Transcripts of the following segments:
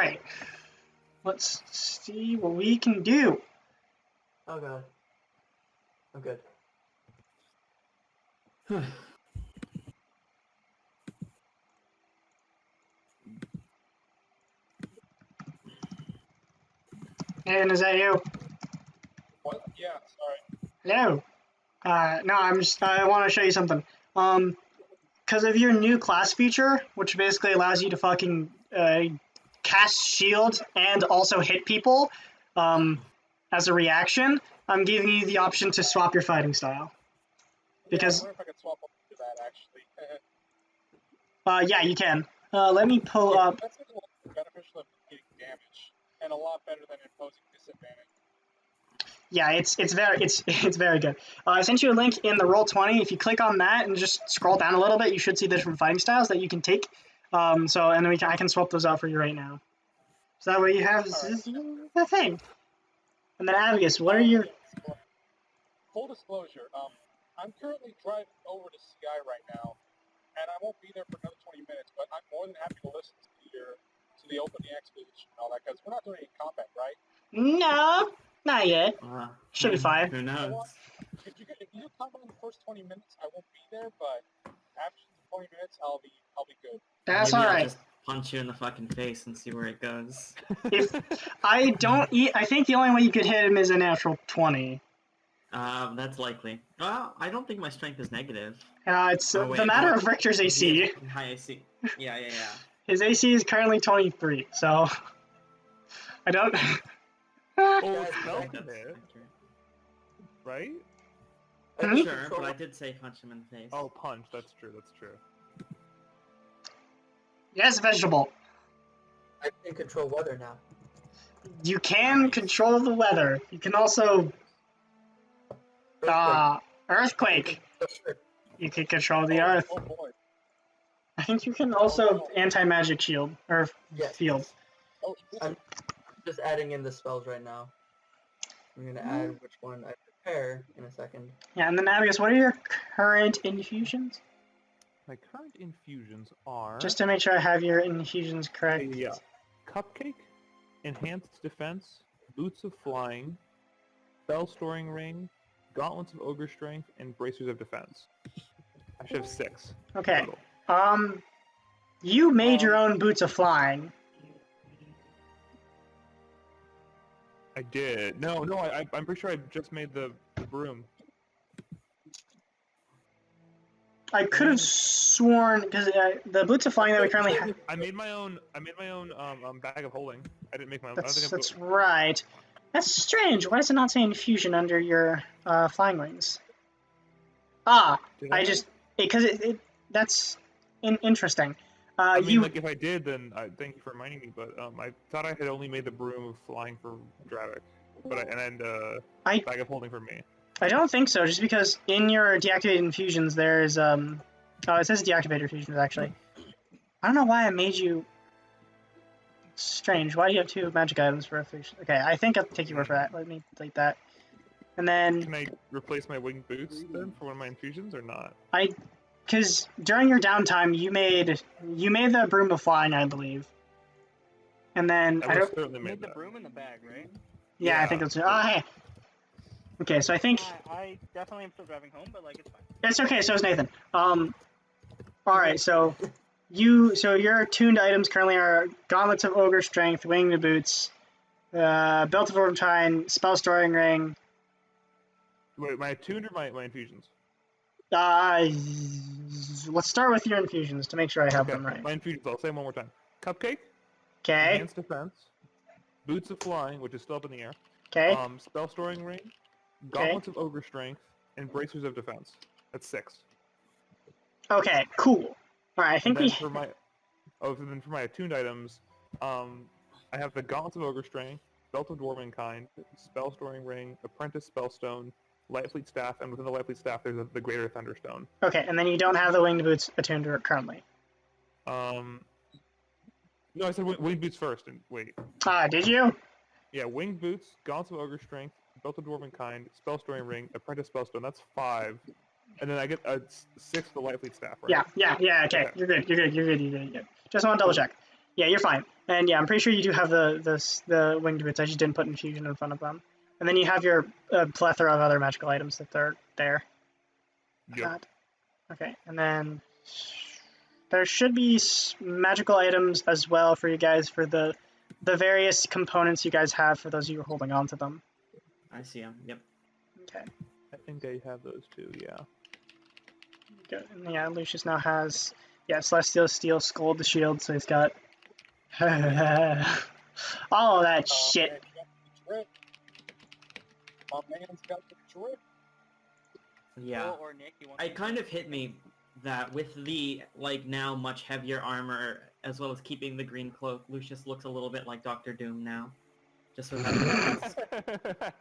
right. Let's see what we can do. Oh god. I'm good. And is that you? What? Yeah, sorry. Hello. No, I want to show you something. Because of your new class feature, which basically allows you to fucking cast shields and also hit people as a reaction, I'm giving you the option to swap your fighting style. Because I wonder if I could swap up to that actually. yeah, you can. Let me pull up. That's a lot beneficial of getting damage, and a lot better than imposing disadvantage. Yeah, it's very good. I sent you a link in the Roll20. If you click on that and just scroll down a little bit, you should see the different fighting styles that you can take. And then I can swap those out for you right now. So that way you have the thing. And then Avius, what are your... Full disclosure, I'm currently driving over to Sky right now, and I won't be there for another 20 minutes, but I'm more than happy to listen to the opening exposition and all that, because we're not doing any combat, right? No, not yet. Should be fine. Who knows? If you do combat in the first 20 minutes, I won't be there, but after 20 minutes, I'll be good. That's Maybe I'll alright. just punch you in the fucking face and see where it goes. If I don't eat, I think the only way you could hit him is a natural 20. That's likely. Well, I don't think my strength is negative. It's Oh, wait, the matter what? of Richter's AC. High AC. Yeah. His AC is currently 23, so I don't. Oh, Guys, spell That's can hit, accurate. right? I Hmm? can Sure, control- but I did say punch him in the face. Oh, punch. That's true. That's true. Yes, vegetable. I can control weather now. You can control the weather. You can also earthquake. Sure. You can control the earth. Oh boy. I think you can also anti-magic shield or Yes. field. Oh, I'm just adding in the spells right now. I'm gonna add which one I prepare in a second. Yeah, and then Abigail, what are your current infusions? My current infusions are Just to make sure I have your infusions correct. yeah, Cupcake, Enhanced Defense, Boots of Flying, Spell Storing Ring, Gauntlets of Ogre Strength, and Bracers of Defense. I should have 6. Okay. Total. You made your own boots of flying. I did. No, I'm pretty sure I just made the broom. I could have sworn because the boots of flying that we currently have. I made my own bag of holding. I didn't make my own. I don't think I That's put- right. That's strange. Why does it not say infusion under your flying wings? Did I just because that's interesting. I mean, You like, if I did, then I thank you for reminding me. But I thought I had only made the broom of flying for Dravik, but bag of holding for me. I don't think so. Just because in your deactivated infusions there's it says deactivated infusions actually. I don't know why I made you. Strange. Why do you have 2 magic items for infusion? Okay, I think I'll take your word for that. Let me delete that. And then Can I replace my winged boots then for one of my infusions or not? because during your downtime you made the broom of flying, I believe. And then I most certainly Made made the that. broom in the bag, right? yeah, I think it's hey. Okay, so I think I definitely am still driving home, but like it's fine. it's okay. So is Nathan. All right, so your tuned items currently are gauntlets of ogre strength, winged boots, belt of overtime, spell storing ring. Wait, my attuned or my infusions? Let's start with your infusions to make sure I have them right. My infusions. I'll say them one more time. Cupcake, Okay. Enhanced Defense, Boots of Flying, which is still up in the air. Okay. Spell Storing Ring, Gauntlets of Ogre Strength, and Bracers of Defense. That's 6. Okay. Cool. All right. I think And we. then for my attuned items, I have the Gauntlets of Ogre Strength, Belt of Dwarven Kind, Spell Storing Ring, Apprentice Spellstone, Lightfleet Staff, and within the Lightfleet Staff there's the Greater Thunderstone. Okay, and then you don't have the winged boots attuned currently. No, I said winged boots first. And wait, Did you? yeah, winged boots, Gauntlets of Ogre Strength, Belt of Dwarven Kind, Spell Storing Ring, Apprentice Spellstone. That's 5, and then I get a 6 for the Lightfleet Staff, right? Yeah. Okay. You're good. Just want to double check. Yeah, you're fine. And yeah, I'm pretty sure you do have the winged boots. I just didn't put infusion in front of them. And then you have your plethora of other magical items that are there. Yep. Okay, and then there should be magical items as well for you guys for the various components you guys have for those of you who are holding on to them. I see him. Yep. Okay. I think I have those too. Yeah. Good. And yeah, Lucius now has Celestial Steel Skull the shield, so he's got all of that shit. Man, you got the drip. My man's got the drip. Yeah. Or Nick, you want It kind of hit me that with the, like, now much heavier armor, as well as keeping the green cloak, Lucius looks a little bit like Doctor Doom now. Just without the mask.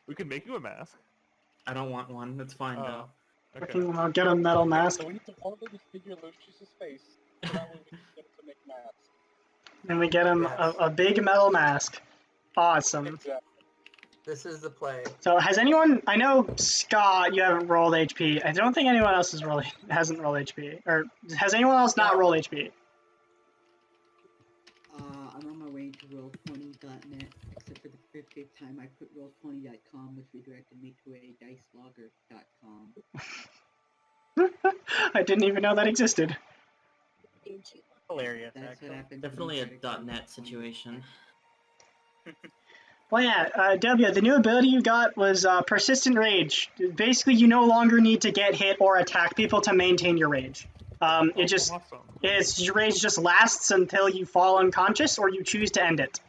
We can make you a mask. I don't want one. That's fine, though. Okay. Fucking I'll get a metal mask. So we need to partly disfigure Lucius's face, so that way we can get him to make masks. And we get him a big metal mask. Awesome. Exactly. This is the play. So has anyone? I know Scott, you haven't rolled HP. I don't think anyone else hasn't rolled HP. Or has anyone else not rolled HP? I'm on my way to Roll20.net, except for the 50th time I put Roll20.com, which redirected me to a DiceLogger.com. I didn't even know that existed. hilarious, That's what actually. happened. Definitely a .NET situation. Well, yeah, W, the new ability you got was Persistent Rage. Basically, you no longer need to get hit or attack people to maintain your rage. Awesome. Your rage just lasts until you fall unconscious or you choose to end it.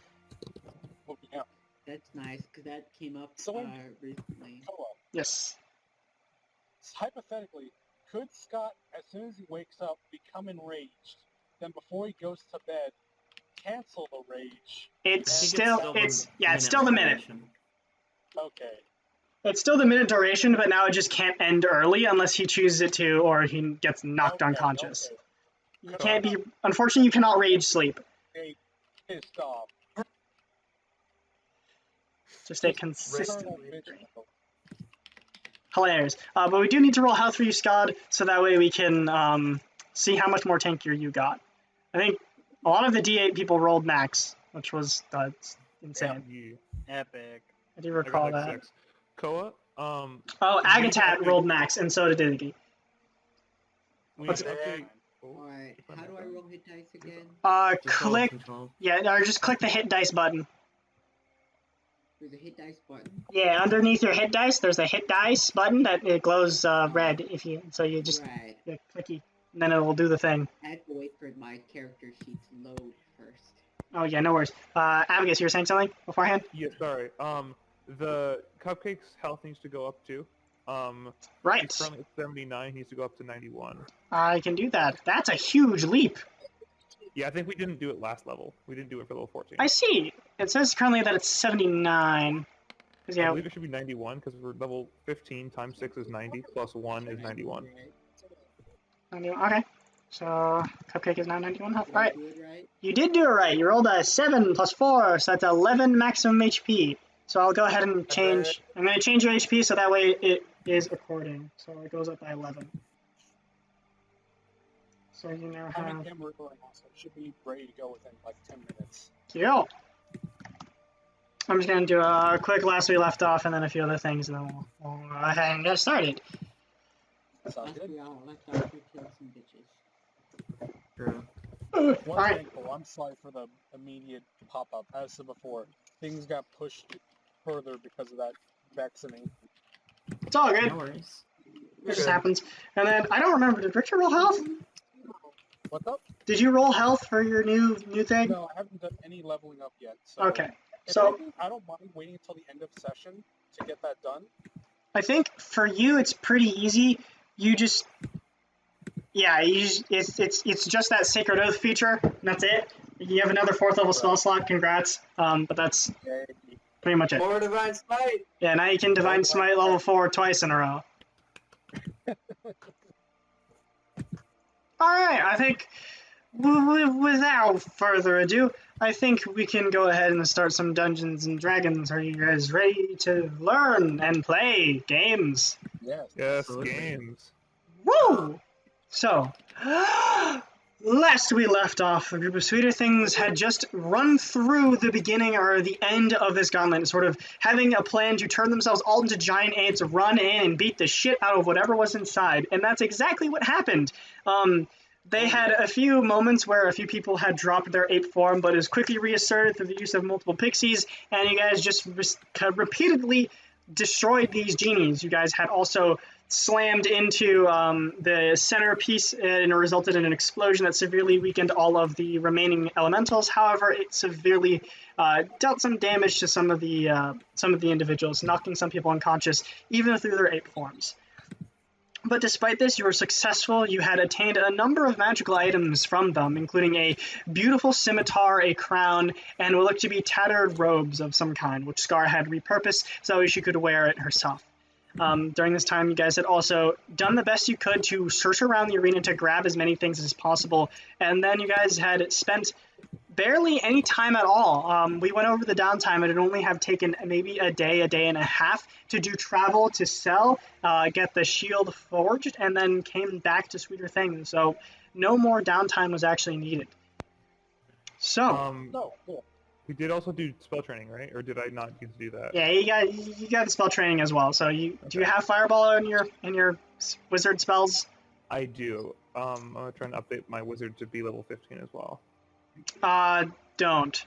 Moving out. That's nice, because that came up So recently. Co-op. Yes. Hypothetically, could Scott, as soon as he wakes up, become enraged? Then before he goes to bed, cancel the rage. It's I think still it's still the minute. duration. Okay. It's still the minute duration, but now it just can't end early unless he chooses it to or he gets knocked Okay, unconscious. okay. You can't be. Unfortunately, you cannot rage sleep. Hey, pissed off. Just a Eternal consistently vigil. hilarious. But we do need to roll health for you, Scott, so that way we can see how much more tankier you got. I think a lot of the D8 people rolled max, which was insane. Yeah. Epic. I do I got recall like that. 6. Koa, Oh, we need to Agatat update- rolled max, and so did Diggy. We need What's to update. Oh, Alright, how do I roll hit dice again? Just roll Click, control. or just click the hit dice button. There's a hit dice button. Yeah, underneath your hit dice, there's a hit dice button that it glows red. If you you just Right. clicky, and then it will do the thing. I have to wait for my character sheet to load first. Oh yeah, no worries. Abigail, you were saying something beforehand? Yeah, sorry. The Cupcake's health needs to go up too. Right. He's currently at 79. He needs to go up to 91. I can do that. That's a huge leap. Yeah, I think we didn't do it last level. We didn't do it for level 14. I see. It says currently that it's 79. 'Cause, I yeah, believe it should be 91 because we're level 15 times 6 is 90 plus 1 is 91. 91. Okay. So Cupcake is now 91 health. Did All I right. do it right? You did do it right. You rolled a 7 plus 4, so that's 11 maximum HP. So I'll go ahead and change. I'm going to change your HP so that way it is according. So it goes up by 11. So you now I'm in have. camera recording also. Should be ready to go within like 10 minutes. Yeah. I'm just going to do a quick last we left off and then a few other things, and then we'll go ahead and get started. Sounds Last good. we all left off, we killed some bitches. True. One Alright. thankful. I'm sorry for the immediate pop-up. As I said before, things got pushed further because of that vaccination. It's all good. No worries. It just happens. And then, I don't remember, did Richard roll health? What's up? Did you roll health for your new thing? No, I haven't done any leveling up yet. So Okay. if So anything, I don't mind waiting until the end of session to get that done. I think for you it's pretty easy. You just it's just that Sacred Oath feature, and that's it. You have another 4th level spell slot, congrats. But that's Yay. pretty much it. More Divine Smite! Yeah, now you can Divine Smite level 4 twice in a row. Alright, I think without further ado, I think we can go ahead and start some Dungeons and Dragons. Are you guys ready to learn and play games? Yes. Yes, Absolutely. games. Woo! So, Last we left off, a group of Sweeter Things had just run through the beginning or the end of this gauntlet, sort of having a plan to turn themselves all into giant ants, run in and beat the shit out of whatever was inside, and that's exactly what happened. They had a few moments where a few people had dropped their ape form, but it was quickly reasserted through the use of multiple pixies, and you guys just repeatedly destroyed these genies. You guys had also slammed into the centerpiece and it resulted in an explosion that severely weakened all of the remaining elementals. However, it severely dealt some damage to some of the individuals, knocking some people unconscious even through their ape forms. But despite this, you were successful. You had attained a number of magical items from them, including a beautiful scimitar, a crown, and what looked to be tattered robes of some kind, which Scar had repurposed so she could wear it herself. During this time, you guys had also done the best you could to search around the arena to grab as many things as possible, and then you guys had spent barely any time at all. We went over the downtime, and it only have taken maybe a day and a half to do travel, to sell, get the shield forged, and then came back to Sweeter Things. So no more downtime was actually needed. So No, cool. We did also do spell training, right? Or did I not get to do that? yeah, you got the spell training as well. So do you have Fireball in your wizard spells? I do. I'm gonna try and update my wizard to be level 15 as well. Don't,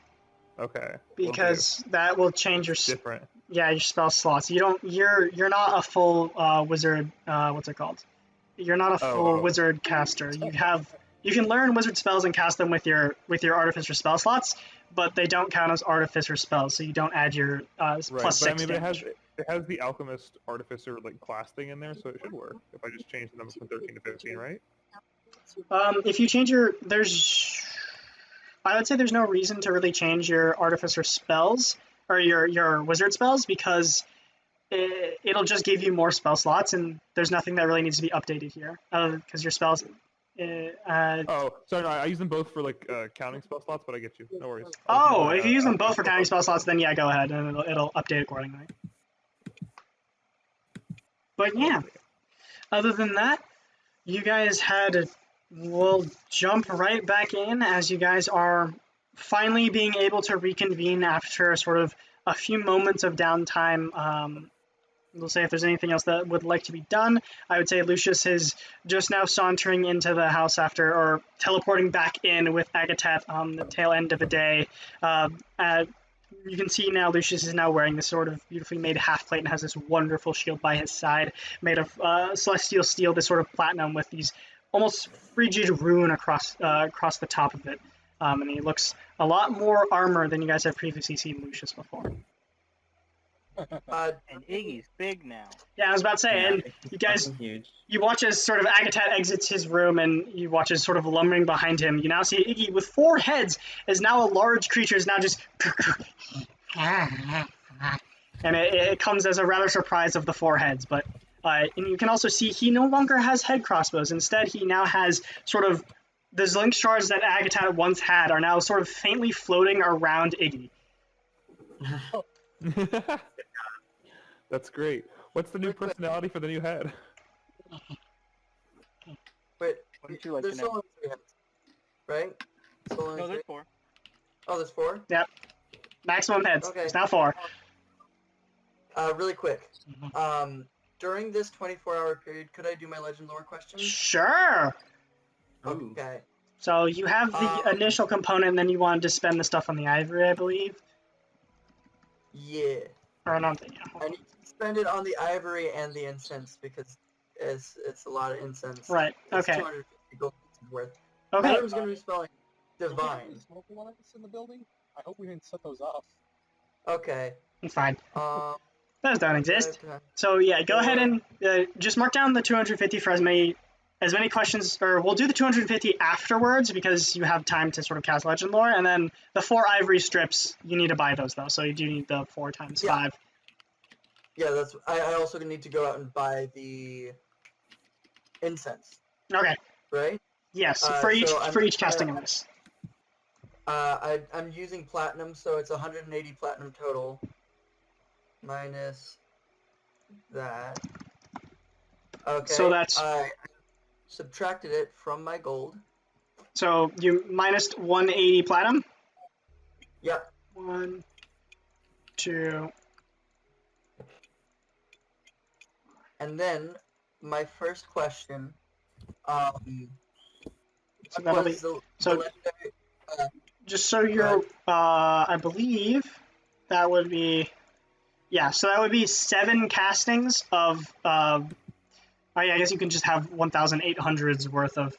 Okay. because that will change your Different. your spell slots. You're not a full wizard. What's it called? You're not a full wizard caster. You can learn wizard spells and cast them with your artificer spell slots, but they don't count as artificer spells, so you don't add your Right, plus but 6 I mean, damage. it has the alchemist artificer like class thing in there, so it should work if I just change the number from 13 to 15, right? If you change I would say there's no reason to really change your artificer spells or your wizard spells, because it'll just give you more spell slots, and there's nothing that really needs to be updated here, because your spells. Oh, sorry, no, I use them both for like counting spell slots, but I get you. No worries. If you use them both for counting spell slots, then yeah, go ahead, and it'll update accordingly. But yeah, other than that, you guys we'll jump right back in as you guys are finally being able to reconvene after sort of a few moments of downtime. We'll say if there's anything else that would like to be done. I would say Lucius is just now sauntering into the house or teleporting back in with Agatat on the tail end of a day. You can see now Lucius is now wearing this sort of beautifully made half plate and has this wonderful shield by his side made of celestial steel, this sort of platinum with these almost frigid rune across the top of it. And he looks a lot more armor than you guys have previously seen Lucius before. And Iggy's big now. Yeah, I was about to say, and you guys, Huge. you watch as sort of Agatat exits his room, and you watch as sort of lumbering behind him. You now see Iggy with 4 heads, is now a large creature, is now just... and it comes as a rather surprise of the 4 heads, but and you can also see he no longer has head crossbows. Instead, he now has sort of... The Zlink shards that Agatat once had are now sort of faintly floating around Iggy. That's great. What's the new personality for the new head? Wait, Wouldn't you like there's to know? only 3 heads, right? So only No, there's 3? 4. Oh, there's 4? Yep. Maximum heads. Okay. There's now 4. Really quick. During this 24-hour period, could I do my legend lore questions? Sure! Ooh. Okay. So you have the initial component, and then you wanted to spend the stuff on the ivory, I believe? Yeah. Or not? I need to spend it on the ivory and the incense because it's a lot of incense. Right, It's okay. 250 gold worth. Okay. Adam's going to be spelling divine. Smoking lights in the building? I hope we didn't set those off. Okay. It's fine. Um. Those don't exist. Okay. So yeah, go ahead and just mark down the 250 for as many questions, or we'll do the 250 afterwards because you have time to sort of cast legend lore, and then the 4 ivory strips, you need to buy those though, so you do need the 4 times 5. Yeah, that's. I also need to go out and buy the incense, Okay. right? Yes, So for I'm each casting of this. I'm using platinum, so it's 180 platinum total. Minus that. Okay. So that's- I subtracted it from my gold. So you minus 180 platinum. Yep. 1, 2. And then my first question, So what that'll be was the so. legendary? Just so you're, I believe that would be, yeah. So that would be 7 castings of. Oh yeah, I guess you can just have 1,800's worth of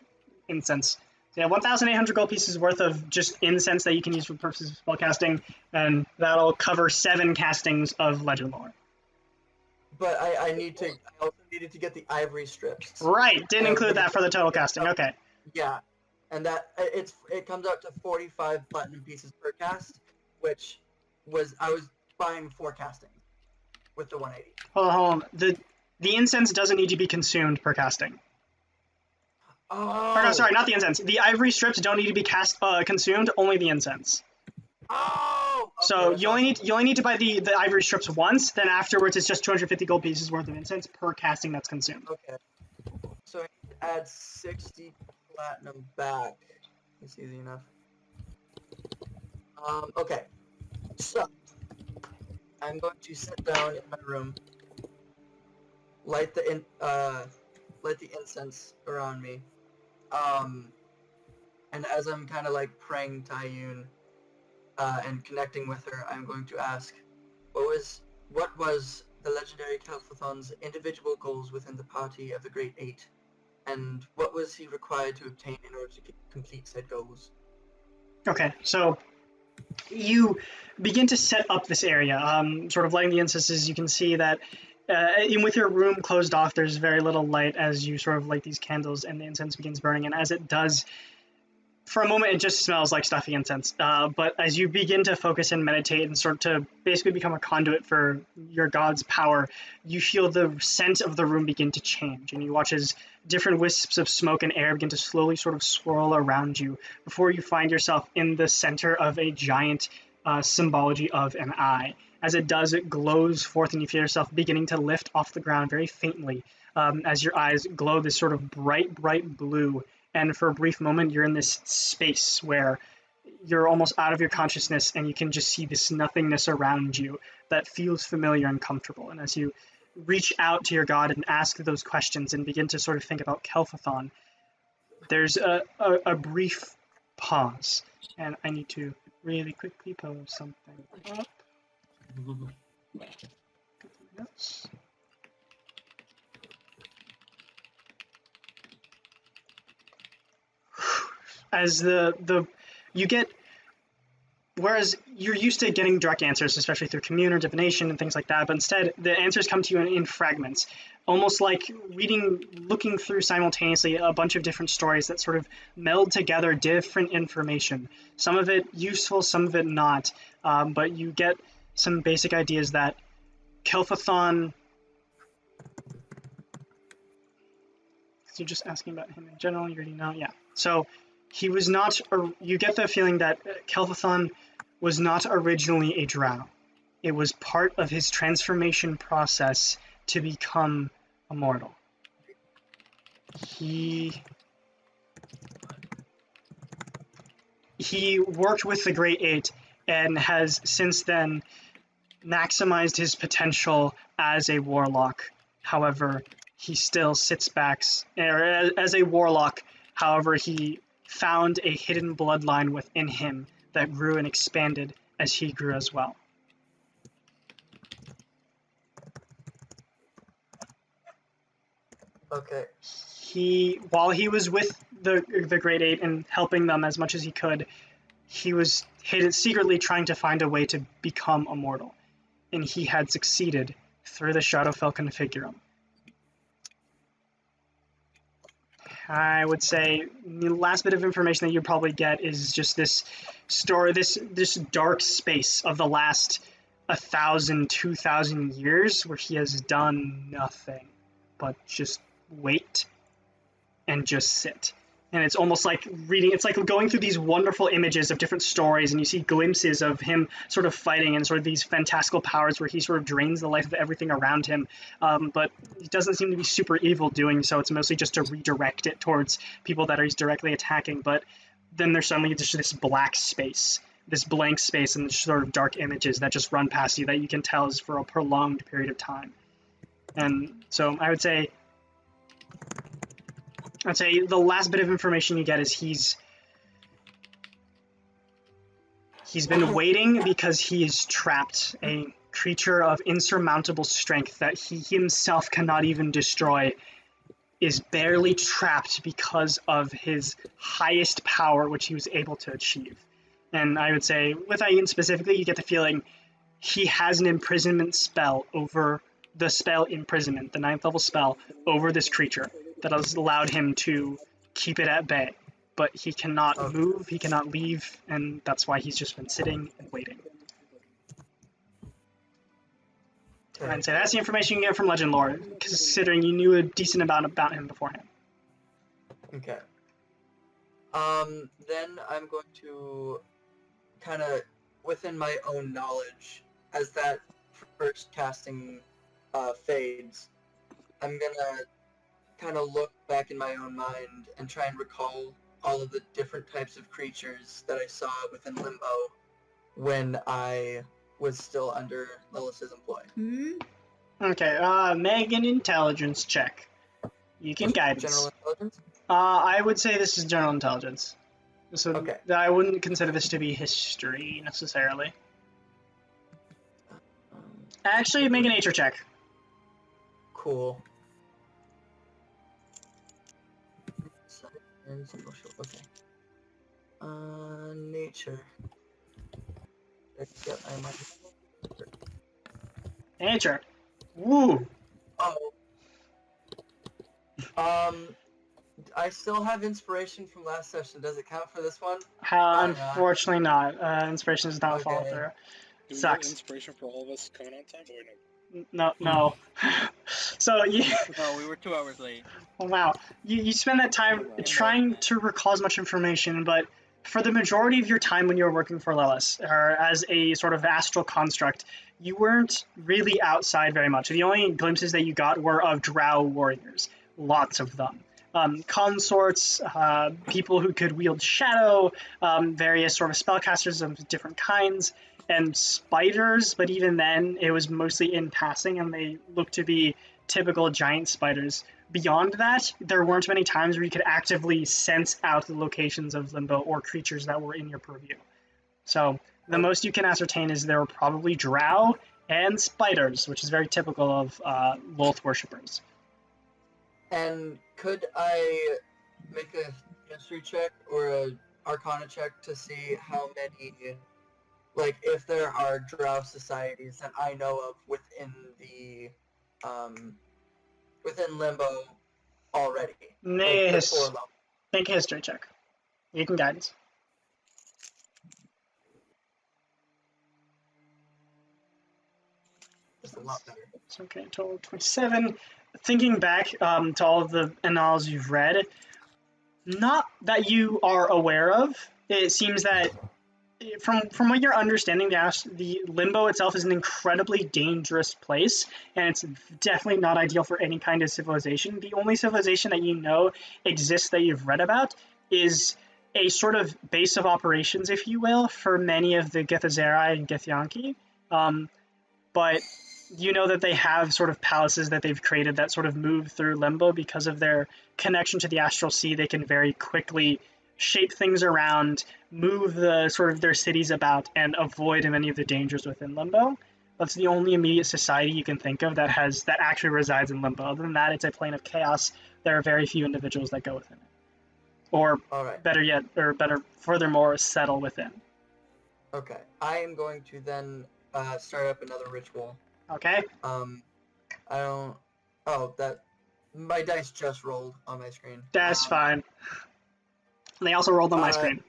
incense. So yeah, 1,800 gold pieces worth of just incense that you can use for purposes of spellcasting, and that'll cover 7 castings of legend lore. But I also needed to get the ivory strips. Right, didn't I include also that for the total casting. Okay. Yeah, and it comes out to 45 platinum pieces per cast, which I was buying 4 castings with the 180. Hold on. The incense doesn't need to be consumed per casting. Oh. Or no, sorry, not the incense. The ivory strips don't need to be consumed. Only the incense. Oh. Okay, So that's you only awesome. need to buy the ivory strips once. Then afterwards, it's just 250 gold pieces worth of incense per casting that's consumed. Okay. So I need to add 60 platinum back. It's easy enough. Okay. So I'm going to sit down in my room, light the incense around me, and as I'm kind of like praying to Ayun, and connecting with her, I'm going to ask, what was the legendary Kel'Thuzon's individual goals within the party of the Great Eight, and what was he required to obtain in order to complete said goals? Okay, so you begin to set up this area, sort of lighting the incenses. You can see that with your room closed off, there's very little light as you sort of light these candles and the incense begins burning. And as it does, for a moment, it just smells like stuffy incense. But as you begin to focus and meditate and sort to basically become a conduit for your god's power, you feel the scent of the room begin to change. And you watch as different wisps of smoke and air begin to slowly sort of swirl around you before you find yourself in the center of a giant symbology of an eye. As it does, it glows forth and you feel yourself beginning to lift off the ground very faintly as your eyes glow this sort of bright blue. And for a brief moment, you're in this space where you're almost out of your consciousness and you can just see this nothingness around you that feels familiar and comfortable. And as you reach out to your god and ask those questions and begin to sort of think about Kel'Thuzon, there's a brief pause. And I need to really quickly post something up. Notes. As you get, whereas you're used to getting direct answers, especially through commune or divination and things like that, but instead the answers come to you in fragments, almost like looking through simultaneously a bunch of different stories that sort of meld together different information. Some of it useful, some of it not, but you get some basic ideas that Kel'Thuzon. You're just asking about him in general. You already know, yeah. So he was not. You get the feeling that Kel'Thuzon was not originally a drow. It was part of his transformation process to become immortal. He worked with the Great Eight and has since then maximized his potential as a warlock. However, he still sits back as a warlock. However, he found a hidden bloodline within him that grew and expanded as he grew as well. Okay. While he was with the Great Eight and helping them as much as he could, he was secretly trying to find a way to become immortal, and he had succeeded through the Shadowfell Configurum. I would say the last bit of information that you probably get is just this story, this dark space of the last 1,000, 2,000 years where he has done nothing but just wait and just sit. and it's almost like reading. It's like going through these wonderful images of different stories, and you see glimpses of him sort of fighting and sort of these fantastical powers where he sort of drains the life of everything around him. But he doesn't seem to be super evil doing so. It's mostly just to redirect it towards people that he's directly attacking. But then there's suddenly just this black space, this blank space, and sort of dark images that just run past you that you can tell is for a prolonged period of time. And so I'd say the last bit of information you get is he's been waiting because he is trapped, a creature of insurmountable strength that he himself cannot even destroy, is barely trapped because of his highest power, which he was able to achieve. And I would say, with Ayun specifically, you get the feeling he has an imprisonment spell over the spell imprisonment, the 9th level spell, over this creature that has allowed him to keep it at bay. But he cannot move, he cannot leave, and that's why he's just been sitting and waiting. I'd say that's the information you get from Legend Lore, considering you knew a decent amount about him beforehand. Okay. Then I'm going to kind of, within my own knowledge, as that first casting fades, I'm gonna kind of look back in my own mind and try and recall all of the different types of creatures that I saw within Limbo when I was still under Lilith's employ. Okay, make an intelligence check. You can guidance. General intelligence? I would say this is general intelligence. So Okay. I wouldn't consider this to be history, necessarily. Actually, make a nature check. Cool. And social, okay. Nature. Yep, I might. Nature. Woo! Oh. I still have inspiration from last session. Does it count for this one? Unfortunately not. Inspiration does not follow Okay. through. Do we Sucks. get inspiration for all of us coming on time? Or no? No. So you, No, we were 2 hours late. oh, wow, you spend that time trying to recall as much information, but for the majority of your time when you were working for Lilith, or as a sort of astral construct, you weren't really outside very much. The only glimpses that you got were of drow warriors, lots of them. Consorts, people who could wield shadow, various sort of spellcasters of different kinds, and spiders, but even then it was mostly in passing and they looked to be typical giant spiders. Beyond that, there weren't many times where you could actively sense out the locations of Limbo or creatures that were in your purview. So the most you can ascertain is there were probably drow and spiders, which is very typical of Lolth worshippers. And could I make a history check or a arcana check to see how many, like, if there are drow societies that I know of within the, within Limbo already? Like, before level? Make a history check. You can guidance. It's a lot better. It's okay, total 27. Thinking back to all of the annals you've read, not that you are aware of, it seems that from what you're understanding, the Limbo itself is an incredibly dangerous place, and it's definitely not ideal for any kind of civilization. The only civilization that you know exists that you've read about is a sort of base of operations, if you will, for many of the Githzerai and Githyanki. But you know that they have sort of palaces that they've created that sort of move through Limbo because of their connection to the Astral Sea. They can very quickly shape things around, move the sort of their cities about, and avoid many of the dangers within Limbo. That's the only immediate society you can think of that actually resides in Limbo. Other than that, it's a plane of chaos. There are very few individuals that go within it, or better yet, or better, furthermore, settle within. Okay, I am going to then start up another ritual. Okay. I don't. Oh, that my dice just rolled on my screen. That's fine. They also rolled on my screen.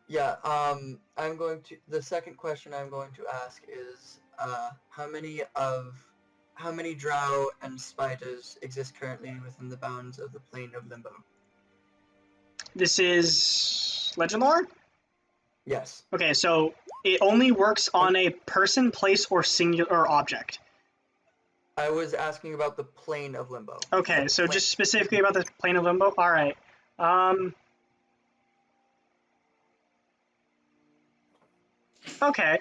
Yeah. I'm going to. The second question I'm going to ask is, how many drow and spiders exist currently within the bounds of the plane of Limbo? This is legend lore? Yes. Okay, so it only works on a person, place, or singular object. I was asking about the plane of limbo. Okay, so Plane. just specifically about the plane of limbo? Alright. Okay.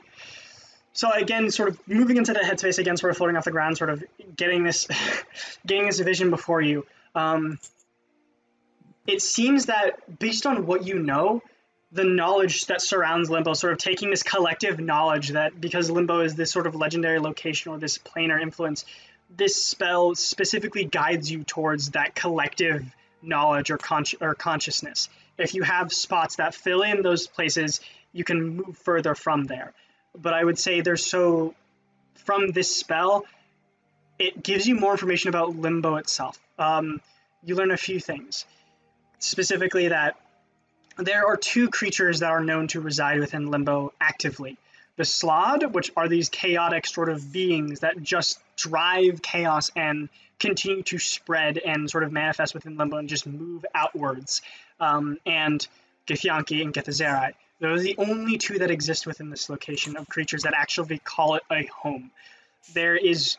So again, sort of moving into the headspace again, sort of floating off the ground, sort of getting this getting this vision before you. It seems that based on what you know, the knowledge that surrounds Limbo, sort of taking this collective knowledge that because Limbo is this sort of legendary location or this planar influence, this spell specifically guides you towards that collective knowledge or consciousness. If you have spots that fill in those places, you can move further from there. But I would say from this spell, it gives you more information about Limbo itself. You learn a few things. Specifically that there are two creatures that are known to reside within Limbo actively. The Slod, which are these chaotic sort of beings that just drive chaos and continue to spread and sort of manifest within Limbo and just move outwards. And Githyanki and Githzerai. Those are the only two that exist within this location of creatures that actually call it a home. There is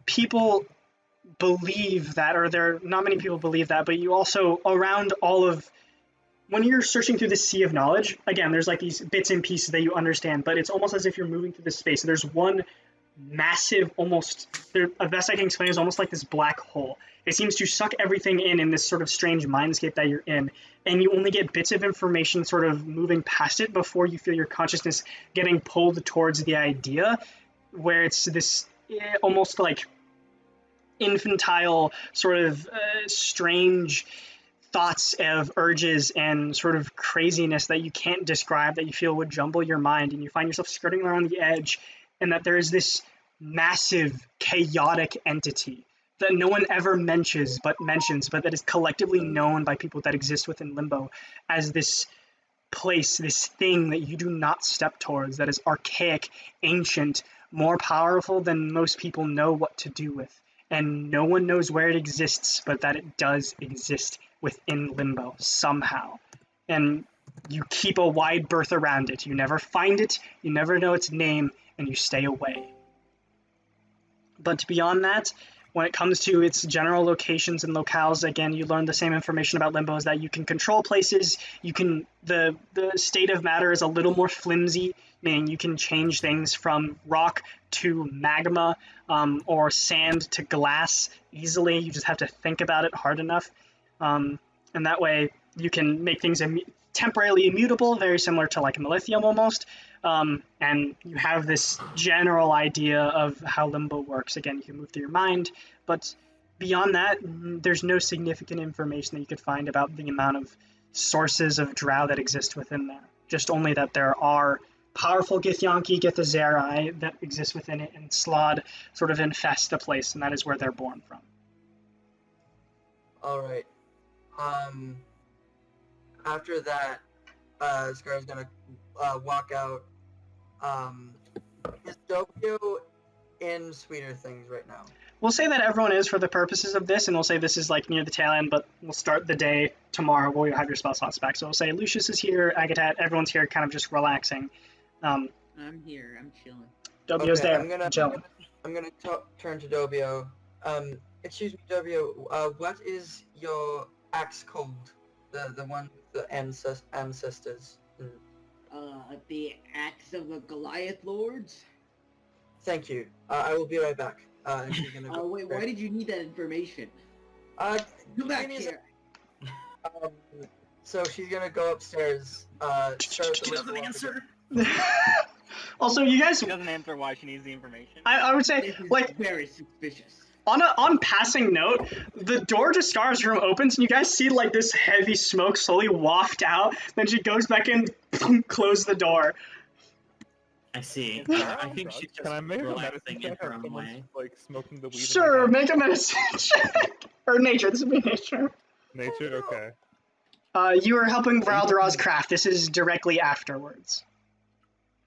people believe that, or there not many people believe that, but you also around all of when you're searching through the sea of knowledge, again, there's like these bits and pieces that you understand, but it's almost as if you're moving through this space. So there's one massive, almost, the best I can explain is almost like this black hole. It seems to suck everything in this sort of strange mindscape that you're in, and you only get bits of information sort of moving past it before you feel your consciousness getting pulled towards the idea, where it's this almost like infantile sort of strange thoughts of urges and sort of craziness that you can't describe, that you feel would jumble your mind, and you find yourself skirting around the edge, and that there is this massive chaotic entity that no one ever mentions but that is collectively known by people that exist within Limbo as this place, this thing that you do not step towards, that is archaic, ancient, more powerful than most people know what to do with. And no one knows where it exists, but that it does exist within Limbo somehow. And you keep a wide berth around it. You never find it, you never know its name, and you stay away. But beyond that, when it comes to its general locations and locales, again, you learn the same information about Limbo, is that you can control places, the state of matter is a little more flimsy, meaning you can change things from rock to magma, or sand to glass easily. You just have to think about it hard enough. And that way you can make things temporarily immutable, very similar to like Melithium almost. And you have this general idea of how Limbo works. Again, you can move through your mind, but beyond that, there's no significant information that you could find about the amount of sources of drow that exist within there. Just only that there are powerful Githyanki, Githzerai that exist within it, and Slod sort of infest the place, and that is where they're born from. Alright. After that, Scar's gonna walk out. Is Doppio in Sweeter Things right now? We'll say that everyone is for the purposes of this, and we'll say this is like near the tail end, but we'll start the day tomorrow where you have your spell slots back. So we'll say Lucius is here, Agatat, everyone's here kind of just relaxing. I'm here, I'm chilling. Dobbio's there, chilling. I'm gonna turn to Dobbio. Excuse me, Dobbio, what is your axe called? The one with the ancestors? The Axe of the Goliath Lords? Thank you. I will be right back. She's gonna go Wait, why did you need that information? Come back here! So she's gonna go upstairs, start She doesn't answer. Also, you guys, She doesn't answer why she needs the information. I would say, This is like, very suspicious. on passing note, the door to Scar's room opens, and you guys see like this heavy smoke slowly waft out. Then she goes back in, close the door. I see. I think she's just Can I make a medicine relaxing in check her if own someone's way. like smoking the weed? Sure, in make a medicine check. Or nature. This would be nature. nature. Okay. You were helping Raldaraz craft. This is directly afterwards.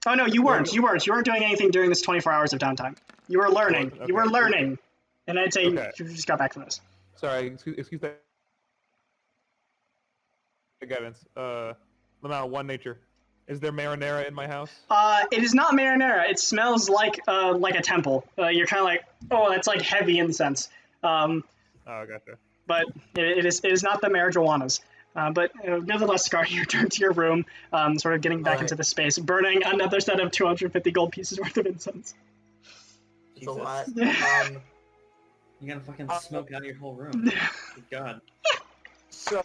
Oh no, you weren't. You weren't doing anything during this 24 hours of downtime. You were learning. Okay. You were learning. And I'd say Okay. you just got back from this. Sorry. Excuse that. guidance. Lamau, 1 nature. Is there marinara in my house? It is not marinara. It smells like a temple. You're kind of like, oh, that's like heavy incense. Oh, gotcha. But it is not the marijuanas. But nevertheless, Scar, you return to your room, sort of getting back Alright. into the space, burning another set of 250 gold pieces worth of incense. It's a lot. Jesus. You're gonna fucking smoke out your whole room. Good God. So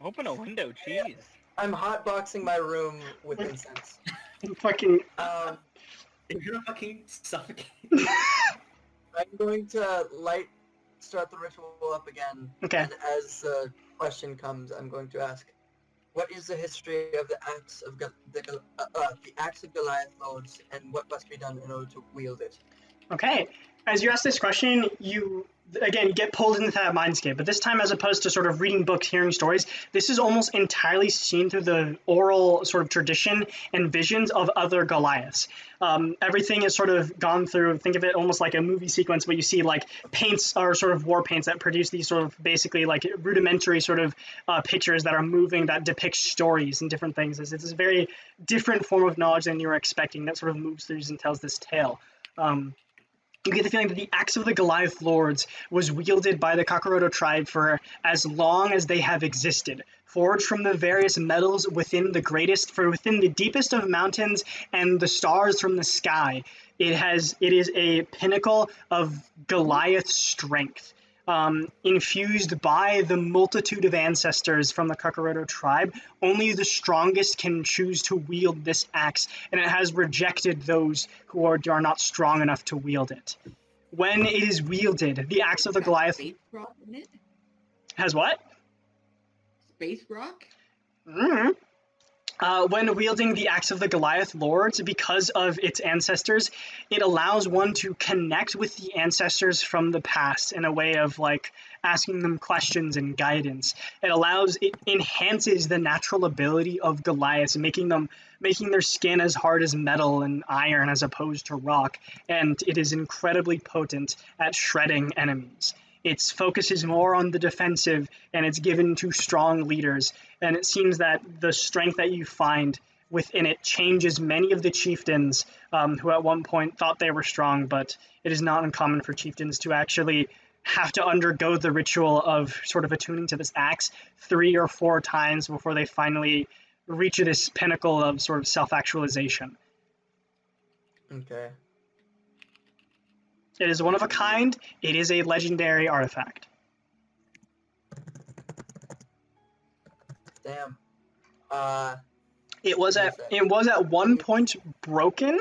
Open a window, jeez. I'm hotboxing my room with incense. Fucking. You're gonna fucking suffocate. I'm going to start the ritual up again. Okay. And as the question comes, I'm going to ask, what is the history of the axe of the axe of Goliath lords, and what must be done in order to wield it? Okay. As you ask this question, you again get pulled into that mindscape, but this time, as opposed to sort of reading books, hearing stories, this is almost entirely seen through the oral sort of tradition and visions of other Goliaths. Everything is sort of gone through, think of it almost like a movie sequence where you see like paints or sort of war paints that produce these sort of basically like rudimentary sort of pictures that are moving, that depict stories and different things. It's a very different form of knowledge than you were expecting that sort of moves through and tells this tale. You get the feeling that the Axe of the Goliath Lords was wielded by the Kakaroto tribe for as long as they have existed, forged from the various metals within the deepest of mountains and the stars from the sky. It is a pinnacle of Goliath strength. Infused by the multitude of ancestors from the Kakaroto tribe, only the strongest can choose to wield this axe, and it has rejected those who are not strong enough to wield it. When it is wielded, the axe of the Goliath Space rock in it? has what? Space rock? When wielding the Axe of the Goliath Lords, because of its ancestors, it allows one to connect with the ancestors from the past in a way of like asking them questions and guidance. It enhances the natural ability of Goliaths, making their skin as hard as metal and iron as opposed to rock, and it is incredibly potent at shredding enemies. Its focus is more on the defensive, and it's given to strong leaders. And it seems that the strength that you find within it changes many of the chieftains who at one point thought they were strong, but it is not uncommon for chieftains to actually have to undergo the ritual of sort of attuning to this axe 3 or 4 times before they finally reach this pinnacle of sort of self-actualization. Okay. It is one of a kind. It is a legendary artifact. Damn. It was at one point broken,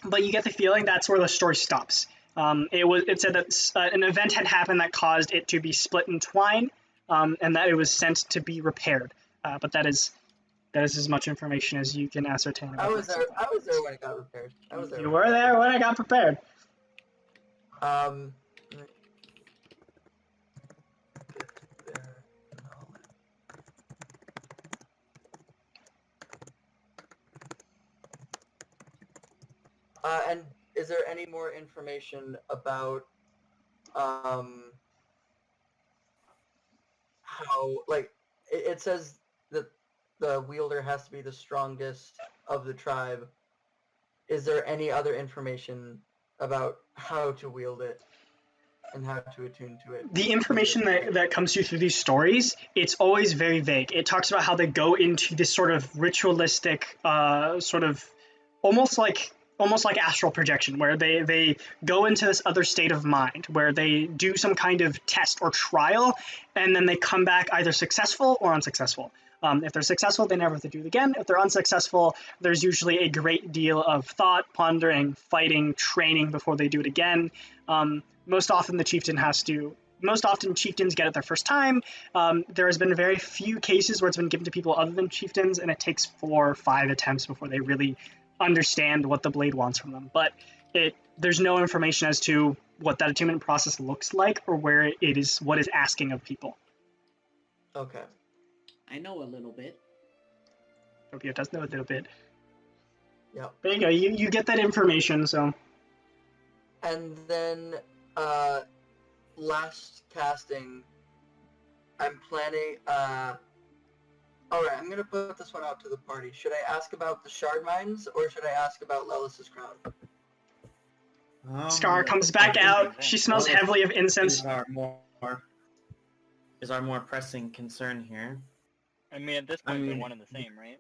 but you get the feeling that's where the story stops. It said that an event had happened that caused it to be split in twine, and that it was sent to be repaired. But that is as much information as you can ascertain. I was there when it got repaired. You were there when I got prepared. And is there any more information about how, like, it says that the wielder has to be the strongest of the tribe. Is there any other information about how to wield it and how to attune to it? The information that comes through these stories, it's always very vague. It talks about how they go into this sort of ritualistic, sort of almost like astral projection, where they go into this other state of mind, where they do some kind of test or trial, and then they come back either successful or unsuccessful. If they're successful, they never have to do it again. If they're unsuccessful, there's usually a great deal of thought, pondering, fighting, training before they do it again. Most often chieftains get it their first time. There has been very few cases where it's been given to people other than chieftains, and it takes 4 or 5 attempts before they really understand what the blade wants from them. But there's no information as to what that attunement process looks like or where it is, what is asking of people. Okay. I know a little bit. Topio does know a little bit. Yep. There you go. You get that information, so. And then, last casting, I'm planning, Alright, I'm gonna put this one out to the party. Should I ask about the shard mines, or should I ask about Lelis's crown? Scar comes back I think out. same She thing. smells heavily of incense. Is our more pressing concern here. I mean, at this I point, mean- they're one and the same, right?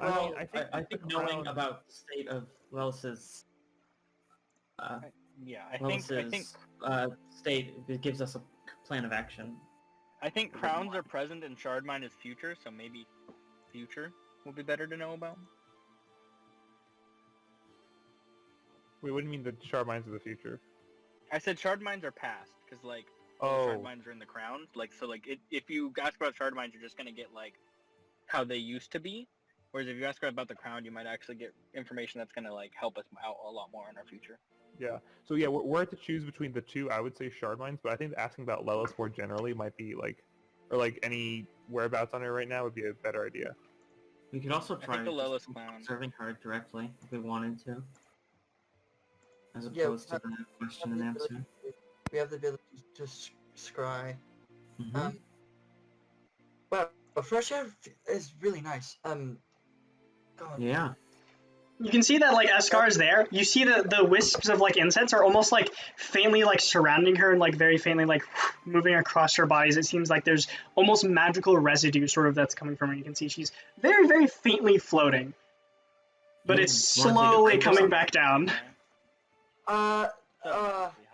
I mean, I think, I think knowing about the state of Lelis's Yeah, I think state, it gives us a plan of action. I think crowns are present and Shardmine is future, so maybe future will be better to know about. we wouldn't mean the shard mines of the future. I said Shardmines are past, because like Oh, Shardmines are in the crowns. Like so, like if you ask about Shardmines, you're just gonna get like how they used to be. Whereas if you ask about the crown, you might actually get information that's gonna like help us out a lot more in our future. yeah. So yeah, we're to choose between the two. I would say shard mines, but I think asking about Lelis more generally might be like, or like any whereabouts on her right now would be a better idea. We could also I try think the just Lelis clown. serving her directly if we wanted to. As Yeah, opposed to the question and answer. We have the ability to scry. Mhm. Well, fresh air is really nice. God. Yeah. You can see that like as Scar is there, you see the wisps of like incense are almost like faintly like surrounding her and like very faintly like moving across her bodies. It seems like there's almost magical residue sort of that's coming from her. You can see she's very, very faintly floating. But it's Want to slowly do coming something? back down. Uh, So, Uh, pretty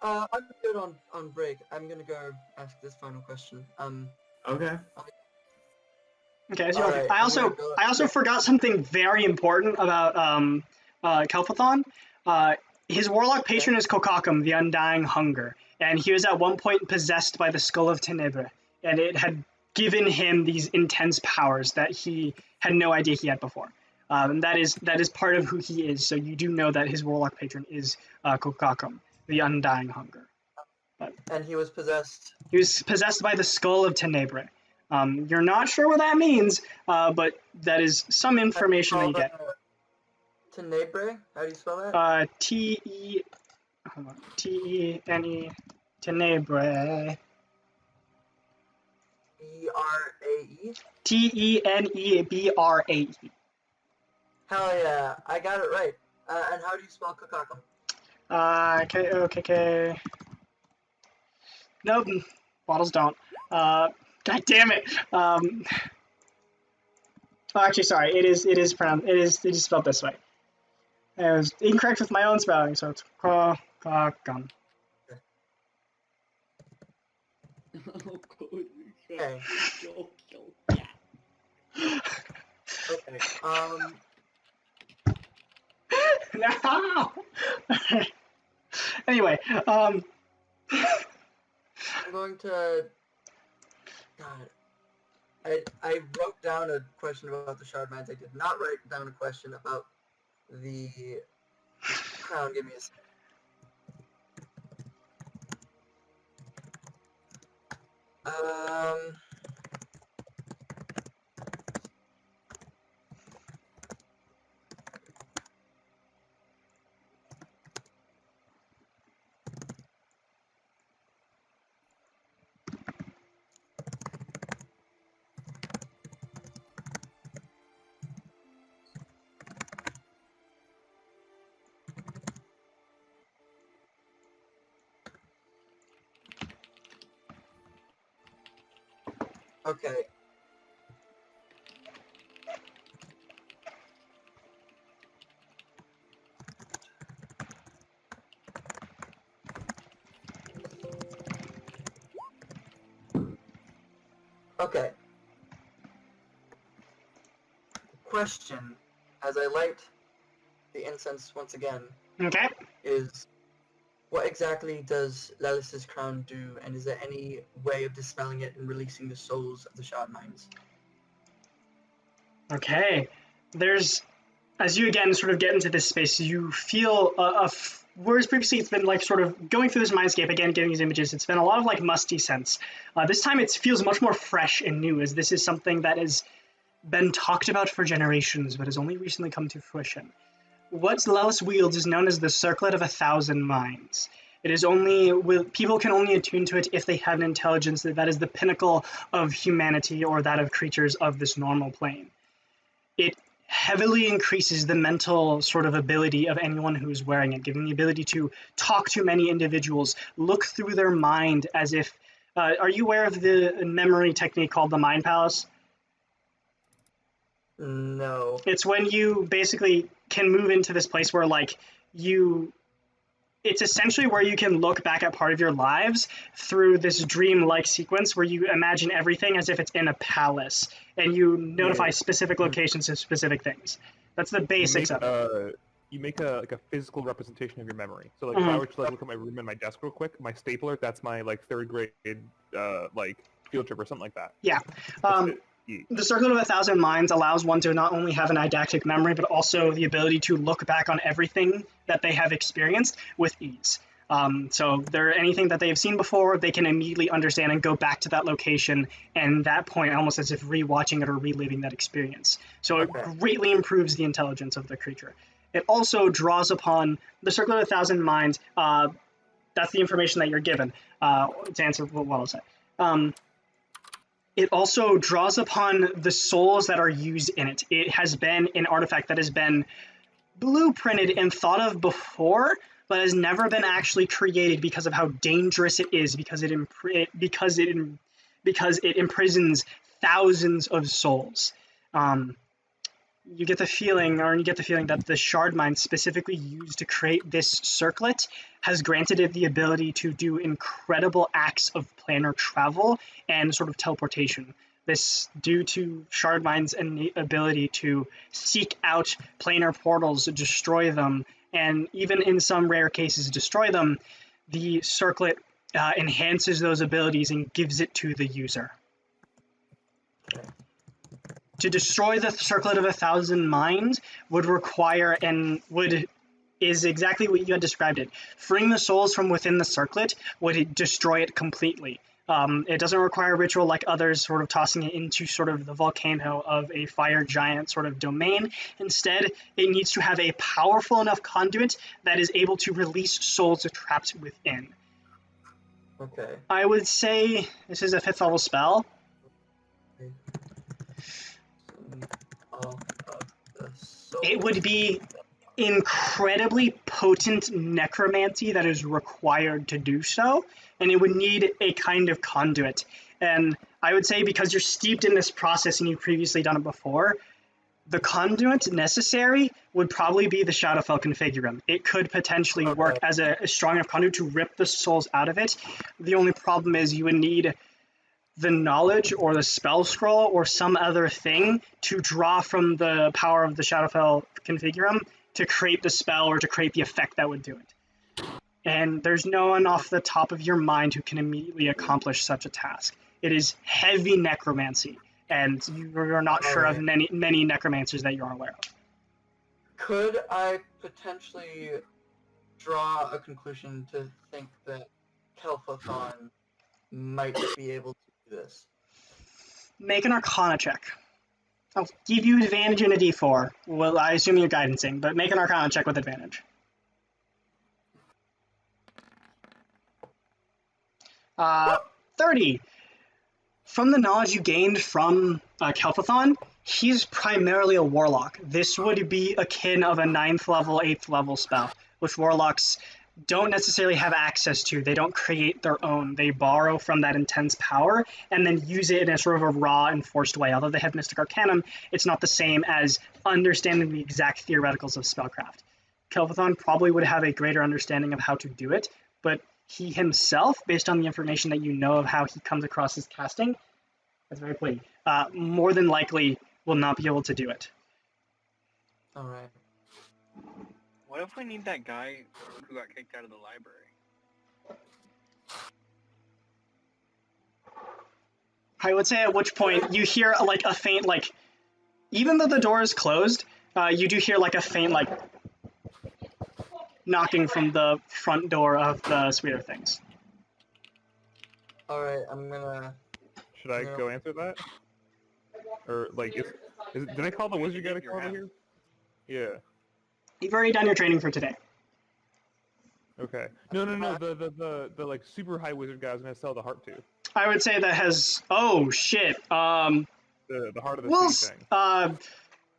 high. I'm good on break. I'm gonna go ask this final question. Okay. Okay, so Alright, I I'm also gonna go- I also forgot something very important about Kelphathon. His warlock patron is Kokakam, the Undying Hunger, and he was at one point possessed by the Skull of Tenebre, and it had given him these intense powers that he had no idea he had before. That is part of who he is. So you do know that his warlock patron is Kokakam, the Undying Hunger. And he was possessed. He was possessed by the Skull of Tenebre. You're not sure what that means, but that is some information that you get. Tenebre? How do you spell that? T-E... Hold on. T-E-N-E... Tenebre... E-R-A-E? T-E-N-E-B-R-A-E. Hell yeah, I got it right. And how do you spell Kokakam? K-O-K-K... Nope. Bottles don't. God damn it! Oh, actually, sorry. It is spelled this way. I was incorrect with my own spelling, so it's Kokakam. Oh, good. Okay. Yeah. Okay. No! Anyway, I'm going to... God. I wrote down a question about the shard mines. I did not write down a question about the crown. Give me a second. Okay. Okay. Question, as I light the incense once again, okay. is what exactly does Lelis's crown do, and is there any way of dispelling it and releasing the souls of the shard mines? Okay. There's, as you again sort of get into this space, you feel whereas previously it's been like sort of going through this mindscape again, getting these images. It's been a lot of like musty scents. This time it feels much more fresh and new, as this is something that has been talked about for generations, but has only recently come to fruition. What Lelis wields is known as the Circlet of 1,000 Minds. It is people can only attune to it if they have an intelligence that is the pinnacle of humanity or that of creatures of this normal plane. It heavily increases the mental sort of ability of anyone who's wearing it, giving the ability to talk to many individuals, look through their mind as if. Are you aware of the memory technique called the Mind Palace? No. It's when you basically can move into this place where it's essentially where you can look back at part of your lives through this dream-like sequence where you imagine everything as if it's in a palace and you notify specific locations of specific things. That's the basics of it. You make a physical representation of your memory. So if I were to look at my room and my desk real quick, my stapler, that's my third grade field trip or something like that. Yeah. The Circlet of 1,000 Minds allows one to not only have an eidetic memory, but also the ability to look back on everything that they have experienced with ease. So anything that they have seen before, they can immediately understand and go back to that location, and that point almost as if rewatching it or reliving that experience. So it greatly improves the intelligence of the creature. It also draws upon the Circle of 1,000 Minds. That's the information that you're given to answer what I'll say. It also draws upon the souls that are used in it. It has been an artifact that has been blueprinted and thought of before, but has never been actually created because of how dangerous it is, because it imprisons thousands of souls. You get the feeling that the shard mine specifically used to create this circlet has granted it the ability to do incredible acts of planar travel and sort of teleportation. This due to shard mine's innate ability to seek out planar portals, destroy them, and even in some rare cases destroy them. The circlet enhances those abilities and gives it to the user. To destroy the Circlet of 1,000 Minds would require is exactly what you had described it. Freeing the souls from within the circlet would destroy it completely. It doesn't require ritual like others, sort of tossing it into sort of the volcano of a fire giant sort of domain. Instead, it needs to have a powerful enough conduit that is able to release souls trapped within. Okay. I would say this is a 5th level spell. It would be incredibly potent necromancy that is required to do so, and it would need a kind of conduit. And I would say because you're steeped in this process and you've previously done it before, the conduit necessary would probably be the Shadowfell Configurum. It could potentially work as a strong enough conduit to rip the souls out of it. The only problem is you would need the knowledge or the spell scroll or some other thing to draw from the power of the Shadowfell Configurum to create the spell or to create the effect that would do it. And there's no one off the top of your mind who can immediately accomplish such a task. It is heavy necromancy, and you're not sure of many necromancers that you're aware of. Could I potentially draw a conclusion to think that Kelphathon might be able to do this? Make an Arcana check. I'll give you advantage in a D4. Well, I assume you're guidancing, but make an Arcana check with advantage. 30. From the knowledge you gained from Kelphathon, he's primarily a warlock. This would be akin of a 9th level, 8th level spell, which warlocks don't necessarily have access to. They don't create their own. They borrow from that intense power and then use it in a sort of a raw and forced way. Although they have Mystic Arcanum, it's not the same as understanding the exact theoreticals of spellcraft. Kelphathon probably would have a greater understanding of how to do it, but he himself, based on the information that you know of how he comes across his casting, that's very pretty, more than likely will not be able to do it. Alright. What if we need that guy who got kicked out of the library? I would say at which point you hear like a faint, like, even though the door is closed, you do hear like a faint, like, knocking from the front door of the Sweeter Things. Alright, I'm gonna... Should I go answer that? Or, like, did I call the wizard guy to come over here? Yeah. You've already done your training for today. Okay. No, the like super high wizard guy I was gonna sell the heart to. I would say that has. Oh shit. The heart of the Well, city thing.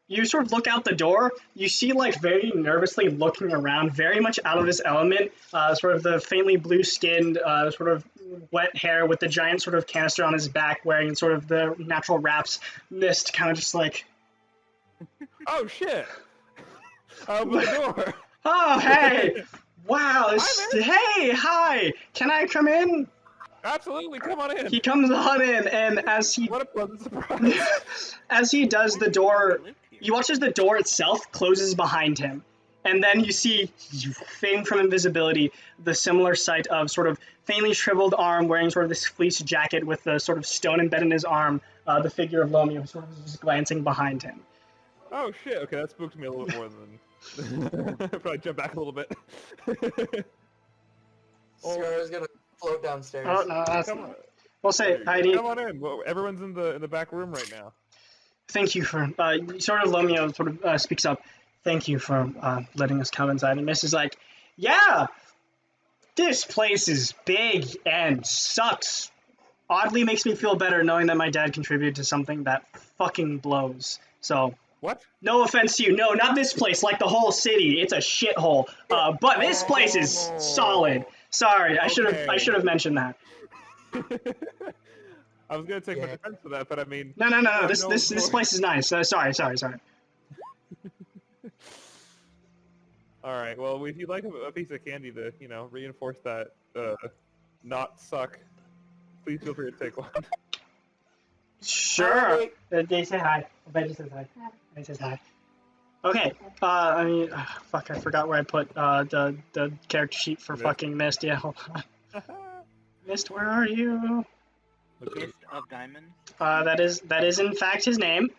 you sort of look out the door. You see, like, very nervously looking around, very much out of his element. Sort of the faintly blue-skinned, sort of wet hair with the giant sort of canister on his back, wearing sort of the natural wraps. Mist, kind of just like, Oh shit! Open the door. oh hey, wow, hey, hi, can I come in? Absolutely, come on in. He comes on in, and as he What a pleasant surprise. as he does, the door. You watch as the door itself closes behind him, and then you see, famed from invisibility, the similar sight of sort of faintly shriveled arm wearing sort of this fleece jacket with the sort of stone embedded in his arm, the figure of Lomeo sort of just glancing behind him. Oh shit! Okay, that spooked me a little bit more than. Probably jump back a little bit. Scar's gonna float downstairs. Oh, no, that's Come not. on. We'll say, There you Heidi, go. Come on in. Well, everyone's in the back room right now. thank you for, sort of Lomeo sort of speaks up, thank you for letting us come inside. And Miss is like, yeah, this place is big and sucks. Oddly makes me feel better knowing that my dad contributed to something that fucking blows. So, What? no offense to you. No, not this place. Like the whole city, it's a shithole. But this place is solid. Sorry, I should have mentioned that. I was gonna take my Yeah. defense for that, but I mean. No. Yeah, This place is nice. Sorry. All right. Well, if you'd like a piece of candy to, reinforce that not suck, please feel free to take one. Sure. Wait. They say hi. Betty says hi. They says hi. Okay. I mean, fuck. I forgot where I put the character sheet for Mist. fucking Mist. Yeah. Hold on. Mist, where are you? Look, Mist of Diamonds. That is in fact his name.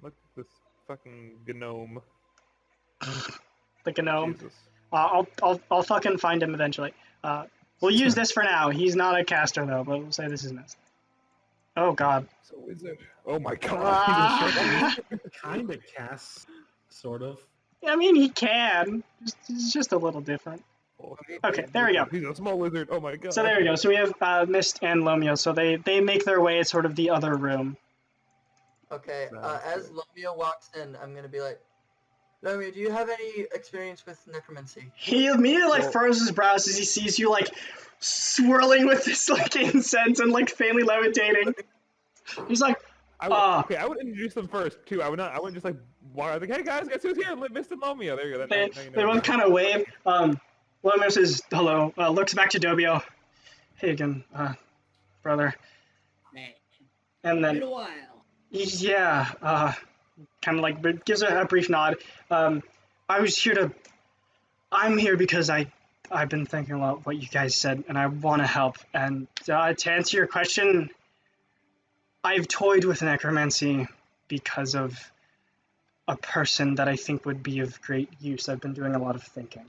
look at this fucking gnome. The gnome. Jesus. I'll fucking find him eventually. We'll use this for now. He's not a caster though, but we'll say this is Mist. Oh god. So wizard. Oh my god. Ah. Kind of casts, sort of. I mean, he can. He's just a little different. Okay, there we go. He's a small wizard. Oh my god. So there we go. So we have Mist and Lomeo. So they make their way at sort of the other room. Okay, Sounds as good. Lomeo walks in, I'm gonna be like, Lomeo, do you have any experience with necromancy? He immediately like Well- furrows his brows as he sees you like swirling with this like incense and like faintly levitating. He's like, I would, Ah. okay, I would introduce them first too. I wouldn't just like walk like, hey guys, guess who's here? Mist and Lomeo. There you go. they Now you know they both who kind of wave. Lomeo says hello. Looks back to Dobio. Hey again, brother. Man, And been a then while. yeah, kind of like gives a brief nod. I'm here because I've been thinking about what you guys said, and I want to help. And to answer your question, I've toyed with necromancy because of a person that I think would be of great use. I've been doing a lot of thinking.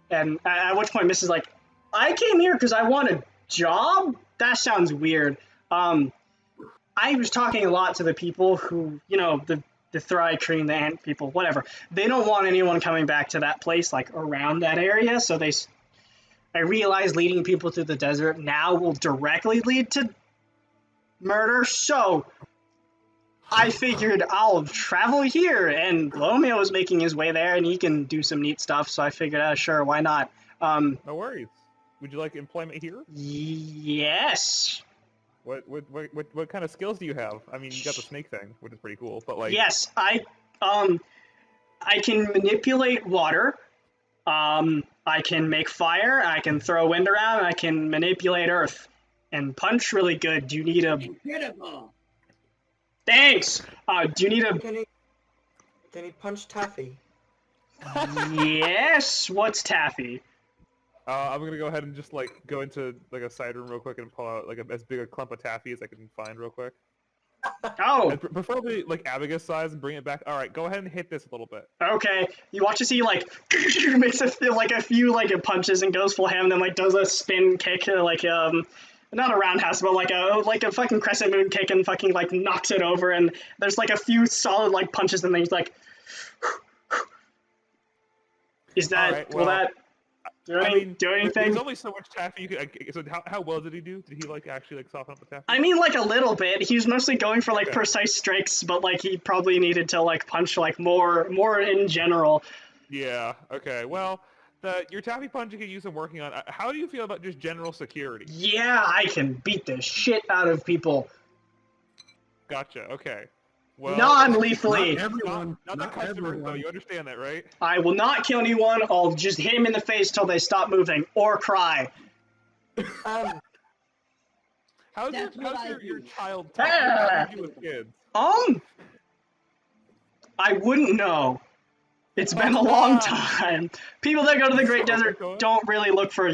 And at which point, Mrs. like, I came here because I want a job? That sounds weird. I was talking a lot to the people who, the Thry-Kreen, the ant people, whatever. They don't want anyone coming back to that place, like, around that area, so I realize leading people through the desert now will directly lead to murder, so I figured I'll travel here, and Lomeo is making his way there, and he can do some neat stuff, so I figured, sure, why not? No worries. Would you like employment here? Yes. What kind of skills do you have? I mean, you got the snake thing, which is pretty cool, but like. Yes, I can manipulate water. I can make fire. I can throw wind around. I can manipulate earth, and punch really good. Do you need a? Incredible. Thanks. Do you need a? Can he punch Taffy? Yes. What's taffy? I'm gonna go ahead and just like go into like a side room real quick and pull out like as big a clump of taffy as I can find real quick. Oh, And preferably like Abigail's size and bring it back. All right, go ahead and hit this a little bit. okay. You watch as he like makes a few like punches and goes full ham, and then like does a spin kick, like not a roundhouse, but like a fucking crescent moon kick, and fucking like knocks it over. And there's like a few solid like punches, and then he's like, is that Alright, will well, that? Do I mean, anything? there's only so much taffy you could. So how well did he do? Did he like actually like soften up the taffy? I mean, like a little bit. He was mostly going for like Okay. precise strikes, but like he probably needed to like punch like more in general. Yeah. Okay. Well, your taffy punch you could use in working on. How do you feel about just general security? Yeah, I can beat the shit out of people Gotcha. Okay. Well, non-lethally. Not everyone. not the customer though. You understand that, right? I will not kill anyone. I'll just hit him in the face till they stop moving or cry. Um, How's That's what I your do. child Ah. how do you do with kids? I wouldn't know. It's been a long time. People that go to the Great Desert don't really look for, I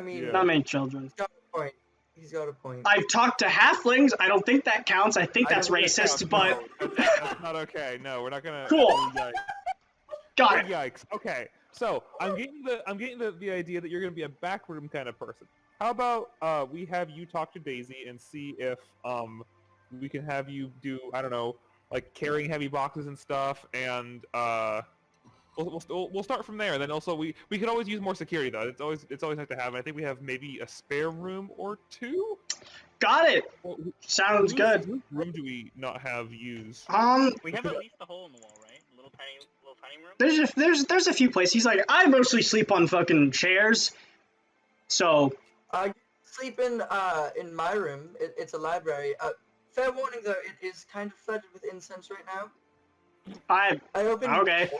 mean, Yeah. not many children. he's got a point. He's got a point. I've talked to halflings. I don't think that counts. I think I that's don't think that racist, counts. but No, that's not okay. No, we're not gonna. Cool. Yikes. got it. Yikes. Okay. So I'm getting the idea that you're gonna be a backroom kind of person. How about we have you talk to Daisy and see if we can have you do, I don't know, like carrying heavy boxes and stuff, and we'll start from there. And then also we could always use more security though. It's always nice to have. I think we have maybe a spare room or two. Got it. Well, Sounds good. Whose room do we not have used? We have at least a hole in the wall, right? A little tiny room. There's a few places. He's like, I mostly sleep on fucking chairs. So I sleep in my room. It's a library. Fair warning though, it is kind of flooded with incense right now. I opened. okay.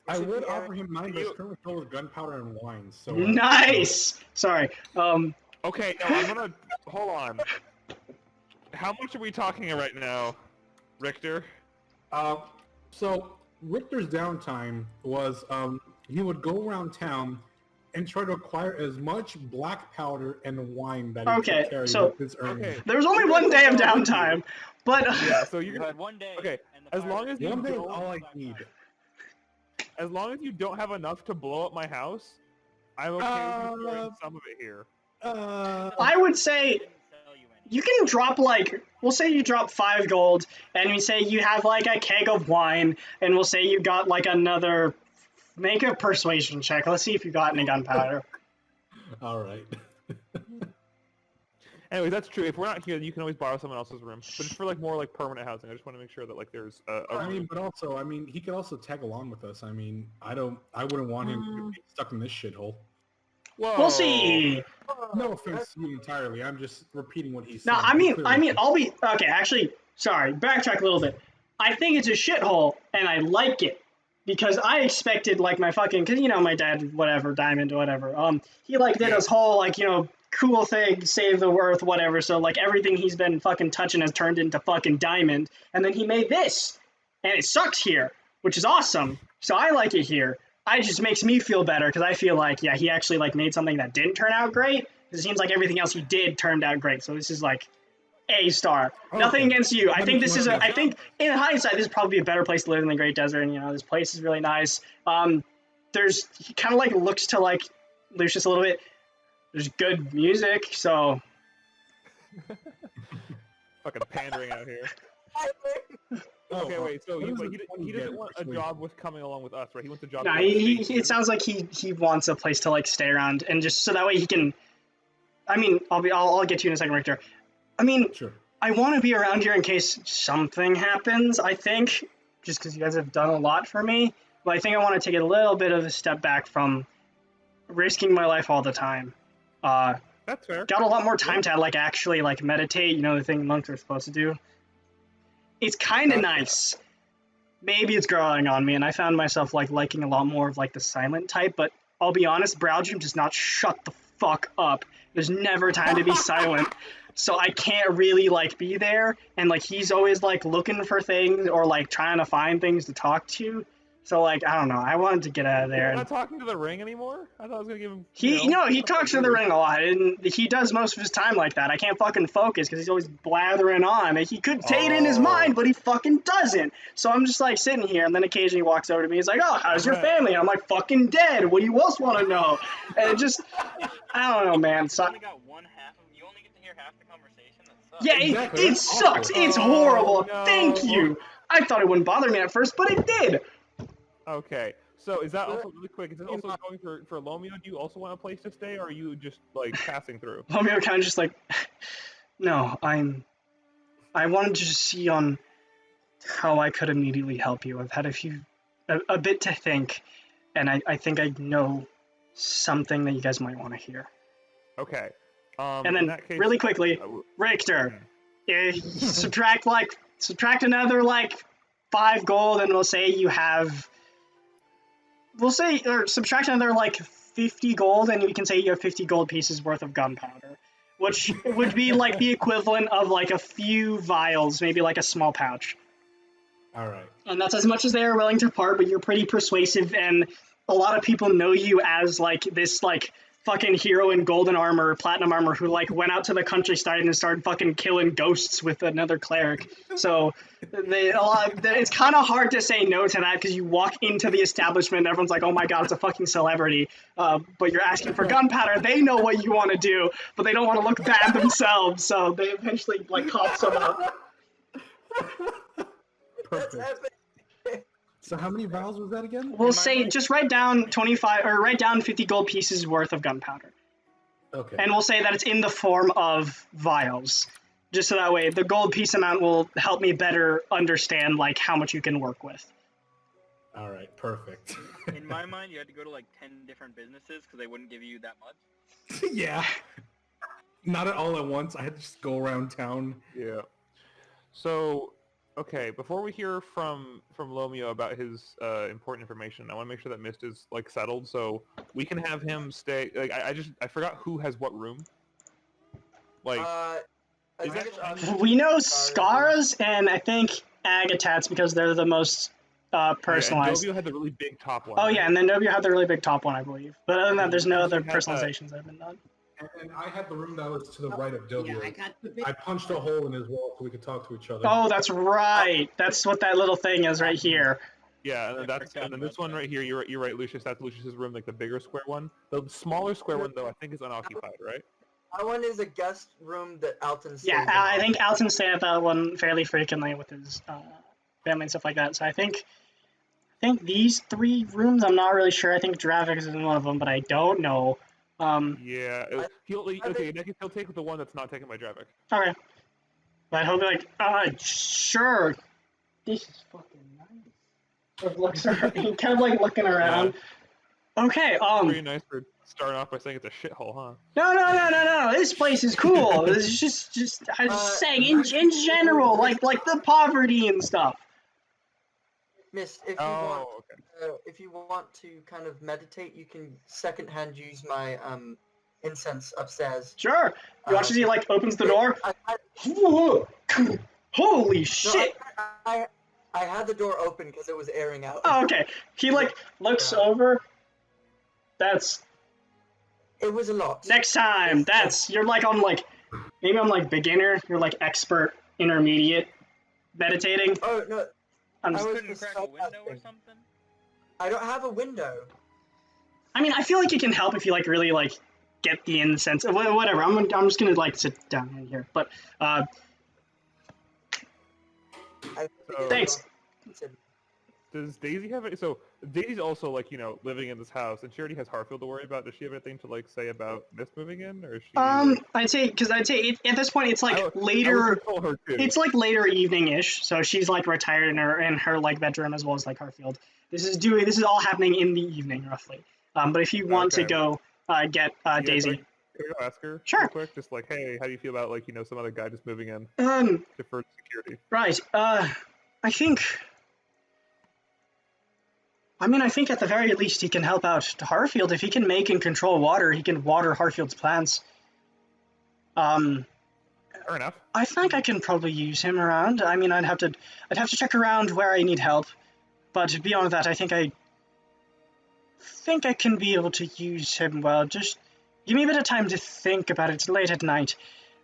I Should would be offer him mine, but You- it's currently filled with gunpowder and wine. So Nice. Sorry. Okay, no, I'm gonna hold on. How much are we talking right now, Richter? So Richter's downtime was he would go around town and try to acquire as much black powder and wine that he Okay, could carry so- with his earnings. Okay. There was only one day of downtime, but Yeah, so you're You gonna. had one day. Okay, and the as fire long was as you One day is don't- all I need. As long as you don't have enough to blow up my house, I'm okay with you throwing some of it here. I would say didn't sell you any. you can drop like, we'll say you drop 5 gold, and we say you have like a keg of wine, and we'll say you got like another. Make a persuasion check. Let's see if you got any gunpowder. All right. Anyway, that's true. If we're not here, you can always borrow someone else's room. But it's for like more like permanent housing. I just want to make sure that like there's a I room. mean, but also, I mean, he could also tag along with us. I mean, I wouldn't want him to be stuck in this shithole. Whoa. We'll see. No offense to you entirely. I'm just repeating what he said. No, I mean, I'll be okay. Actually, sorry. Backtrack a little bit. I think it's a shithole, and I like it because I expected like my fucking, cause my dad, whatever, Diamond, whatever. He like did his whole like cool thing, save the earth, whatever. So like everything he's been fucking touching has turned into fucking diamond, and then he made this, and it sucks here, which is awesome. So I like it here. It just makes me feel better because I feel like he actually like made something that didn't turn out great. It seems like everything else he did turned out great. So this is like A star. Nothing Okay. against you. I That think makes this is more I think in hindsight this is probably a better place to live in the Great Desert. And this place is really nice. He kind of like looks to like Lucius a little bit. There's good music, so Fucking pandering out here. Oh, Okay, wait. So what he is the doesn't 20 want a persuasion? job with coming along with us, right? He wants a job. no, to, like, he stay it sounds like he wants a place to like stay around and just so that way he can. I mean, I'll get to you in a second, Richter. I mean, Sure. I want to be around here in case something happens, I think, just because you guys have done a lot for me. But I think I want to take a little bit of a step back from risking my life all the time. That's fair. Got a lot more time to like actually like meditate, the thing monks are supposed to do. It's kind of nice. Maybe it's growing on me, and I found myself like liking a lot more of like the silent type, but I'll be honest, Browdream does not shut the fuck up. There's never time to be silent. So I can't really like be there, and like he's always like looking for things or like trying to find things to talk to. So like I don't know. I wanted to get out of there. You're And not talking to the ring anymore? I thought I was gonna give him. he talks to the ring a lot, and he does most of his time like that. I can't fucking focus because he's always blathering on. He could say it in his Oh. mind, but he fucking doesn't. So I'm just like sitting here, and then occasionally he walks over to me. He's like, "Oh, how's your Right. family?" And I'm like, "Fucking dead. What do you else want to know?" And it just, I don't know, man. You So only got you only get to hear half the conversation. That sucks. yeah, Exactly, it that's sucks. awful. It's horrible. no. Thank you. I thought it wouldn't bother me at first, but it did. Okay, So is that also really quick? Is it also going for Lomeo? Do you also want a place to stay, or are you just like passing through? Romeo kind of just like, no, I wanted to just see on how I could immediately help you. I've had a bit to think, and I think I know something that you guys might want to hear. Okay. And in then, that case, really quickly, Richter, subtract another like 5 gold, and we'll say you have. Or subtract another like 50 gold, and we can say you have 50 gold pieces worth of gunpowder, which would be like the equivalent of like a few vials, maybe like a small pouch. All right. And that's as much as they are willing to part, but you're pretty persuasive, and a lot of people know you as like this like fucking hero in golden armor, platinum armor, who like went out to the countryside and started fucking killing ghosts with another cleric. So it's kind of hard to say no to that, because you walk into the establishment, everyone's like, oh my god, it's a fucking celebrity. But you're asking for gunpowder. They know what you want to do, but they don't want to look bad themselves, so they eventually like cough some up. That's epic. So how many vials was that again? We'll say just write down 25 or write down 50 gold pieces worth of gunpowder. Okay. And we'll say that it's in the form of vials. Just so that way the gold piece amount will help me better understand like how much you can work with. All right. Perfect. In my mind, you had to go to like 10 different businesses because they wouldn't give you that much. Yeah. Not at all at once. I had to just go around town. Yeah. So, okay, before we hear from Lomeo about his important information, I want to make sure that Mist is like settled, so we can have him stay. Like, I forgot who has what room. Like, I is think that- it's on- We know Scars and I think Agatats because they're the most personalized. Dobio had the really big top one. Oh right? yeah, and then Nobio had the really big top one, I believe. But other than that, there's no other You had that- personalizations that have been done. And I had the room that was to the right of Dobio. Yeah, I got the big. I punched a hole in his wall so we could talk to each other. Oh, that's right. That's what that little thing is right here. Yeah, and then forgot this about one right here. You're right, Lucius. That's Lucius's room, like the bigger square one. The smaller square one, though, I think is unoccupied, right? That one is a guest room that Alton stays Yeah, in. I think Alton stayed at that one fairly frequently with his family and stuff like that. So I think these 3 rooms, I'm not really sure. I think Dravik is in one of them, but I don't know. Yeah. He'll take the one that's not taken by Dravik. Okay. But he'll be like, sure. This is fucking nice. Or looks around, he kind of like looking around. Okay, Pretty nice for starting off by saying it's a shithole, huh? No. This place is cool. It's just I was just saying in general, like the poverty and stuff. Miss, if you want to kind of meditate, you can secondhand use my incense upstairs. Sure. You watch as he like opens the door. Holy shit! I had the door open because it was airing out. Oh, okay. He like looks over. It was a lot. Next time. You're like on like maybe I'm like beginner. You're like expert, intermediate, meditating. Oh no. I'm I just, was Couldn't crack a window or something? I don't have a window. I mean, I feel like it can help if you like really like get the incense. Whatever. I'm just gonna like sit down in here. But thanks. Does Daisy have it? So Daisy's also like living in this house, and she already has Harfield to worry about. Does she have anything to like say about Mist moving in, or is she? I'd say at this point it's like I would later. console her too. It's like later evening-ish, so she's like retired in her like bedroom as well as like Harfield. This is all happening in the evening roughly. But if you want to Okay. go get Yeah, Daisy, Can I go ask her? Sure. Real quick, just like, hey, how do you feel about like some other guy just moving in for security? right? I think at the very least he can help out Harfield if he can make and control water. He can water Harfield's plants. Fair enough. I think I can probably use him around. I mean, I'd have to check around where I need help, but beyond that, I think I can be able to use him well. Just give me a bit of time to think about it. It's late at night.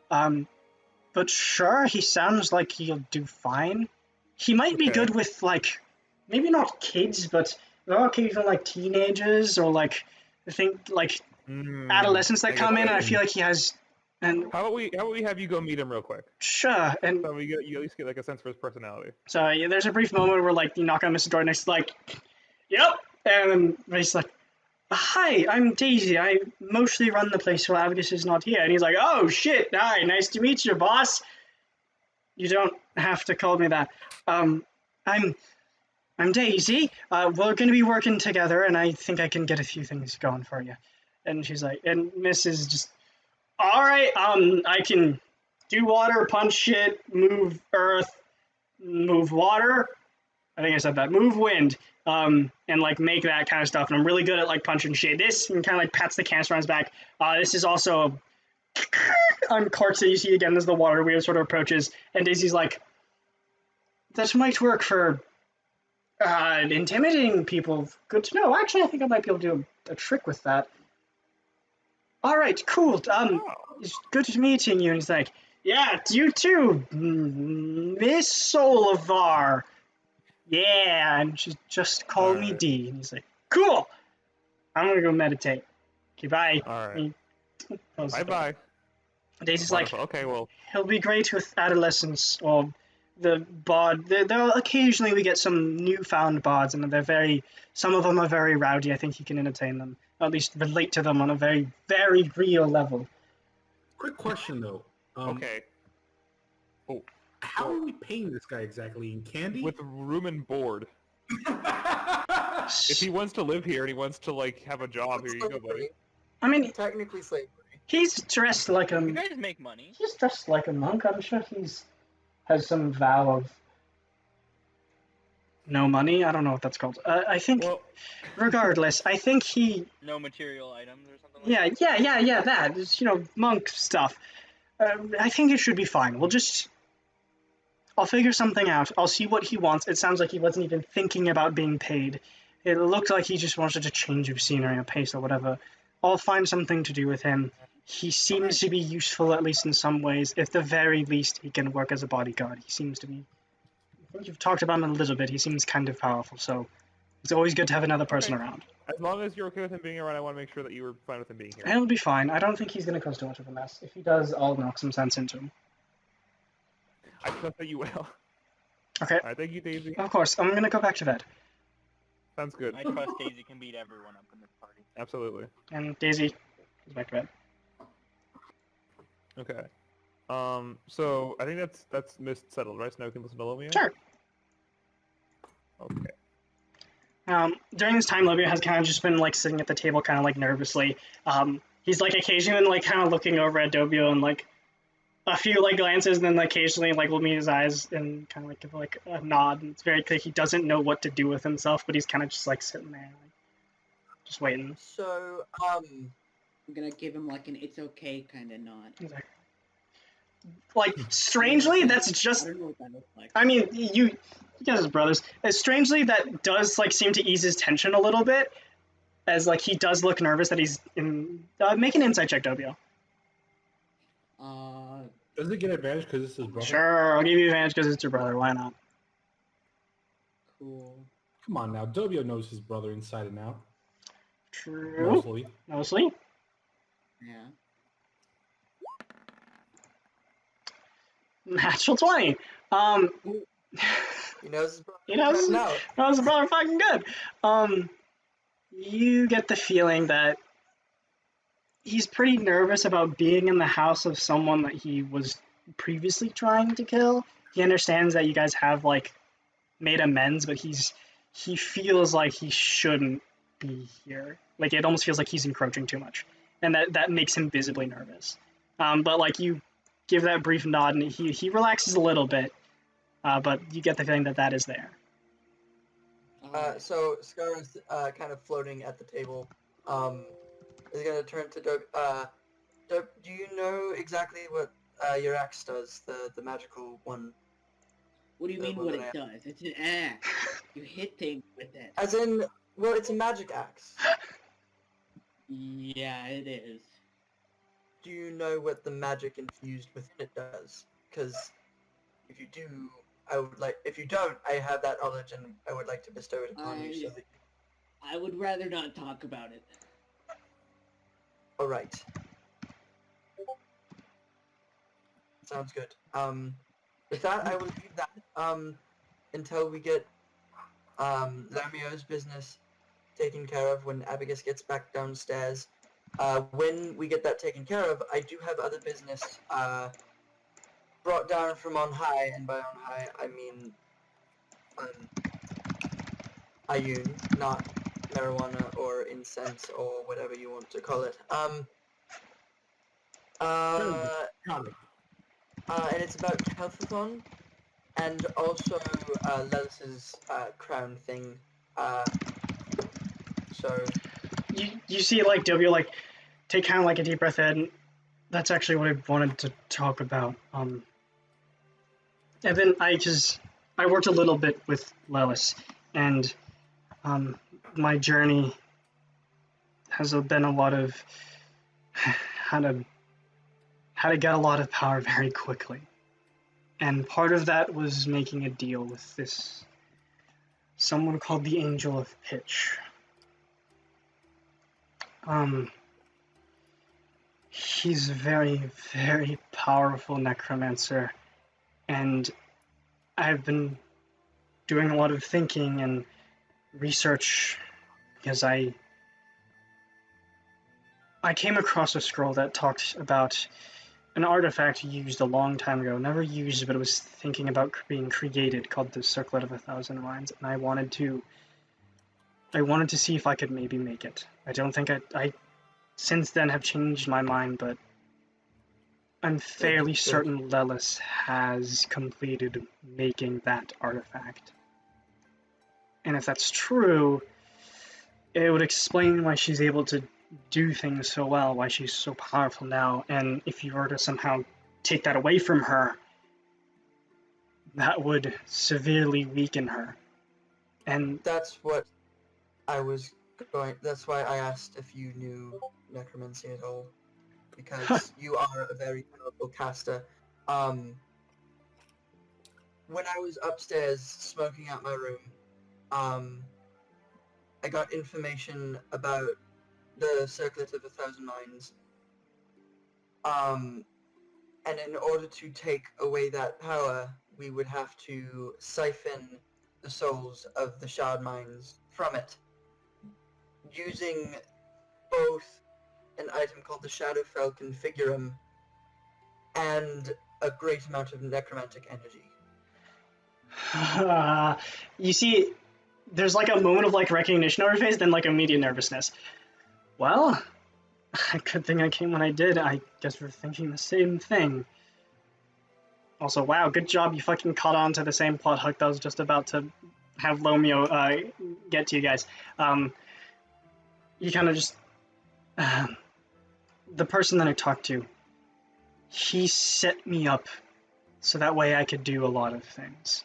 But sure, he sounds like he'll do fine. He might be Okay. good with like maybe not kids, but there are occasional like teenagers or like I think like adolescents that come in, and I feel like he has. And How about we have you go meet him real quick? sure, and So you at least get like a sense for his personality. so yeah, there's a brief moment where like you knock on Mr. Dornick's like, "Yep, And he's like, hi, I'm Daisy. I mostly run the place while Abacus is not here. And he's like, oh shit, hi, nice to meet you, boss. You don't have to call me that. I'm Daisy. We're going to be working together, and I think I can get a few things going for you. And she's like, and Miss is just, all right. I can do water, punch shit, move earth, move water. I think I said that. Move wind. And like make that kind of stuff. And I'm really good at like punching shit. This and kind of like pats the canister on his back. This is also on carts that you see again as the water wheel sort of approaches. And Daisy's like, that might work for intimidating people. Good to know. Actually, I think I might be able to do a trick with that. All right, cool. It's good meeting you. And he's like, yeah, you too, Miss Solivar. Yeah, and she just called me D. And he's like, cool. I'm gonna go meditate. Okay, bye. All right. Bye Bye. Daisy's Wonderful. like, Okay, well, he'll be great with adolescents or the bard. They'll occasionally we get some newfound bards, and some of them are very rowdy. I think he can entertain them, at least relate to them on a very, very real level. Quick question though. okay. How are we paying this guy exactly? In candy? With room and board. If he wants to live here and he wants to like have a job, here you go, buddy. I mean, Technically slavery. he's dressed like You a guys make money. monk. I'm sure has some vow of no money. I don't know what that's called. I think, Well, regardless, I think he. No material items or something like Yeah. That it's, monk stuff. I think it should be fine. I'll figure something out. I'll see what he wants. It sounds like he wasn't even thinking about being paid. It looked like he just wanted a change of scenery, a pace or whatever. I'll find something to do with him. He seems to be useful, at least in some ways. At the very least, he can work as a bodyguard. He seems to be. I think you've talked about him a little bit. He seems kind of powerful, so it's always good to have another person Okay. around. as long as you're okay with him being around, I want to make sure that you were fine with him being here. He'll be fine. I don't think he's going to cause too much of a mess. If he does, I'll knock some sense into him. I trust that you will. Okay. Alright, thank you, Daisy. Of course. I'm going to go back to bed. Sounds good. I trust Daisy can beat everyone up in this party. Absolutely. And Daisy goes back to bed. Okay. So I think that's missed settled, right? So now we can listen to Lomia? Sure. Okay. During this time, Lobia has kind of just been like sitting at the table, kind of like nervously. He's like occasionally like kind of looking over at Dobio and like a few like glances, and then occasionally like will meet his eyes and kind of like give like a nod. And it's very clear he doesn't know what to do with himself, but he's kind of just like sitting there, like, just waiting. So, I'm gonna give him like an "it's okay" kind of nod. He's like strangely, that's I just. don't know what that looks like. I mean, you guys as brothers. Strangely, that does like seem to ease his tension a little bit, as like he does look nervous that he's in. Make an insight check, Dobio. Does it get advantage because it's his brother? Sure, I'll give you advantage because it's your brother. Why not? Cool. Come on now, Dobio knows his brother inside and out. True. Mostly. Mostly. Yeah. Natural 20. he knows his brother. He knows. No. That was brother fucking good. You get the feeling that he's pretty nervous about being in the house of someone that he was previously trying to kill. He understands that you guys have like made amends, but he feels like he shouldn't be here. Like it almost feels like he's encroaching too much, and that makes him visibly nervous. But like you give that brief nod, and he relaxes a little bit, but you get the feeling that is there. So Scar's kind of floating at the table. Is gonna turn to Dope. Dope, do you know exactly what your axe does? The magical one. What do you The mean one what that it does? It's an axe. You hit things with it. As in, well, it's a magic axe. Yeah, it is. Do you know what the magic infused within it does? Because if you do, I would like. If you don't, I have that knowledge, and I would like to bestow it upon you. So that. I would rather not talk about it. All right. Sounds good. With that, I will leave that until we get Lamio's business taken care of when Abigail gets back downstairs. When we get that taken care of, I do have other business brought down from on high, and by on high I mean Ayun, not marijuana or incense or whatever you want to call it. Got it. And it's about Kelphathon, and also Lelis's crown thing. So You see, like, W, like, take kind of like a deep breath in. That's actually what I wanted to talk about. And then I worked a little bit with Lelis, and my journey has been a lot of how to get a lot of power very quickly. And part of that was making a deal with this someone called the Angel of Pitch. He's a very, very powerful necromancer, and I've been doing a lot of thinking and research because I came across a scroll that talked about an artifact used a long time ago, never used, but it was thinking about being created, called the Circlet of a Thousand Minds, and I wanted to see if I could maybe make it. I don't think I since then have changed my mind, but I'm fairly certain Lelis has completed making that artifact. And if that's true, it would explain why she's able to do things so well, why she's so powerful now, and if you were to somehow take that away from her, that would severely weaken her. And that's what I was going. That's why I asked if you knew necromancy at all, because you are a very powerful caster. When I was upstairs smoking out my room, I got information about the Circlet of a Thousand Minds. And in order to take away that power, we would have to siphon the souls of the Shard Minds from it, using both an item called the Shadowfell Configurum and a great amount of necromantic energy. You see, there's like a moment of like recognition on her face, then like immediate nervousness. Well, good thing I came when I did. I guess we're thinking the same thing. Also, wow, good job you fucking caught on to the same plot hook that was just about to have Lomeo get to you guys. You kind of just... the person that I talked to, he set me up so that way I could do a lot of things.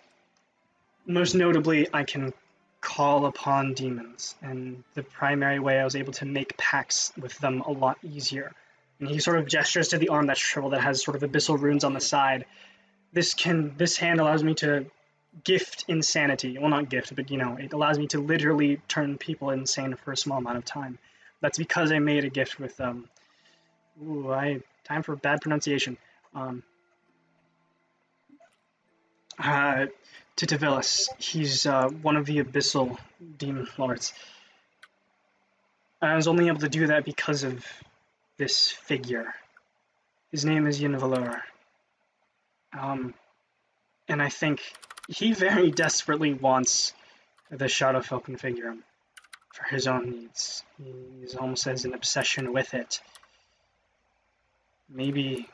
Most notably, I can call upon demons, and the primary way I was able to make pacts with them a lot easier. And he sort of gestures to the arm that's shriveled that has sort of abyssal runes on the side. This hand allows me to gift insanity. Well, not gift, but, you know, it allows me to literally turn people insane for a small amount of time. That's because I made a gift with, time for bad pronunciation. To Tevilis. He's one of the abyssal demon lords. I was only able to do that because of this figure. His name is Yinvalur. And I think he very desperately wants the Shadowfell Configurum for his own needs. He's almost has an obsession with it. Maybe,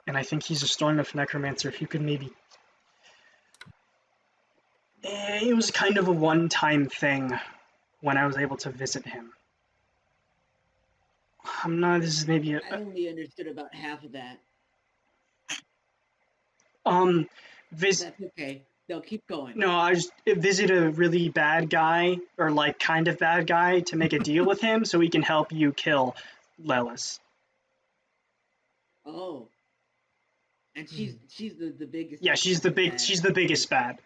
and I think he's a strong enough necromancer, if you could maybe... It was kind of a one-time thing when I was able to visit him. This is maybe I only understood about half of that. That's okay. They'll keep going. No, I just visit a really bad guy, or like kind of bad guy, to make a deal with him so he can help you kill Lelis. Oh. And she's the biggest. Yeah, she's the biggest bad.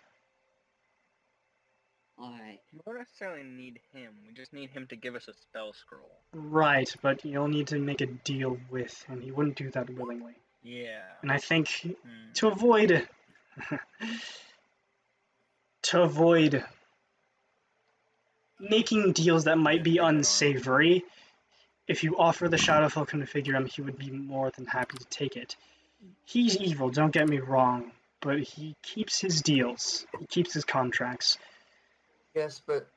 Alright. We don't necessarily need him. We just need him to give us a spell scroll. Right, but you'll need to make a deal with him. He wouldn't do that willingly. Yeah. And I think to avoid making deals that might be Figure it out. unsavory. If you offer the Shadowfell Configurum, he would be more than happy to take it. He's evil, don't get me wrong, but he keeps his deals. He keeps his contracts. Yes, but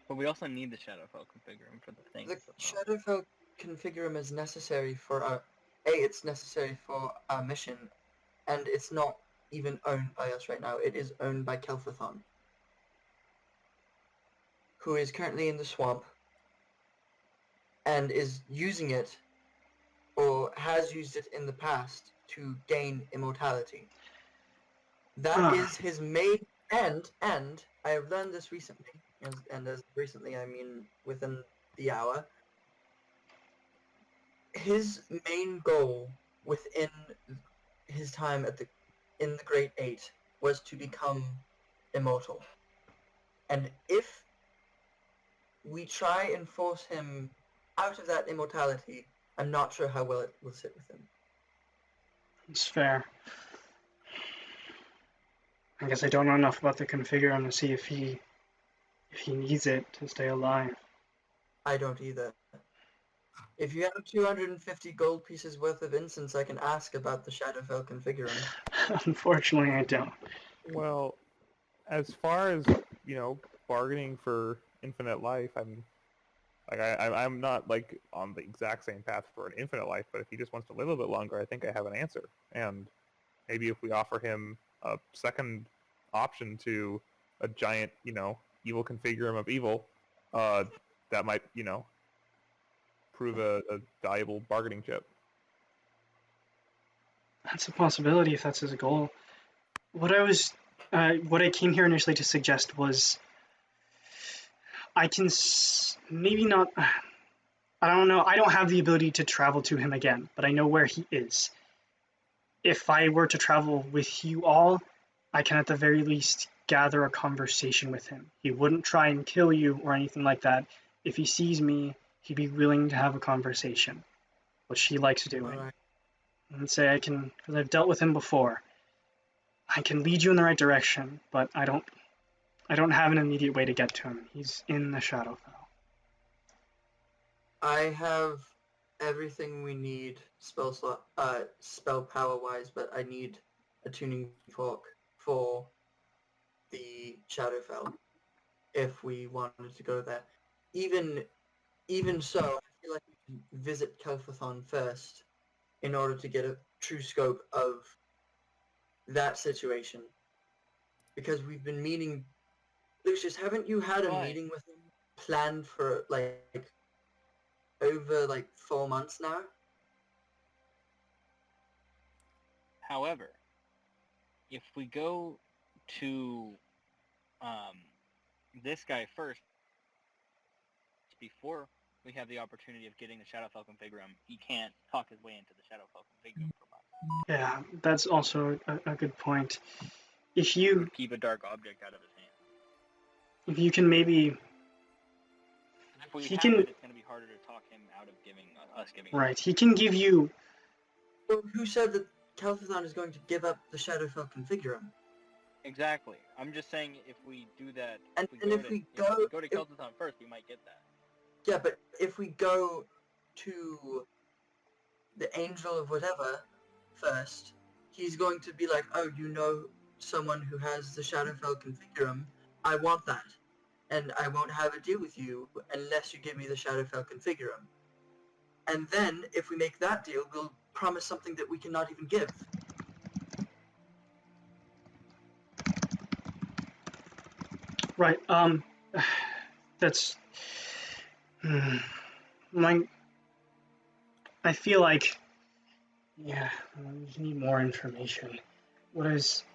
But we also need the Shadowfell Configurum for the thing. the Shadowfell Configurum is necessary for it's necessary for our mission, and it's not even owned by us right now. It is owned by Kelphathon, who is currently in the swamp and is using it, or has used it in the past, to gain immortality. That is his main end, and I have learned this recently, and as recently I mean within the hour. His main goal within his time in the Great Eight was to become immortal. And if we try and force him out of that immortality, I'm not sure how well it will sit with him. It's fair. I guess I don't know enough about the Configurum to see if he needs it to stay alive. I don't either. If you have 250 gold pieces worth of incense, I can ask about the Shadowfell Configurum. Unfortunately, I don't. Well, as far as, bargaining for infinite life, I'm not like on the exact same path for an infinite life, but if he just wants to live a bit longer, I think I have an answer. And maybe if we offer him a second option to a giant, evil Configurum of evil, that might, prove a valuable bargaining chip. That's a possibility if that's his goal. What I came here initially to suggest was, I can maybe not. I don't know. I don't have the ability to travel to him again, but I know where he is. If I were to travel with you all, I can at the very least gather a conversation with him. He wouldn't try and kill you or anything like that. If he sees me, he'd be willing to have a conversation, which he likes doing. Alright. And say I can, because I've dealt with him before. I can lead you in the right direction, but I don't have an immediate way to get to him. He's in the Shadowfell. I have everything we need spell power wise, but I need a tuning fork for the Shadowfell if we wanted to go there. Even so, I feel like we can visit Kelphathon first in order to get a true scope of that situation. Because we've been meeting... Lucius, haven't you had a meeting with him planned for, over, 4 months now? However, if we go to this guy first, before we have the opportunity of getting the Shadowfell Configurum, he can't talk his way into the Shadowfell Configurum from us. Yeah, that's also a good point. If you keep a dark object out of his hand. If you can maybe... If we it's going to be harder to talk him out of giving Right, he can give you... Well, who said that Kelphathon is going to give up the Shadowfell Configurum? Exactly. I'm just saying if we do that... If we go to Kelphathon first, we might get that. Yeah, but if we go to the Angel of whatever first, he's going to be like, oh, you know someone who has the Shadowfell Configurum, I want that. And I won't have a deal with you unless you give me the Shadowfell Configurum. And then, if we make that deal, we'll promise something that we cannot even give. Right, that's... I feel like... Yeah, you need more information. What is...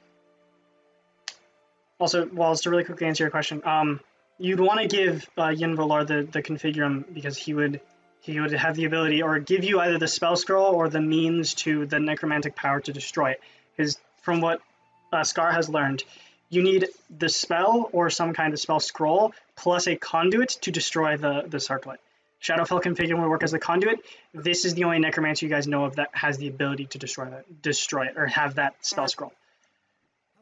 Also, Wallace, to really quickly answer your question, you'd want to give Yin Volar the Configurum because he would have the ability, or give you either the spell scroll or the means to the necromantic power to destroy it. Because from what Scar has learned, you need the spell or some kind of spell scroll plus a conduit to destroy the circlet. Shadowfell Configurum will work as the conduit. This is the only necromancer you guys know of that has the ability to destroy it, or have that spell scroll.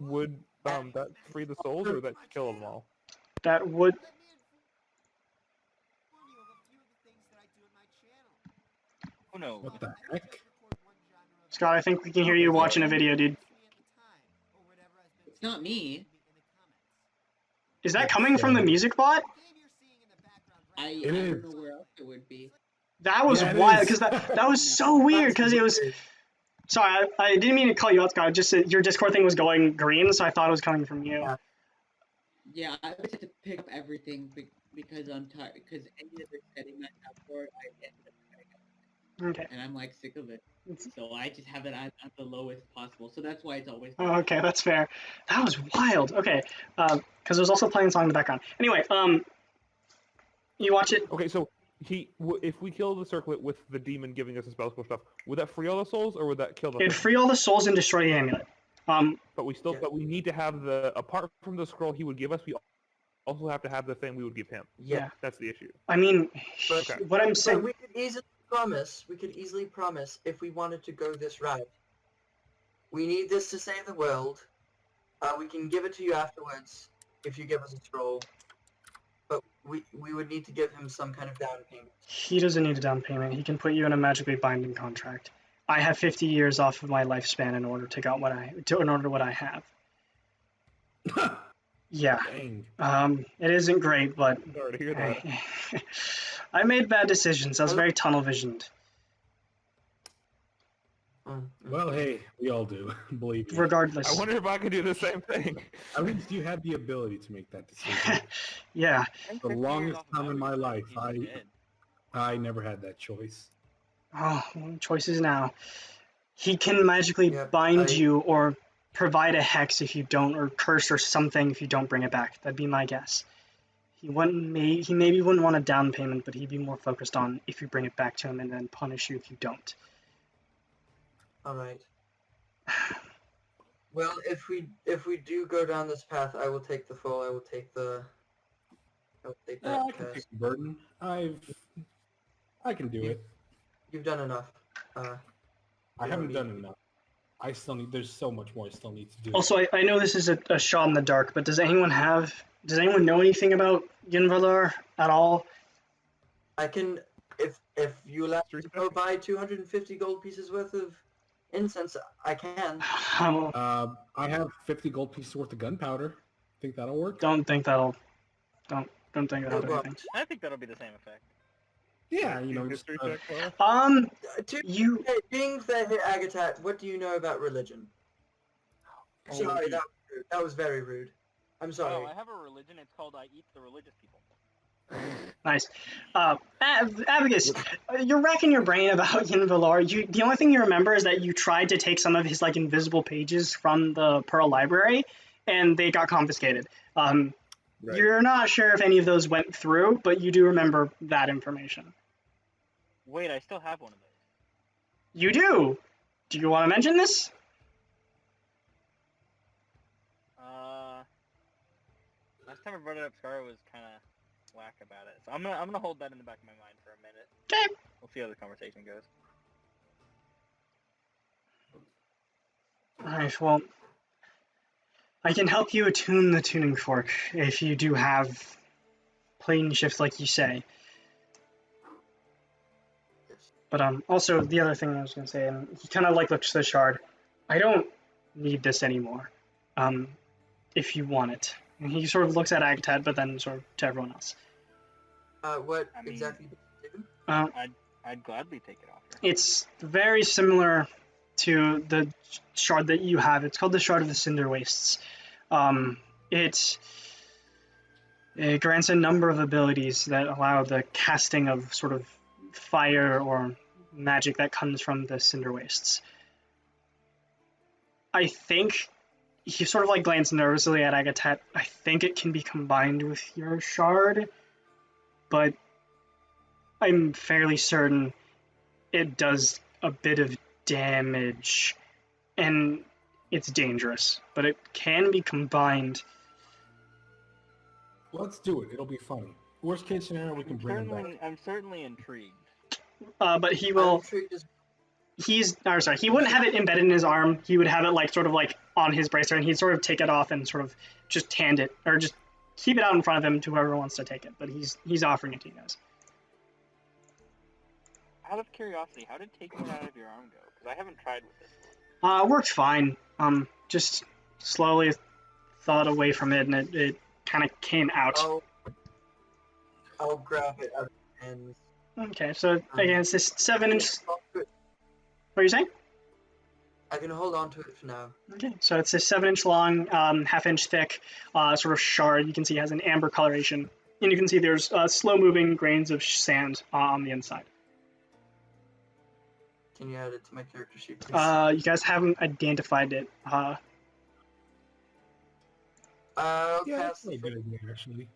Would that free the souls, or would that kill them all? That would... Who knows? What the heck? Scott, I think we can hear you watching a video, dude. It's not me. Is that coming from the music bot? I It don't is. know where else it would be. That was Yeah, it wild, is. because that was so weird, because it was... Sorry, I didn't mean to call you out, Scott. Just your Discord thing was going green, so I thought it was coming from you. Yeah. Yeah, I was to pick up everything because I'm tired. Because any other setting I have for it, I ended up cutting Okay. it, and I'm like sick of it. So I just have it at the lowest possible. So that's why it's always. Oh, okay, that's fair. That was wild. Okay, because I was also playing a song in the background. Anyway, you watch it. Okay, so if we kill the circlet with the demon giving us the spell scroll stuff, would that free all the souls or would that kill the It'd thing? free all the souls and destroy the amulet. But we need to have apart from the scroll he would give us, we also have to have the thing we would give him. Yeah. That's the issue. I mean, But- Okay. what I'm So saying. we could easily promise if we wanted to go this route. We need this to save the world. We can give it to you afterwards if you give us a scroll. But we would need to give him some kind of down payment. He doesn't need a down payment. He can put you in a magically binding contract. I have 50 years off of my lifespan in order to get what I have. Yeah. Dang. It isn't great, but Sorry to hear that. I made bad decisions. I was very tunnel visioned. Well, hey, we all do. Believe me. Regardless. I wonder if I could do the same thing. At least you had the ability to make that decision. Yeah. The longest time in my life, I never had that choice. Oh, choices now. He can magically Yeah, bind I- you or provide a hex if you don't, or curse or something if you don't bring it back. That'd be my guess. He maybe wouldn't want a down payment, but he'd be more focused on if you bring it back to him and then punish you if you don't. Alright. Well, if we do go down this path, I will take the fall. I will take that I can test. take the burden. I can do it. You've done enough. I Yeah, haven't me- done enough. I still need. There's so much more I still need to do. Also, I know this is a shot in the dark, but does anyone know anything about Yinvalar at all? I can, if you allow me Street to go buy 250 gold pieces worth of incense, I can. I have 50 gold pieces worth of gunpowder. Think that'll work? Don't think that'll do It anything. won't. I think that'll be the same effect. Yeah, you know, just, History check, Laura? You Being fair here, Agatat, what do you know about religion? Sorry, dude. that was very rude. I'm sorry. Oh, I have a religion. It's called I Eat the Religious People. nice. Abacus, you're racking your brain about Yinvalar. The only thing you remember is that you tried to take some of his like invisible pages from the Pearl Library, and they got confiscated. Right. You're not sure if any of those went through, but you do remember that information. Wait, I still have one of those. You do. Do you want to mention this? Last time I brought it up, Scar was kind of whack about it. So I'm gonna hold that in the back of my mind for a minute. Okay. We'll see how the conversation goes. Alright, well, I can help you attune the tuning fork if you do have plane shifts like you say. But also the other thing I was gonna say, and he kind of like looks to the shard. I don't need this anymore. If you want it, and he sort of looks at Agatat, but then sort of to everyone else. What I mean- exactly did you do? I'd gladly take it off her. It's very similar to the shard that you have. It's called the Shard of the Cinder Wastes. It grants a number of abilities that allow the casting of sort of fire or magic that comes from the Cinder Wastes. I think he sort of like glanced nervously at Agatat. I think it can be combined with your shard, but I'm fairly certain it does a bit of damage, and it's dangerous, but it can be combined. let's do it. It'll be funny. Worst case scenario, we can bring him back. I'm certainly intrigued. But he I'm will. intrigued as He wouldn't have it embedded in his arm. He would have it like sort of like on his bracer, and he'd sort of take it off and sort of just hand it, or just keep it out in front of him to whoever wants to take it. But he's offering it to you guys. out of curiosity, how did taking it out of your arm go? Because I haven't tried with this one. It worked fine. Just slowly thawed away from it, and it kind of came out. I'll grab it out of his hands. Okay, so again, it's this 7-inch. What are you saying? I can hold on to it for now. Okay, so it's a 7-inch long, half-inch thick, sort of shard. You can see it has an amber coloration, and you can see there's slow-moving grains of sand on the inside. Can you add it to my character sheet, please? You guys haven't identified it. I'll Yeah, pass that's a the good idea, actually.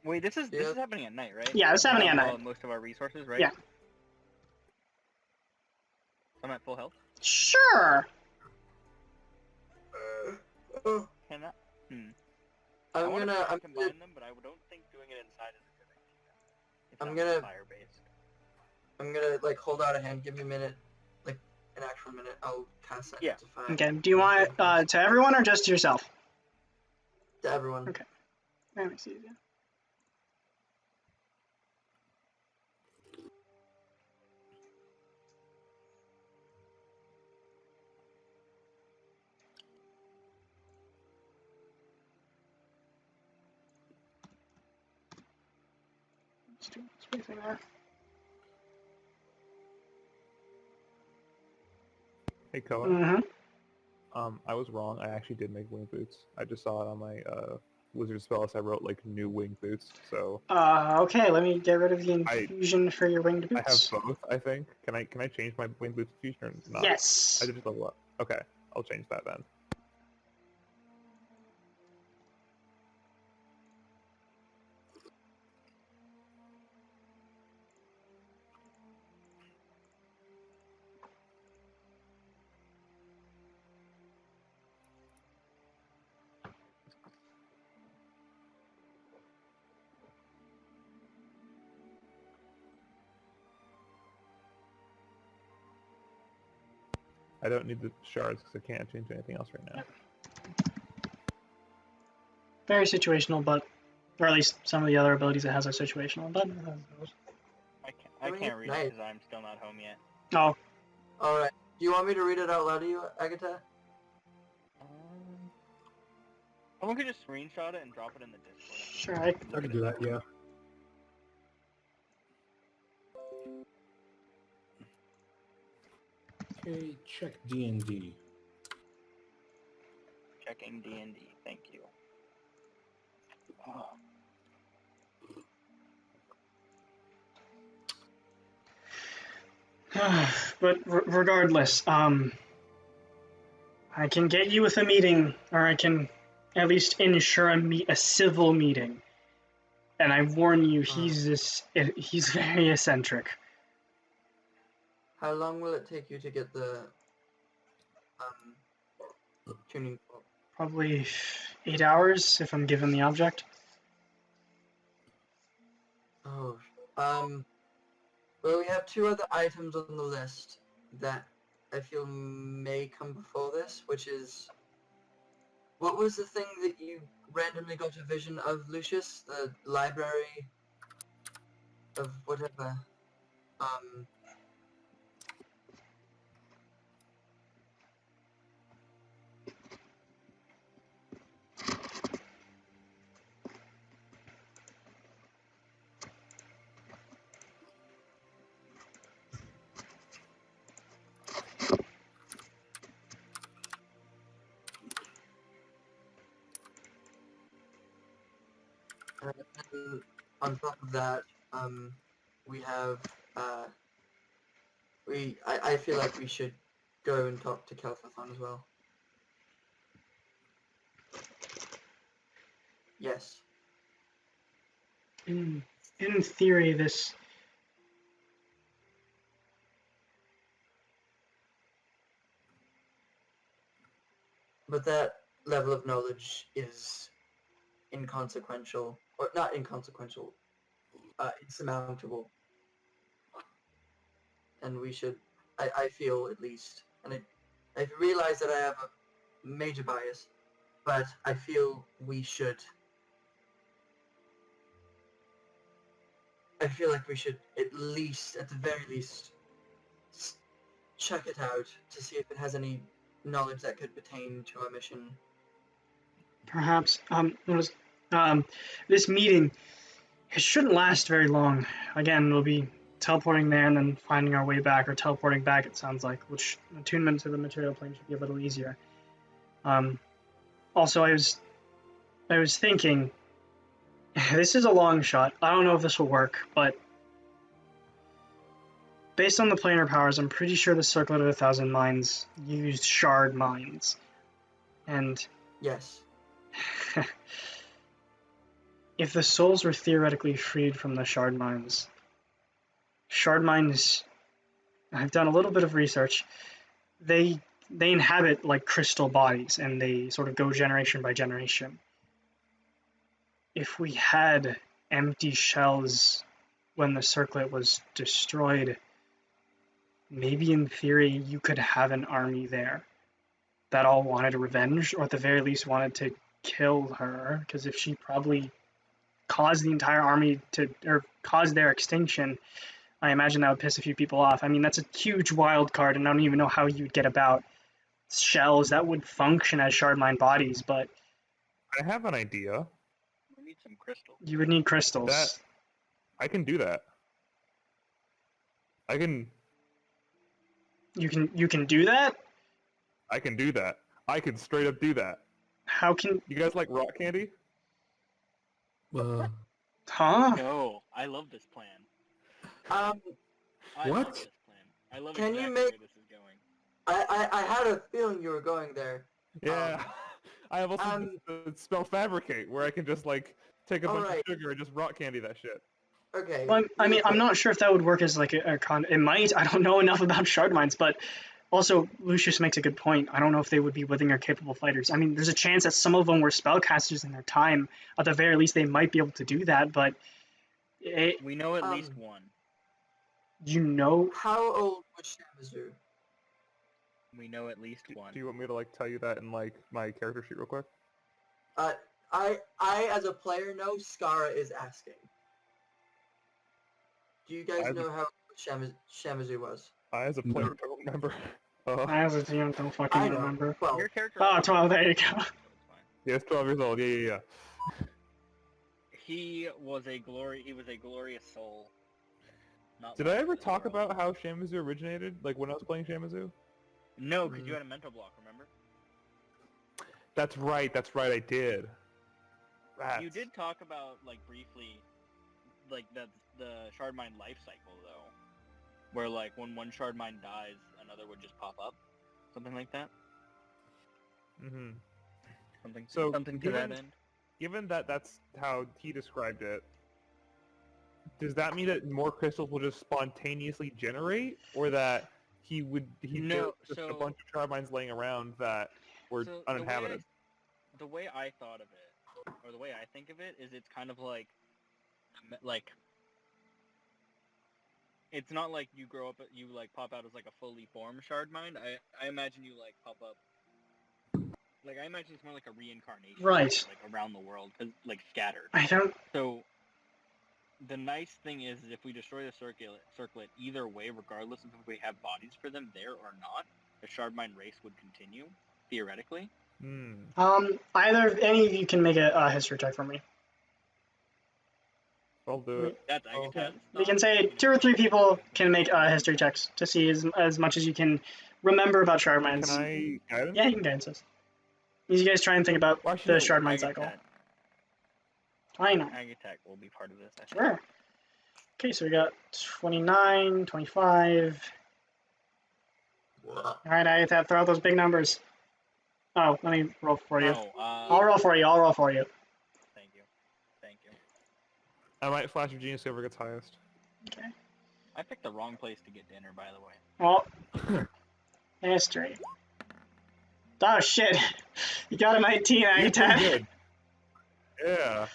Wait, this is happening at night, right? Yeah, this is happening at We have, night. Most of our resources, right? Yeah. I'm at full health. Sure. Oh, Can I? I'm I wanna gonna. try and I'm combine gonna. them, but I don't think doing it inside is a good idea. It's I'm not gonna- fire-based. I'm gonna like hold out a hand. Give me a minute, like an actual minute. I'll cast Yeah. Sanctify. Okay. Do you want it to everyone or just to yourself? To everyone. Okay. That makes it easier. Just do spacing there. Hey, Koa. Mm-hmm. I was wrong. I actually did make wing boots. I just saw it on my wizard spells. I wrote like new wing boots. So Okay, let me get rid of the infusion for your winged I have boots. both. I think. Can I change my wing boots infusion or not? Yes. I did just level up. Okay, I'll change that then. I don't need the shards because I can't change anything else right now. Very situational, but or at least some of the other abilities it has are situational. But I mean, can't read nice. it because I'm still not home yet. oh, All right. Do you want me to read it out loud to you, Agatha? Someone could just screenshot it and drop it in the Discord. sure. I can do that, yeah. Okay, check D&D. Checking D&D. Thank you. Oh. But regardless, I can get you with a meeting, or I can at least ensure a civil meeting. And I warn you, he's very eccentric. How long will it take you to get the tuning fork? Probably 8 hours if I'm given the object. Oh, well, we have 2 other items on the list that I feel may come before this, which is, what was the thing that you randomly got a vision of, Lucius? The library of whatever, and on top of that, we have, I feel like we should go and talk to Kel'Thuzon as well. Yes. In theory, this But that level of knowledge is inconsequential, or not inconsequential, insurmountable. And we should, I feel at least, and I realize that I have a major bias, but I feel we should I feel like we should at the very least, check it out to see if it has any knowledge that could pertain to our mission. Perhaps. This meeting, it shouldn't last very long. Again, we'll be teleporting there and then finding our way back, or teleporting back, it sounds like, which attunement to the material plane should be a little easier. Also, I was thinking, this is a long shot. I don't know if this will work, but based on the planar powers, I'm pretty sure the Circlet of 1,000 Minds used shard mines. And Yes. if the souls were theoretically freed from the shard mines, I've done a little bit of research, they inhabit like crystal bodies, and they sort of go generation by generation. If we had empty shells when the circlet was destroyed, maybe in theory you could have an army there that all wanted revenge, or at the very least wanted to kill her, because if she probably caused the entire army to, or caused their extinction, I imagine that would piss a few people off. I mean, that's a huge wild card, and I don't even know how you'd get about shells that would function as shard mine bodies, but I have an idea. We need some crystals. you would need crystals. That I can do that. I can You can do that? I can do that. I can straight up do that. How can... You guys like rock candy? Huh? No, I love this plan. What? Love this plan. I love Can you exactly make- where this is going. I had a feeling you were going there. Yeah. I have also the spell fabricate, where I can just like take a bunch Alright. of sugar and just rock candy that shit. Okay. Well, I mean, really I'm quick. not sure if that would work as like a con... It might. I don't know enough about shard mines, but also Lucius makes a good point. I don't know if they would be willing or capable fighters. I mean, there's a chance that some of them were spellcasters in their time. At the very least, they might be able to do that, but We know at least one. you know... How old was Shamazu? We know at least one. Do you want me to like tell you that in like my character sheet real quick? I as a player know Skara is asking. Do you guys know how Shamazu was? I as a player don't remember. I as a DM don't fucking I know. remember. 12. Your character. Oh, 12, there you go. It's fine. Yeah, it's 12 years old. Yeah. He was a glorious soul. Not Did I lost ever in the talk world. about how Shamazu originated? Like when I was playing Shamazu? No, because you had a mental block. Remember? That's right. I did. Rats. You did talk about like briefly, like the shard mine life cycle though, where like when one shard mine dies, another would just pop up, something like that. Mm-hmm. Something to that end. Given that that's how he described it, does that mean that more crystals will just spontaneously generate, or that he No, built just a so- bunch of shard mines laying around that were So uninhabited? The way I thought of it, or the way I think of it, is it's kind of like it's not like you grow up, you like pop out as like a fully formed shard mine. I imagine you like pop up. Like I imagine it's more like a reincarnation, Right. Like around the world, 'cause, like scattered. I don't... So the nice thing is if we destroy the circlet either way, regardless of if we have bodies for them there or not, the shard mine race would continue theoretically. Hmm. Either any of you can make a history check for me. I'll do it. That's Oh. Yeah. We can say 2 or 3 people can make history checks to see as much as you can remember about shard mines. Can I guide him? Yeah, you can guidance us. You guys try and think about Why should the I- shard mine cycle. I know. Agatech will be part of this. I think. Sure. Okay, so we got 29, 25. Alright, Agatha, throw out those big numbers. Oh, let me roll for you. Oh, I'll roll for you, Thank you. I might flash of genius whoever gets highest. Okay. I picked the wrong place to get dinner, by the way. Well, history. Oh shit. You got a 19, You're pretty Agatha. good. Yeah.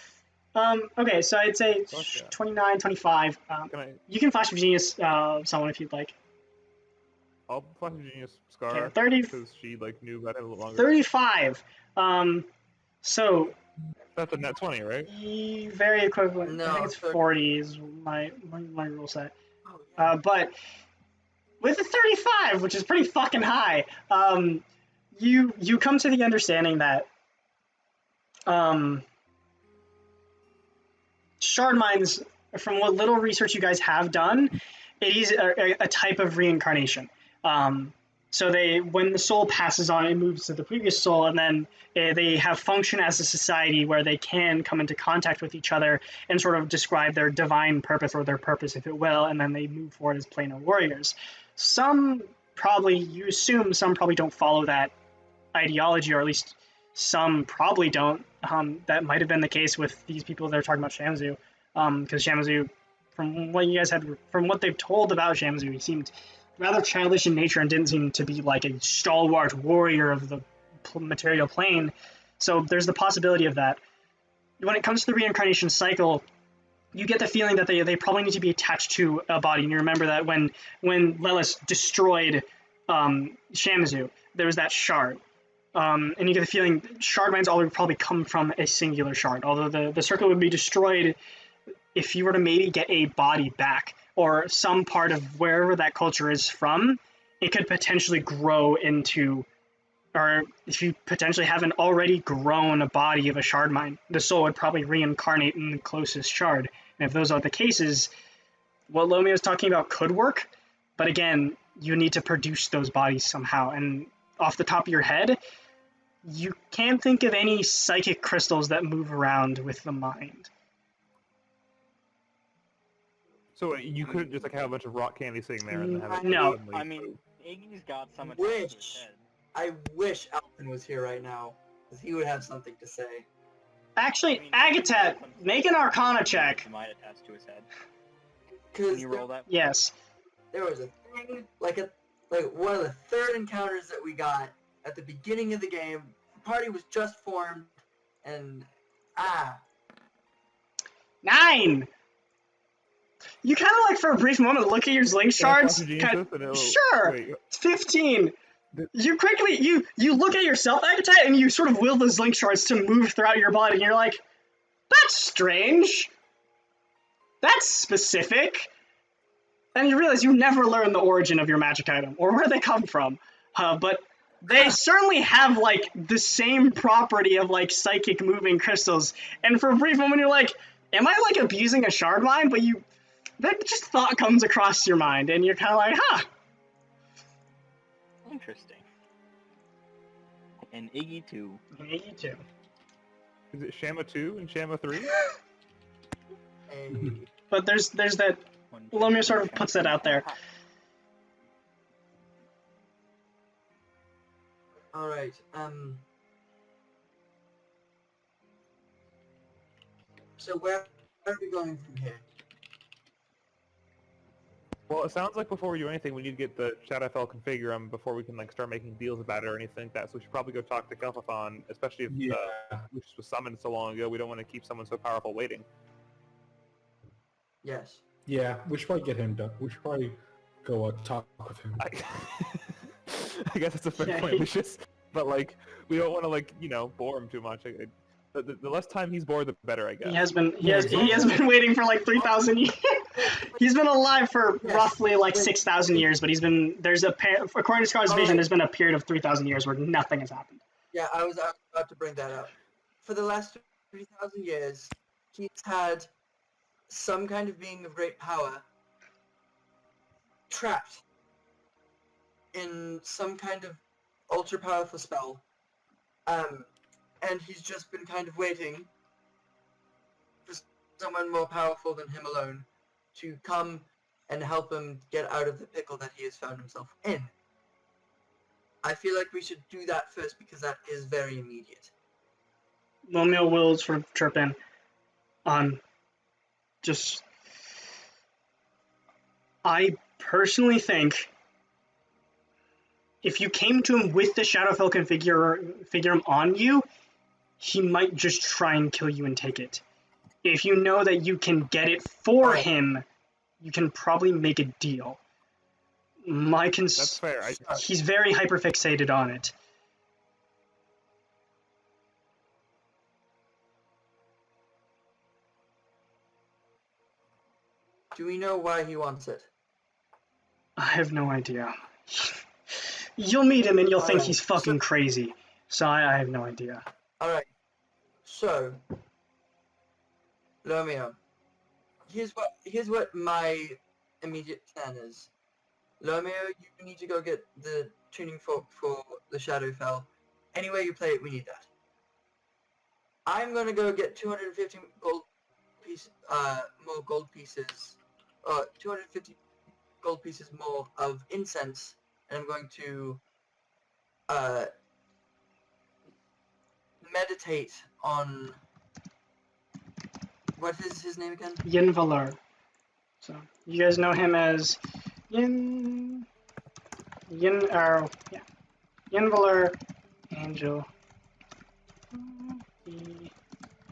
Okay, so I'd say Fuck yeah. 29, 25. Can I? You can flash of genius someone if you'd like. I'll flash of genius Okay, Scar 30, because she like knew about him a little longer. 35. So That's a net 20, right? Very equivalent. I No, think it's 30. 40 is my rule set. Oh, yeah. But with a 35, which is pretty fucking high, you come to the understanding that shard mines, from what little research you guys have done, it is a type of reincarnation. So when the soul passes on, it moves to the previous soul, and then they have function as a society where they can come into contact with each other and sort of describe their divine purpose or their purpose, if it will, and then they move forward as planar warriors. Some probably, you assume some probably don't follow that ideology, or at least some probably don't. That might have been the case with these people that are talking about Shamsu, because Shamsu, from what they've told about Shamsu, he seemed rather childish in nature and didn't seem to be like a stalwart warrior of the material plane. So there's the possibility of that. When it comes to the reincarnation cycle, you get the feeling that they probably need to be attached to a body. And you remember that when Lelis destroyed Shamsu, there was that shard. And you get the feeling shard mines all would probably come from a singular shard, although the circle would be destroyed if you were to maybe get a body back or some part of wherever that culture is from. It could potentially grow into, or if you potentially haven't already grown a body of a shard mine, the soul would probably reincarnate in the closest shard. And if those are the cases, what Lomeo is talking about could work, but again, you need to produce those bodies somehow. And off the top of your head, you can't think of any psychic crystals that move around with the mind. So you couldn't just like have a bunch of rock candy sitting there and then have it No. suddenly- I mean, Iggy's got some attached to his Wish. head. I wish Alvin was here right now, because he would have something to say. Actually, I mean, Agatet, make an Arcana check. He might attach to his head. Can Because you roll that? Yes. there was a thing, like one of the third encounters that we got at the beginning of the game. The party was just formed, and 9! You kind of like for a brief moment look at your link Can I shards. toss a Kind genius and it'll- Sure. Wait, 15. The- You quickly you look at yourself, Agatet, and you sort of will those link shards to move throughout your body, and you're like, that's strange. That's specific. And you realize you never learn the origin of your magic item or where they come from. But they certainly have like the same property of like psychic moving crystals. And for a brief moment you're like, am I like abusing a shard mine? But that just thought comes across your mind and you're kind of like, huh. Interesting. And Iggy too. Me too. Is it Shama 2 and Shama 3? But there's that. Lomeo sort of puts that out there. all right. So where are we going from here? Well, it sounds like before we do anything, we need to get the Shadowfell Configurum before we can like start making deals about it or anything like that. So we should probably go talk to Kel'Thuzan, especially if Lucius was summoned so long ago. We don't want to keep someone so powerful waiting. Yes. Yeah, we should probably get him done. We should probably go talk with him. I guess that's a fair Yeah, point, Lucius. But like, we don't want to like bore him too much. The less time he's bored, the better, I guess. He has been waiting for like 3,000 years. He's been alive for roughly like 6,000 years, but according to Scar's vision, there's been a period of 3,000 years where nothing has happened. Yeah, I was about to bring that up. For the last 3,000 years, he's had some kind of being of great power trapped in some kind of ultra powerful spell. And he's just been kind of waiting for someone more powerful than him alone to come and help him get out of the pickle that he has found himself in. I feel like we should do that first because that is very immediate. Lomeo will sort of chirp in. I personally think if you came to him with the Shadowfell Configurum on you, he might just try and kill you and take it. If you know that you can get it for him, you can probably make a deal. That's fair. He's very hyperfixated on it. Do we know why he wants it? I have no idea. You'll meet him and you'll think Alright, he's fucking so- crazy. So I have no idea. Alright. So, Romeo, here's what my immediate plan is. Romeo, you need to go get the tuning fork for the Shadowfell. Any way you play it, we need that. I'm gonna go get 250 more gold pieces, 250 gold pieces more of incense, and I'm going to meditate on, what is his name again? Yin Valor. So you guys know him as Yin Valor, Angel. The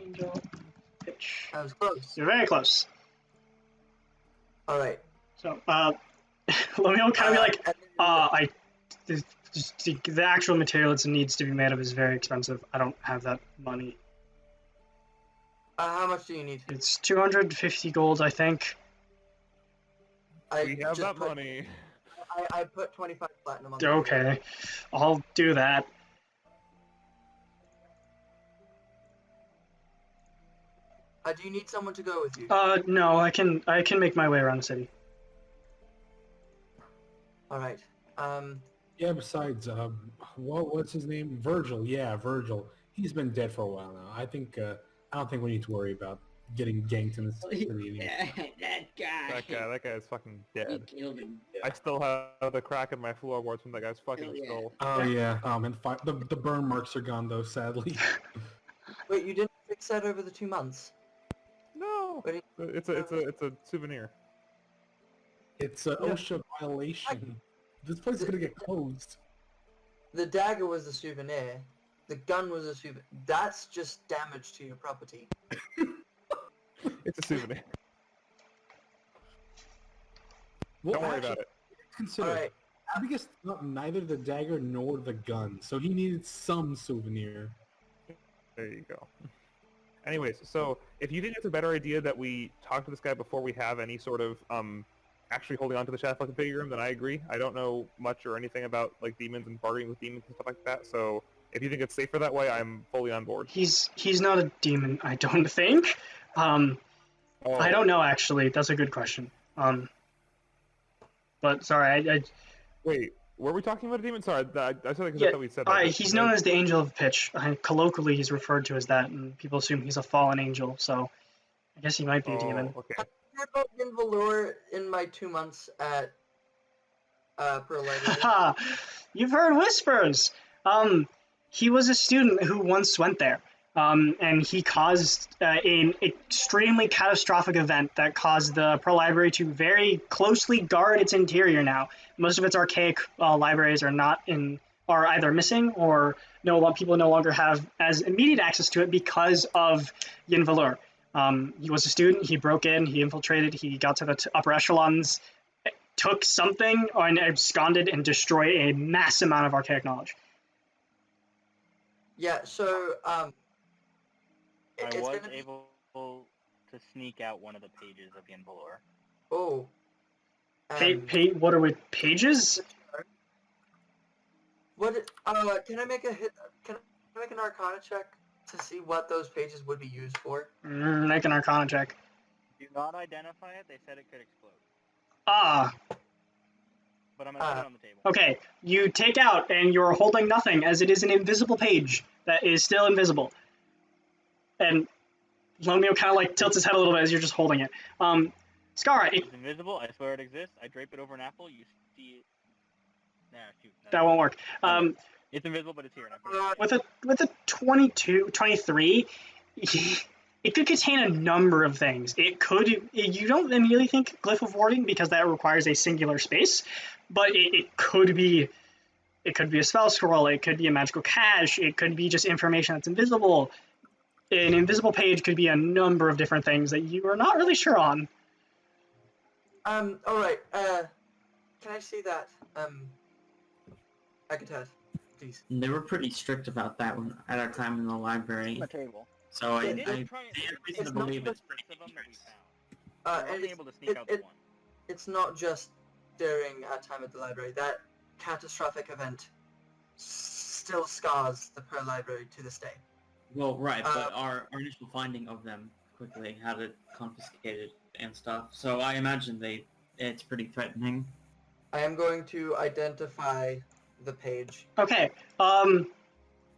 Angel Pitch. I was close. You're very close. Alright. So, Lomeo will kind of be like, the actual material it needs to be made of is very expensive. I don't have that money. How much do you need? It's 250 gold, I think. We have that money. I put 25 platinum on the Okay, I'll do that. Do you need someone to go with you? No, I can make my way around the city. Alright. Yeah, besides, what's his name? Virgil. Yeah, Virgil. He's been dead for a while now. I don't think we need to worry about getting ganked in this city anymore. Yeah, that guy. That guy is fucking He dead. killed him. I still have the crack in my floorboards from that guy's fucking Hell yeah. skull. Oh yeah, and the burn marks are gone though, sadly. Wait, you didn't fix that over the 2 months? No, But it's a souvenir. It's an OSHA violation. This place is gonna get closed. The dagger was a souvenir. The gun was a souvenir. That's just damage to your property. It's a souvenir. Well, Don't worry actually, about it. consider. Alright. I guess not neither the dagger nor the gun, so he needed some souvenir. There you go. Anyways, so if you think it's a better idea that we talk to this guy before we have any sort of actually holding on to the Shadowfell Configure, then I agree. I don't know much or anything about like demons and bargaining with demons and stuff like that. So if you think it's safer that way, I'm fully on board. He's not a demon, I don't think. Oh, I don't know actually. That's a good question. But sorry, I Wait, were we talking about a demon? Sorry, I said that because I thought we said that. he's known as the Angel of Pitch. Colloquially, he's referred to as that, and people assume he's a fallen angel. So I guess he might be a demon. Okay. I heard about Yin Valor in my 2 months at Pearl Library. Haha, you've heard whispers. He was a student who once went there. And he caused an extremely catastrophic event that caused the Pearl Library to very closely guard its interior now. Most of its archaic libraries are either missing or people no longer have as immediate access to it because of Yin Valor. He was a student, he broke in, he infiltrated, he got to the upper echelons, took something and absconded and destroyed a mass amount of archaic knowledge. Yeah, so, I it's was gonna be... able to sneak out one of the pages of Yin Valor. Oh. What are we, pages? What? Can I make Can I make an Arcana check to see what those pages would be used for? Make an Arcana check. Do not identify it. They said it could explode. Ah, But I'm gonna put it on the table. okay. You take out, and you're holding nothing, as it is an invisible page that is still invisible. And Lomeo kind of like tilts his head a little bit as you're just holding it. Skara, It's invisible. I swear it exists. I drape it over an apple. You see it. Nah, shoot. that won't work. It's invisible, but it's here. And I put it With a 23, it could contain a number of things. You don't immediately think Glyph of Warding because that requires a singular space, but it could be a spell scroll, it could be a magical cache, it could be just information that's invisible. An invisible page could be a number of different things that you are not really sure on. Alright, can I see that? Akatat, please. They were pretty strict about that one at our time in the library. on the table. So I They had did try and reason to believe it's pretty of them that we dangerous. found. We're and only it's, able to sneak out the one. it's not just during our time at the library. That catastrophic event still scars the Pearl Library to this day. Well, right, but our initial finding of them quickly had it confiscated and stuff. So I imagine it's pretty threatening. I am going to identify the page. Okay.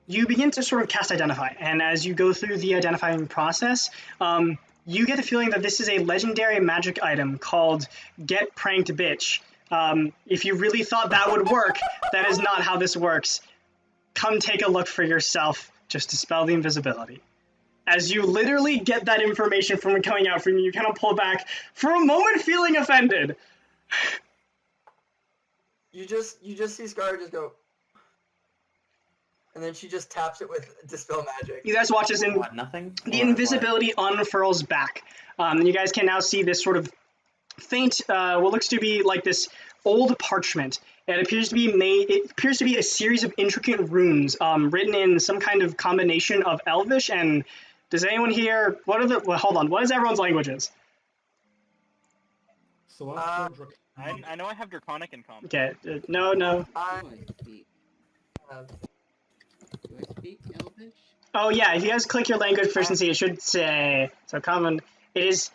You begin to sort of cast Identify, and as you go through the identifying process, you get the feeling that this is a legendary magic item called Get Pranked Bitch. If you really thought that would work, that is not how this works. Come take a look for yourself. Just dispel the invisibility. As you literally get that information from coming out from you, you kind of pull back for a moment, feeling offended. You just see Scar just go, and then she just taps it with Dispel Magic. You guys watch as Nothing? the Or invisibility unfurls back. You guys can now see this sort of faint, what looks to be like this old parchment. It appears to be a series of intricate runes, written in some kind of combination of Elvish and. Does anyone here? What is everyone's languages? Celestial I know I have Draconic in common. Okay, no. I Do I speak? Do I speak Elvish? Oh yeah, if you guys click your language proficiency, it should say, so common, it is,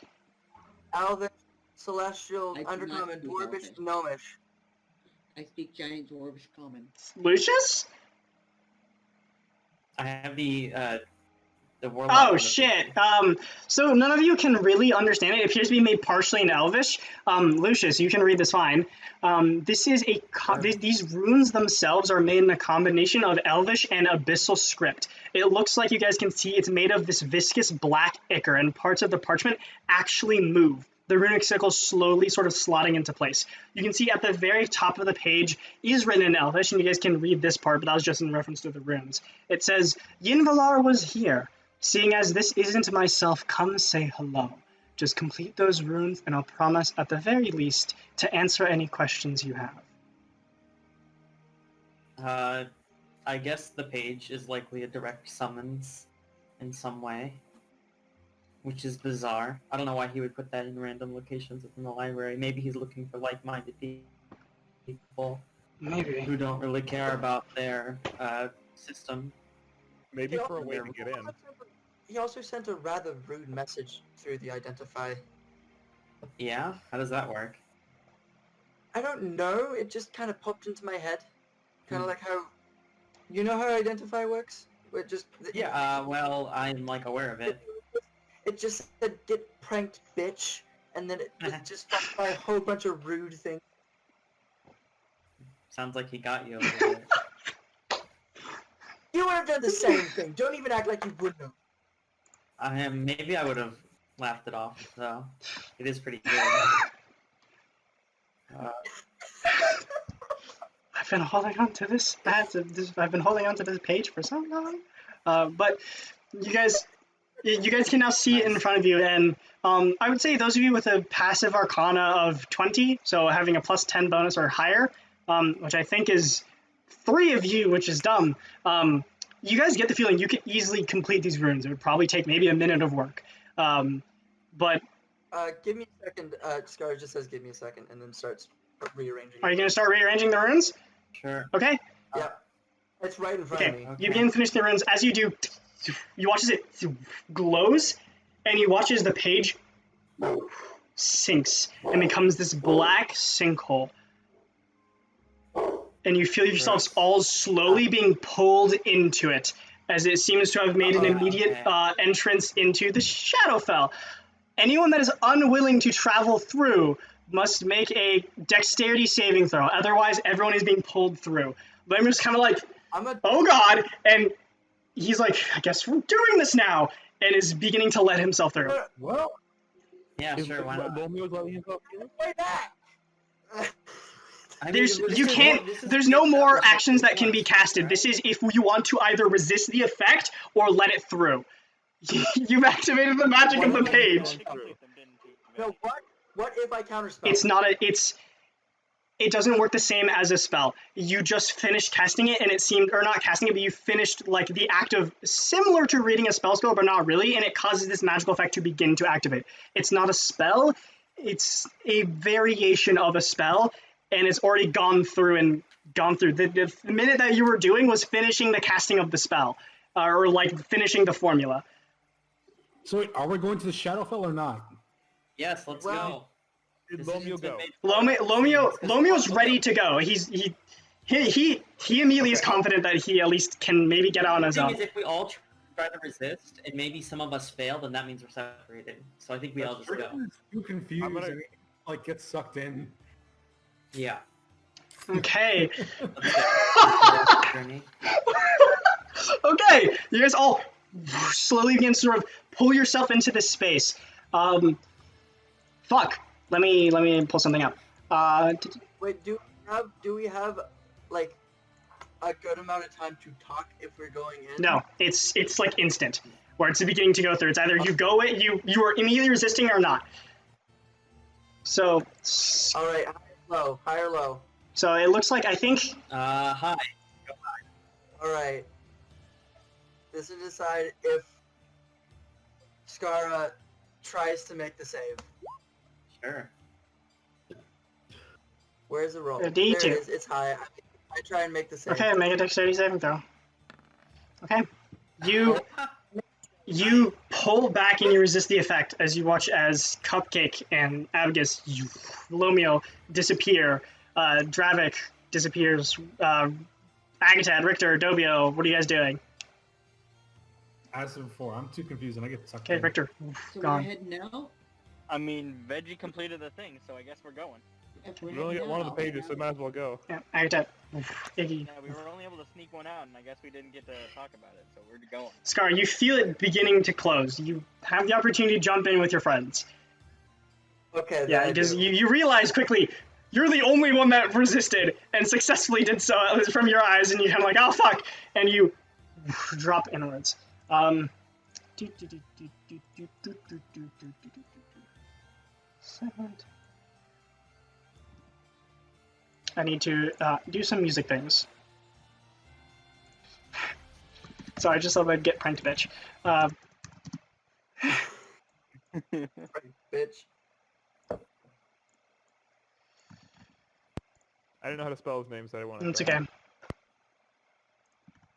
Elvish, Celestial, I do not Undercommon, speak Dwarvish, Elvish. Gnomish. I speak Giant Dwarvish Common. Lucius? I have the warlock. Oh shit, so none of you can really understand it. It appears to be made partially in Elvish. Lucius, you can read this fine. This is these runes themselves are made in a combination of Elvish and Abyssal script. It looks like you guys can see it's made of this viscous black ichor, and parts of the parchment actually move. The runic sickles slowly sort of slotting into place. You can see at the very top of the page is written in Elvish, and you guys can read this part, but that was just in reference to the runes. It says, Yinvalar was here. Seeing as this isn't myself, come say hello. Just complete those runes, and I'll promise at the very least to answer any questions you have. I guess the page is likely a direct summons in some way, which is bizarre. I don't know why he would put that in random locations within the library. Maybe he's looking for like-minded people Maybe. who don't really care about their system. Maybe for a way to get in. He also sent a rather rude message through the Identify. Yeah? How does that work? I don't know, it just kind of popped into my head. Kind of like how, you know how Identify works? It just Yeah, well, I'm like aware of it. It just said "get pranked, bitch," and then it was just followed by a whole bunch of rude things. Sounds like he got you a little bit. You would have done the same thing. Don't even act like you wouldn't have. Maybe I would have laughed it off, though. It is pretty good. I've been holding on to this. I've been holding on to this page for so long. But you guys can now see it in front of you, and I would say those of you with a passive Arcana of 20, so having a plus 10 bonus or higher, which I think is 3 of you, which is dumb. You guys get the feeling you could easily complete these runes. It would probably take maybe a minute of work. But Give me a second. Scar just says give me a second, and then starts rearranging. are you going to start rearranging the runes? Sure. Okay. Yeah. It's right in front of me. Okay. You begin finishing the runes. As you do, you watch as it glows, and you watch as the page sinks and becomes this black sinkhole. And you feel yourselves all slowly being pulled into it, as it seems to have made an immediate entrance into the Shadowfell. Anyone that is unwilling to travel through must make a dexterity saving throw. Otherwise, everyone is being pulled through. But I'm just kind of like, oh god, and he's like, I guess we're doing this now, and is beginning to let himself through. Well, Yeah, sure, why not? Romeo's letting himself through? way back. I mean, There's no more actions that can be casted. This is if you want to either resist the effect or let it through. You've activated the magic of the page. No, what if I counterspell? It's not a, it doesn't work the same as a spell. You just finished casting it, and it seemed, or not casting it, but you finished like the act of similar to reading a spell scroll, but not really, and it causes this magical effect to begin to activate. It's not a spell, it's a variation of a spell, and it's already gone through and gone through. The minute that you were doing was finishing the casting of the spell, or like finishing the formula. So wait, are we going to the Shadowfell or not? Yes, let's Well, go. Did Decision's Lomeo been go? made. Lomeo's ready to go. He immediately is confident that he at least can maybe get out on his The own. thing is, if we all try to resist, and maybe some of us fail, then that means we're separated. So I think we all just go. Too confused. I'm gonna- and, like get sucked in. Yeah. Okay. Let's go. Journey. Okay. You guys all slowly begin to sort of pull yourself into this space. Fuck. Let me pull something up. Wait, do we have like a good amount of time to talk if we're going in? No, it's like instant, where it's beginning to go through. It's either you go it, you are immediately resisting or not. So. All right, high or low. So it looks like I think. Hi. All right. This will decide if Skara tries to make the save. Sure. Where's the roll? A There D2. it is. It's high. I try and make the save. Okay, make a dexterity saving throw. Okay. You pull back and you resist the effect as you watch as Cupcake and Abgus, Lomeo disappear. Dravik disappears. Agatad, Richter, Dobio, what are you guys doing? As before, I'm too confused and I get sucked Okay, in. Richter, So gone. we're heading out? I mean, Veggie completed the thing, so I guess we're going. If we're We only heading get one of the out, pages, so might as well go. Yeah, Agatad, Iggy. Yeah, we were only able to sneak one out, and I guess we didn't get to talk about it, so we're going. Scar, you feel it beginning to close. You have the opportunity to jump in with your friends. Okay. then Yeah, I because do. you realize quickly you're the only one that resisted and successfully did so from your eyes, and you kind of like, oh fuck, and you drop inwards. Segment. I need to do some music things. Sorry, I just thought I'd get pranked, bitch. Bitch. I didn't know how to spell his name, so I wanted It's to. okay.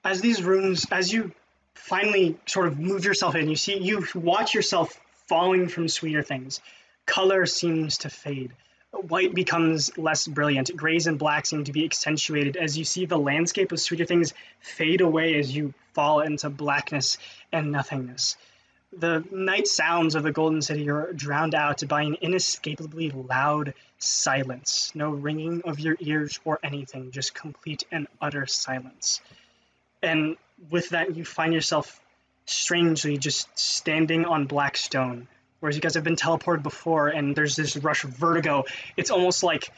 As these runes, as you finally sort of move yourself in, you watch yourself falling from sweeter things. Color seems to fade. White becomes less brilliant. Grays and blacks seem to be accentuated as you see the landscape of sweeter things fade away as you fall into blackness and nothingness. The night sounds of the Golden City are drowned out by an inescapably loud silence. No ringing of your ears or anything, just complete and utter silence. And with that, you find yourself strangely just standing on black stone. Whereas you guys have been teleported before and there's this rush of vertigo. It's almost like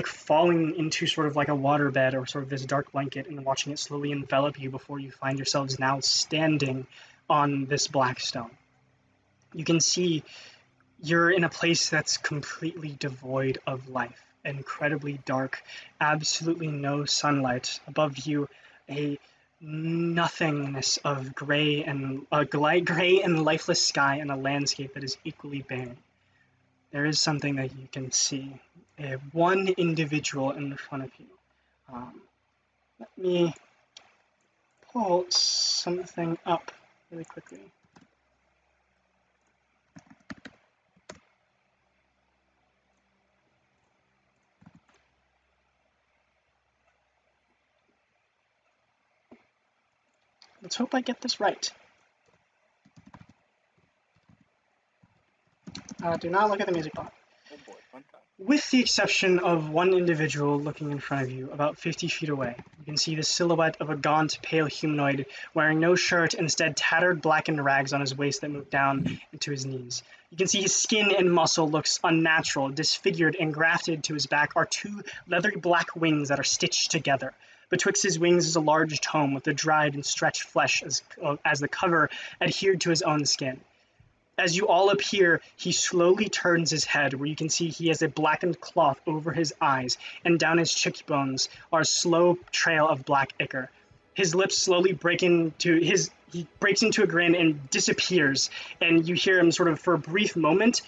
falling into sort of like a waterbed or sort of this dark blanket and watching it slowly envelop you before you find yourselves now standing on this black stone. You can see you're in a place that's completely devoid of life, incredibly dark, absolutely no sunlight. Above you, a nothingness of gray and lifeless sky and a landscape that is equally barren. There is something that you can see. One individual in front of you. Let me pull something up really quickly. Let's hope I get this right. Do not look at the music box. Oh boy, fun time. With the exception of one individual looking in front of you, about 50 feet away, you can see the silhouette of a gaunt, pale humanoid wearing no shirt, instead tattered, blackened rags on his waist that move down into his knees. You can see his skin and muscle looks unnatural, disfigured, and grafted to his back are two leathery black wings that are stitched together. Betwixt his wings is a large tome with the dried and stretched flesh as the cover adhered to his own skin. as you all appear, he slowly turns his head, where you can see he has a blackened cloth over his eyes, and down his cheekbones are a slow trail of black ichor. His lips slowly he breaks into a grin and disappears, and you hear him sort of, for a brief moment,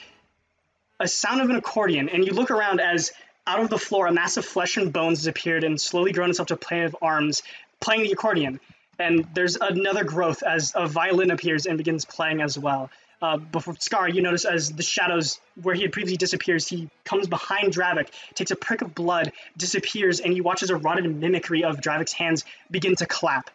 a sound of an accordion, and you look around as out of the floor a mass of flesh and bones has appeared and slowly grown itself to a pair of arms, playing the accordion. And there's another growth as a violin appears and begins playing as well. Before Scar, you notice as the shadows where he had previously disappears, he comes behind Dravik, takes a prick of blood, disappears, and you watch as a rotted mimicry of Dravik's hands begin to clap.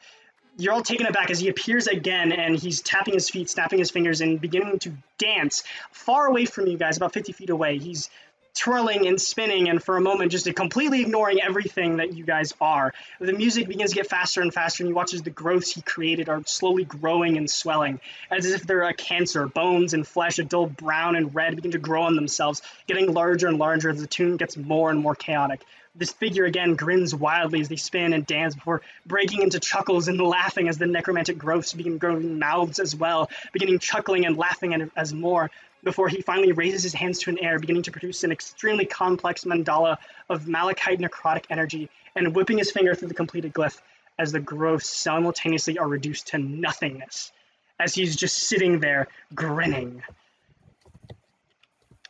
You're all taken aback as he appears again, and he's tapping his feet, snapping his fingers, and beginning to dance far away from you guys, about 50 feet away. He's twirling and spinning, and for a moment just completely ignoring everything that you guys are. The music begins to get faster and faster, and you watch as the growths he created are slowly growing and swelling, as if they're a cancer. Bones and flesh, a dull brown and red, begin to grow on themselves, getting larger and larger as the tune gets more and more chaotic. This figure again grins wildly as they spin and dance before breaking into chuckles and laughing as the necromantic growths begin growing mouths as well, beginning chuckling and laughing as more, before he finally raises his hands to an air, beginning to produce an extremely complex mandala of malachite necrotic energy, and whipping his finger through the completed glyph as the growths simultaneously are reduced to nothingness, as he's just sitting there grinning.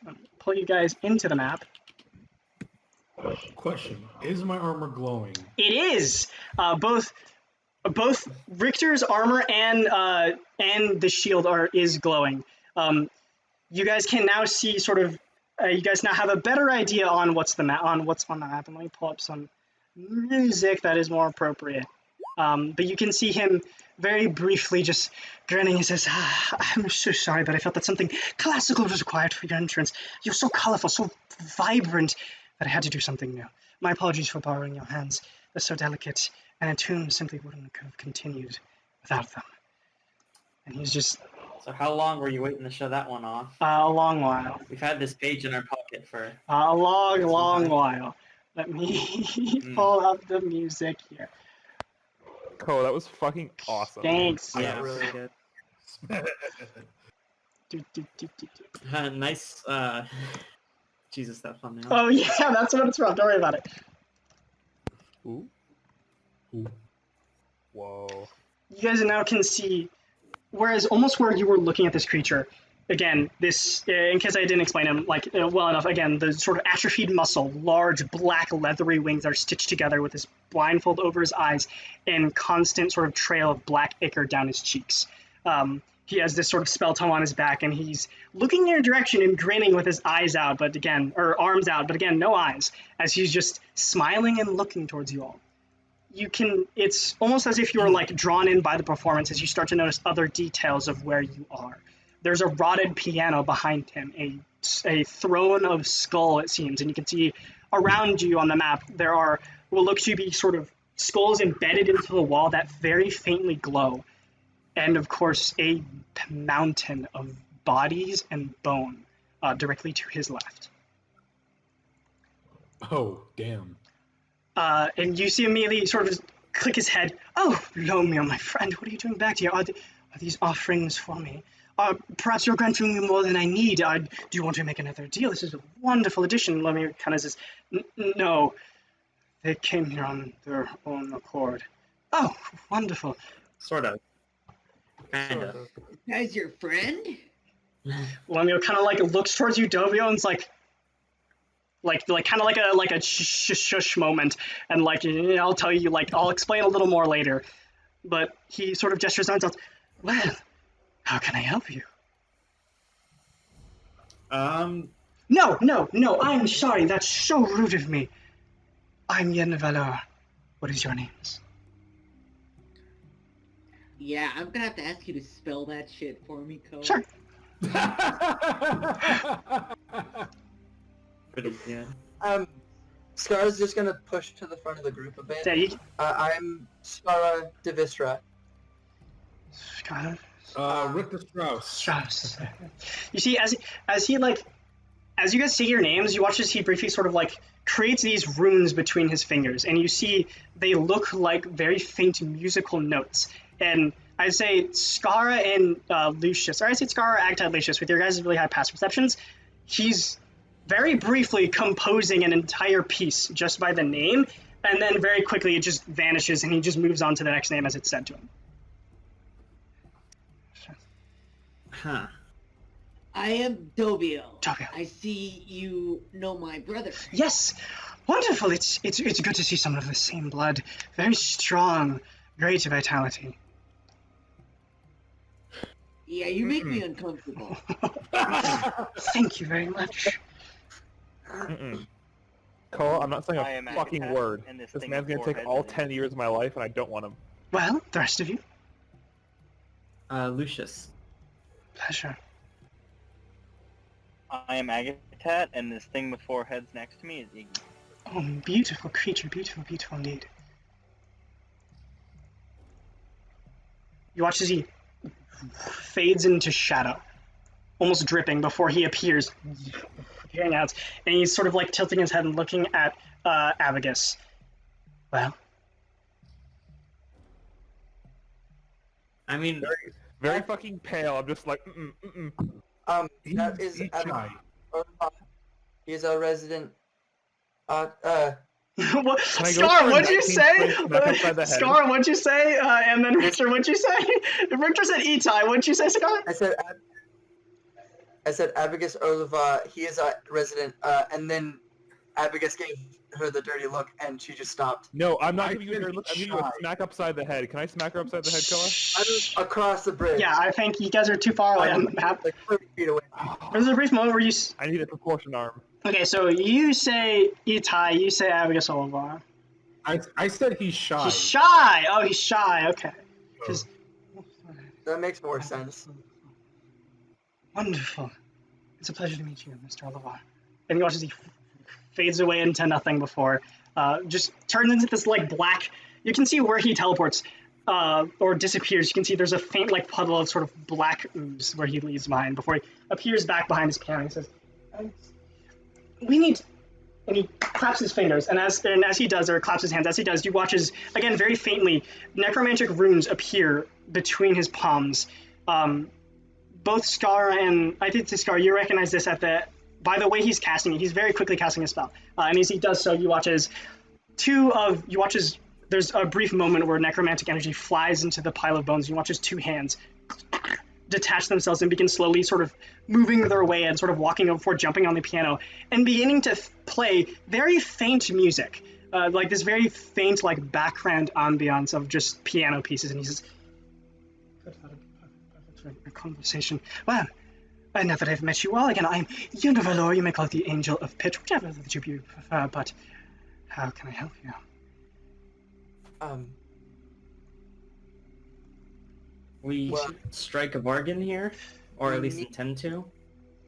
I'll pull you guys into the map. Question: is my armor glowing? It is. Both Richter's armor and the shield is glowing. You guys can now see sort of. You guys now have a better idea on what's on the map. And let me pull up some music that is more appropriate. But you can see him very briefly just grinning. He says, "I'm so sorry, but I felt that something classical was required for your entrance. You're so colorful, so vibrant, that I had to do something new. My apologies for borrowing your hands. They're so delicate, and a tune simply wouldn't have continued without them." And he's just... So how long were you waiting to show that one off? A long while. We've had this page in our pocket for... A long while. Let me pull up the music here. Cool, that was fucking awesome. Thanks. Yeah, really good. Nice, Jesus, that thumbnail. Oh yeah, that's what it's from. Don't worry about it. Ooh. Ooh. Whoa. You guys now can see, whereas almost where you were looking at this creature, again, this, in case I didn't explain him well enough, again, the sort of atrophied muscle, large black leathery wings are stitched together with this blindfold over his eyes and constant sort of trail of black ichor down his cheeks. He has this sort of spell tome on his back, and he's looking in your direction and grinning with his arms out, but again, no eyes, as he's just smiling and looking towards you all. It's almost as if you were like drawn in by the performance as you start to notice other details of where you are. There's a rotted piano behind him, a throne of skull, it seems, and you can see around you on the map there are what look to be sort of skulls embedded into the wall that very faintly glow. And of course, a mountain of bodies and bone directly to his left. Oh, damn. And you see immediately sort of click his head. "Oh, Romeo, my friend, what are you doing back here? Are these offerings for me? Perhaps you're granting me more than I need. Do you want to make another deal? This is a wonderful addition." Romeo kind of says, "No, they came here on their own accord." "Oh, wonderful." Sort of. Kind of. As your friend? Romeo kind of like looks towards you, Dovio, and it's like kind of like a shush moment, and I'll tell you, I'll explain a little more later. But he sort of gestures on himself. "Well, how can I help you?" No, I'm sorry, that's so rude of me. I'm Yen Valor. What is your names? Yeah, I'm gonna have to ask you to spell that shit for me, Cole. Sure. Pretty good. Scar's just gonna push to the front of the group a bit. Yeah, you... I'm Skara Devistra. Scar... Richter Strauss. Strauss. You see, as you guys say your names, you watch as he briefly sort of creates these runes between his fingers, and you see they look like very faint musical notes. And I'd say Skara and Lucius, or I'd say Skara, Agtai, Lucius, with your guys' really high pass perceptions, he's very briefly composing an entire piece just by the name, and then very quickly it just vanishes and he just moves on to the next name as it's said to him. Huh. I am Dobio. Dobio. I see you know my brother. Yes, wonderful. It's good to see someone of the same blood. Very strong, great vitality. Yeah, you make me uncomfortable. Thank you very much. Cole, I'm not saying I am a fucking Agatat, word. and this This thing man's with gonna four take heads all in it. 10 years of my life, and I don't want him. Well, the rest of you, Lucius. pleasure. I am Agatat, and this thing with 4 heads next to me is Iggy. Oh, beautiful creature, beautiful, beautiful indeed. You watch as he fades into shadow, almost dripping before he appears, appearing out, and he's sort of like tilting his head and looking at Abagus. Well, I mean, Very fucking pale. I'm just like, That is He's Abagus shy. Orzhov. He's our resident. what? Can I go Scar, for a what'd you 19 say? straight smack upside the head? Scar, what'd you say? And then Richard, what'd you say? Richard said Itai, what'd you say, Scar? I said Abagus Orzhov. He is our resident. And then Abagus gave her the dirty look, and she just stopped. no, I'm not I giving you a said dirty look. I'm giving you a shy. smack upside the head. Can I smack her upside the head, Koa? Across the bridge. Yeah, I think you guys are too far away on the map. Like 30 feet away. There's a brief moment where you... I need a proportion arm. Okay, so you say Itai, you say Abagus Olivar. I said he's shy. He's shy! Oh, he's shy, okay. 'Cause- That makes more sense. Wonderful. It's a pleasure to meet you, Mr. Olivar. And you watch as he fades away into nothing before, just turns into this, like, black... You can see where he teleports, or disappears. You can see there's a faint, like, puddle of sort of black ooze where he leaves behind before he appears back behind his piano and says, we need... And he claps his fingers, and as he does, or claps his hands, as he does, you watch as, again, very faintly, necromantic runes appear between his palms. Both Scar and, I think to Scar, you recognize this by the way he's casting it. He's very quickly casting a spell. And as he does so, you watch as there's a brief moment where necromantic energy flies into the pile of bones. You watch as 2 hands detach themselves and begin slowly sort of moving their way and sort of walking over before jumping on the piano and beginning to play very faint music, like this very faint like background ambiance of just piano pieces. And he says, a conversation. Well, now that I've met you all again, I'm Univalor. You may call it the Angel of Pitch, whichever that you prefer, but how can I help you? we Well- should strike a bargain here, or at We least need- intend to.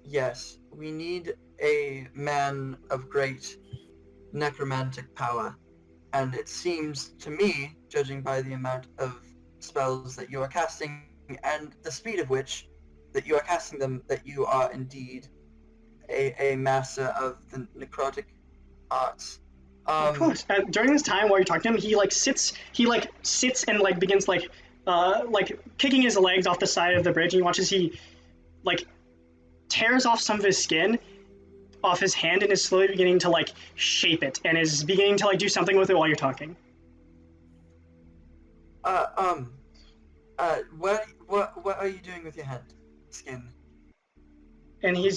Yes, we need a man of great necromantic power. And it seems to me, judging by the amount of spells that you are casting and the speed of which that you are casting them, that you are indeed a master of the necrotic arts. Of course. During this time while you're talking to him, he sits and like begins like kicking his legs off the side of the bridge, and you watch as he like tears off some of his skin off his hand and is slowly beginning to like shape it and is beginning to like do something with it while you're talking. What are you doing with your hand? Skin. And you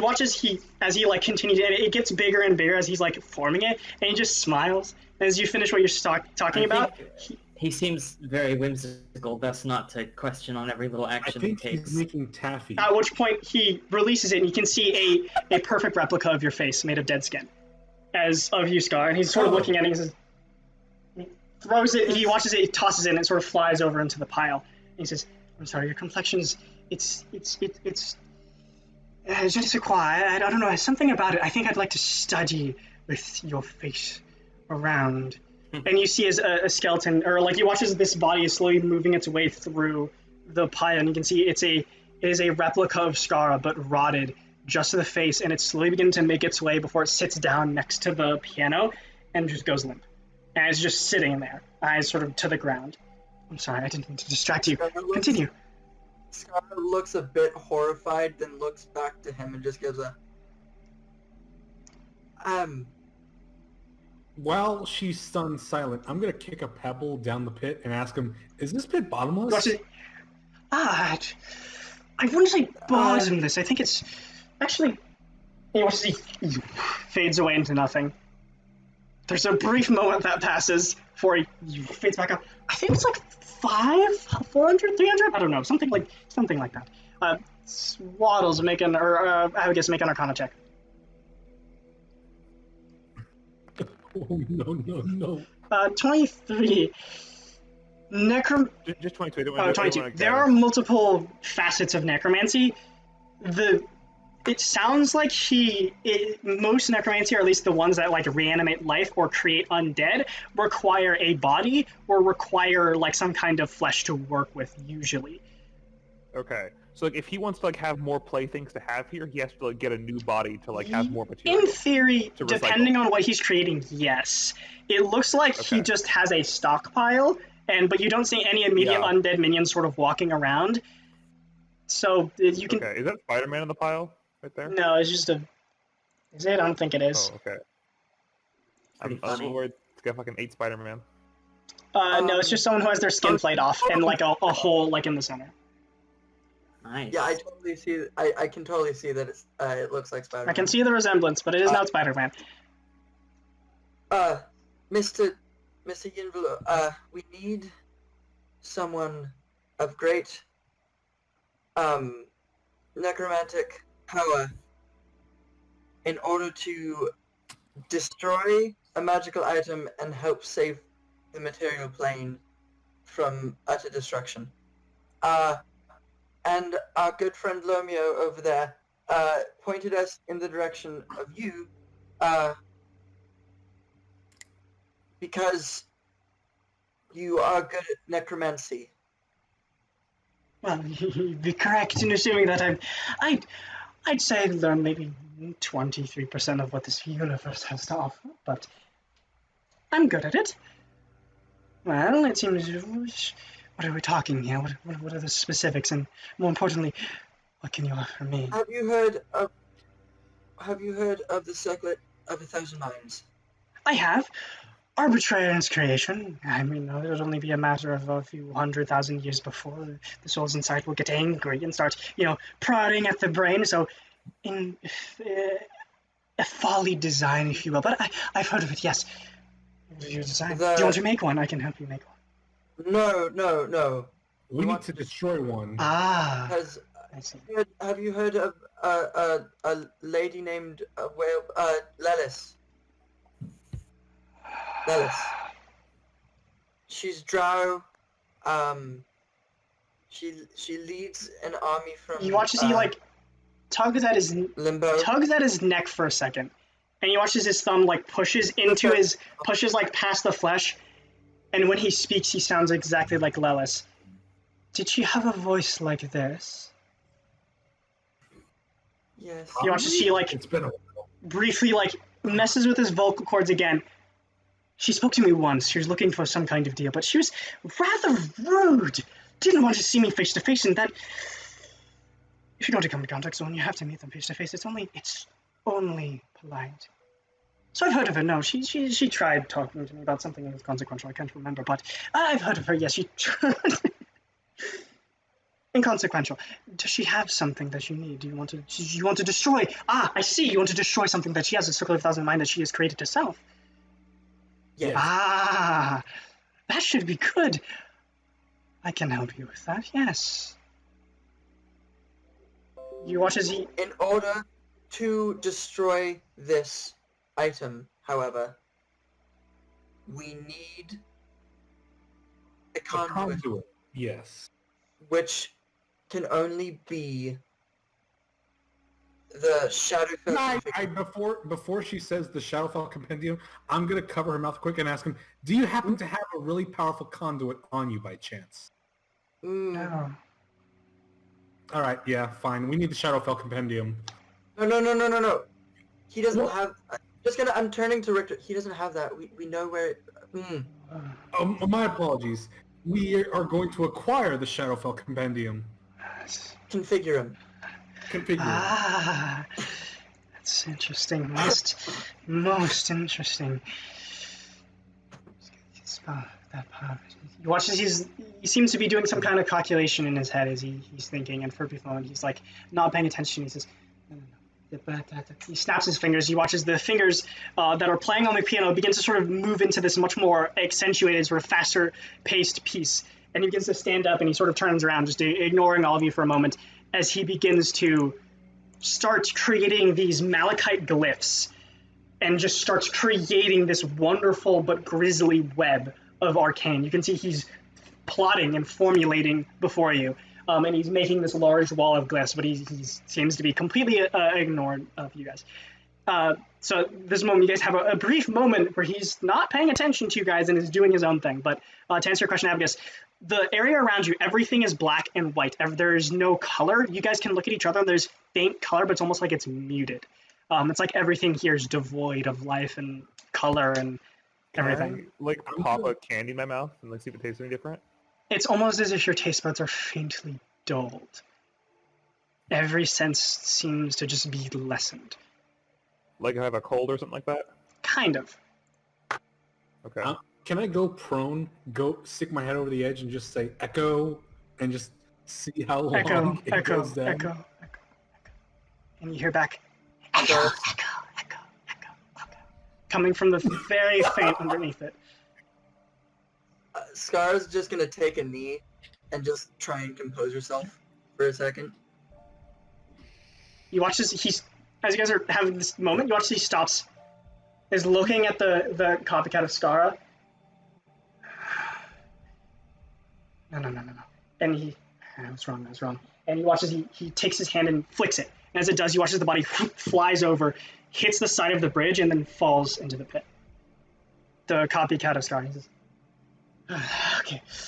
watch as he like continues, and it gets bigger and bigger as he's like forming it, and he just smiles. And as you finish what you're talking I about, think he seems very whimsical, best not to question on every little I action he think takes. he's making taffy. at which point he releases it, and you can see a perfect replica of your face made of dead skin, as of you, Scar. And he's sort of Oh. looking at it. He throws it. He watches it. He tosses it, and it sort of flies over into the pile. And he says, "I'm sorry, your complexion is it's je ne sais quoi. I don't know. Something about it. I think I'd like to study with your face around." And you see as a skeleton, or like you watch as this body is slowly moving its way through the pile, and you can see it is a replica of Skara, but rotted just to the face, and it's slowly beginning to make its way before it sits down next to the piano and just goes limp. And it's just sitting there, eyes sort of to the ground. I'm sorry, I didn't mean to distract you. Scarlet looks- Continue. Scarlet looks a bit horrified, then looks back to him and just gives a... While she's stunned silent, I'm gonna kick a pebble down the pit and ask him, "Is this pit bottomless?" Watch it. I wouldn't say bottomless. I think it's actually. He watches he fades away into nothing. There's a brief moment that passes before he fades back up. I think it's like 400, 300. I don't know, something like that. Waddles making, or I would guess make an Arcana check. Oh, no. 23. Just 22. I don't Oh, wanna- 22. I don't wanna There are multiple facets of necromancy. It sounds like most necromancy, or at least the ones that like reanimate life or create undead, require a body or require like some kind of flesh to work with usually. Okay. So like, if he wants to like have more playthings to have here, he has to like get a new body to like have more material. In theory, to recycle. depending on what he's creating, yes. It looks like he Okay. just has a stockpile, but you don't see any immediate Yeah. undead minions sort of walking around. So you can. Okay. Is that Spider-Man in the pile right there? No, it's just a. Is it? I don't think it is. Oh, okay. Pretty I'm funny. worried it's got fucking 8 Spider-Man. No, it's just someone who has their skin plate off and like a hole like in the center. Nice. Yeah, I totally see. I can totally see that it looks like Spider-Man. I can see the resemblance, but it is not Spider-Man. Mr. Yinvulu, we need someone of great necromantic power in order to destroy a magical item and help save the material plane from utter destruction. And our good friend Lomeo over there pointed us in the direction of you because you are good at necromancy. Well, you'd be correct in assuming that I'd say I learned maybe 23% of what this universe has to offer, but I'm good at it. Well, it seems. What are we talking here? What are the specifics, and more importantly, what can you offer me? Have you heard of the Circlet of 1,000 Minds? I have. Arbitrary in its creation. I mean, it would only be a matter of a few 100,000 years before the souls inside will get angry and start, prodding at the brain. So, in a folly design, if you will. But I've heard of it. Yes. What is your design? Do you want to make one? I can help you make one. No. We need to destroy one. Ah. Because I see. have you heard of a lady named Lelis? Lelis. She's Drow. She leads an army from. You watch as he tugs at his neck for a second, and you watch as his thumb pushes past the flesh, and when he speaks, he sounds exactly like Lelis. Did she have a voice like this? Yes. You watch as she It's been a while. briefly messes with his vocal cords again. She spoke to me once. She was looking for some kind of deal, but she was rather rude. Didn't want to see me face to face, and that. If you don't come to contact someone, you have to meet them face to face. It's only polite. So I've heard of her. No, she tried talking to me about something that was consequential. I can't remember, but I've heard of her. Yes, she tried. Inconsequential. Does she have something that you need? Do you want to destroy? Ah, I see. You want to destroy something that she has, a Circle of 1,000 Mind that she has created herself. Yes. Ah, that should be good. I can help you with that. Yes. You watch as he. In order to destroy this item, however, we need a A conduit, conduit. Yes. which can only be the Shadowfell. Before she says the Shadowfell Compendium, I'm gonna cover her mouth quick and ask him, "Do you happen to have a really powerful conduit on you by chance?" No. All right, yeah, fine. We need the Shadowfell Compendium. No. He doesn't What? have. I'm turning to Richter. He doesn't have that. We know where. Oh, my apologies. We are going to acquire the Shadowfell Compendium. Configure him. Configure. Ah, that's interesting. Most interesting. You watch as he seems to be doing some kind of calculation in his head as he's thinking, and for a brief moment he's like not paying attention. He says, no. He snaps his fingers. He watches the fingers that are playing on the piano begin to sort of move into this much more accentuated, sort of faster paced piece. And he begins to stand up and he sort of turns around, just ignoring all of you for a moment, as he begins to start creating these malachite glyphs and just starts creating this wonderful but grisly web of arcane. You can see he's plotting and formulating before you. And he's making this large wall of glyphs, but he seems to be completely ignored of you guys. So this moment, you guys have a brief moment where he's not paying attention to you guys and is doing his own thing. But to answer your question, Abacus, the area around you, everything is black and white. There's no color. You guys can look at each other. There's faint color, but it's almost like it's muted. It's like everything here is devoid of life and color and everything. Can I, pop a candy in my mouth and see if it tastes any different? It's almost as if your taste buds are faintly dulled. Every sense seems to just be lessened. Like I have a cold or something like that? Kind of. Okay. Can I go prone, stick my head over the edge and just say echo and just see how long it goes down? Echo. And you hear back, echo. Coming from the very faint underneath it. Scar's just gonna take a knee and just try and compose herself for a second. You watch as you guys are having this moment, you watch as he stops, is looking at the copycat of Skara. No. And I was wrong. And you watch as he takes his hand and flicks it. And as it does, you watch as the body flies over, hits the side of the bridge, and then falls into the pit. The copycat of Skara. He says,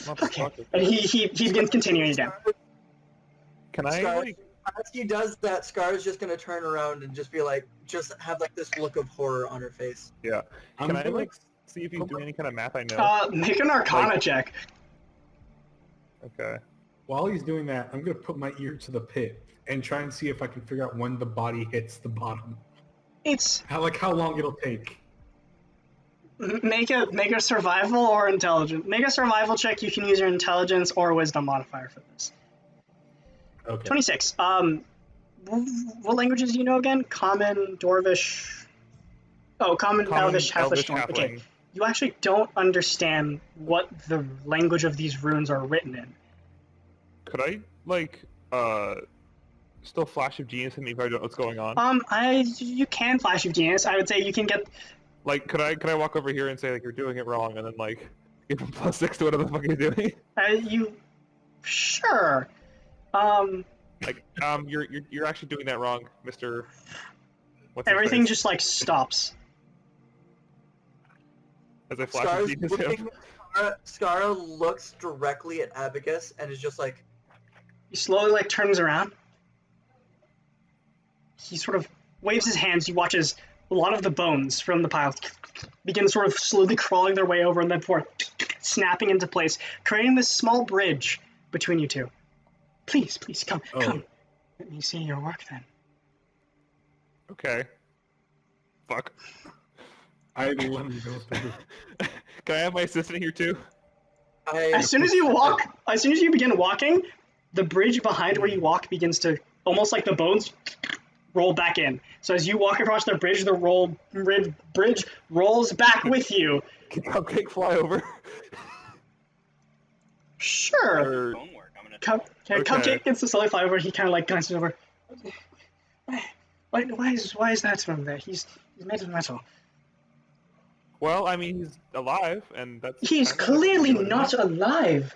okay. And he begins continuing again. Can I Scar, as he does that, Scar's just gonna turn around and just be just have this look of horror on her face. Yeah. Can I see if he's doing any kind of math I know? Make an Arcana check. Okay. While he's doing that, I'm gonna put my ear to the pit and try and see if I can figure out when the body hits the bottom. It's how long it'll take. Make a survival or intelligence. Make a survival check. You can use your intelligence or wisdom modifier for this. Okay. 26. What languages do you know again? Common, Dwarvish. Oh, Common, Elvish, Halfling. Okay. You actually don't understand what the language of these runes are written in. Could I still flash of genius at me if I don't know what's going on? You can flash of genius. I would say you can get. Could I walk over here and say you're doing it wrong, and then give him +6 to whatever the fuck he's doing? Sure. You're actually doing that wrong, Mr. Everything just stops. As I flash of genius him. Skara looks directly at Abacus and is just like. He slowly turns around. He sort of waves his hands. You watch as a lot of the bones from the pile begin sort of slowly crawling their way over and then snapping into place, creating this small bridge between you two. Please, come. Let me see your work then. Okay. Fuck. I let him go. Can I have my assistant here too? As soon as you begin walking, the bridge behind where you walk begins to, almost like the bones, roll back in. So as you walk across the bridge, the bridge rolls back with you. Can Cupcake fly over? Sure. Cupcake gets to slowly fly over. He kind of glances over. Why is that from there? He's made of metal. Well, I mean, he's alive, and that's... He's clearly not alive.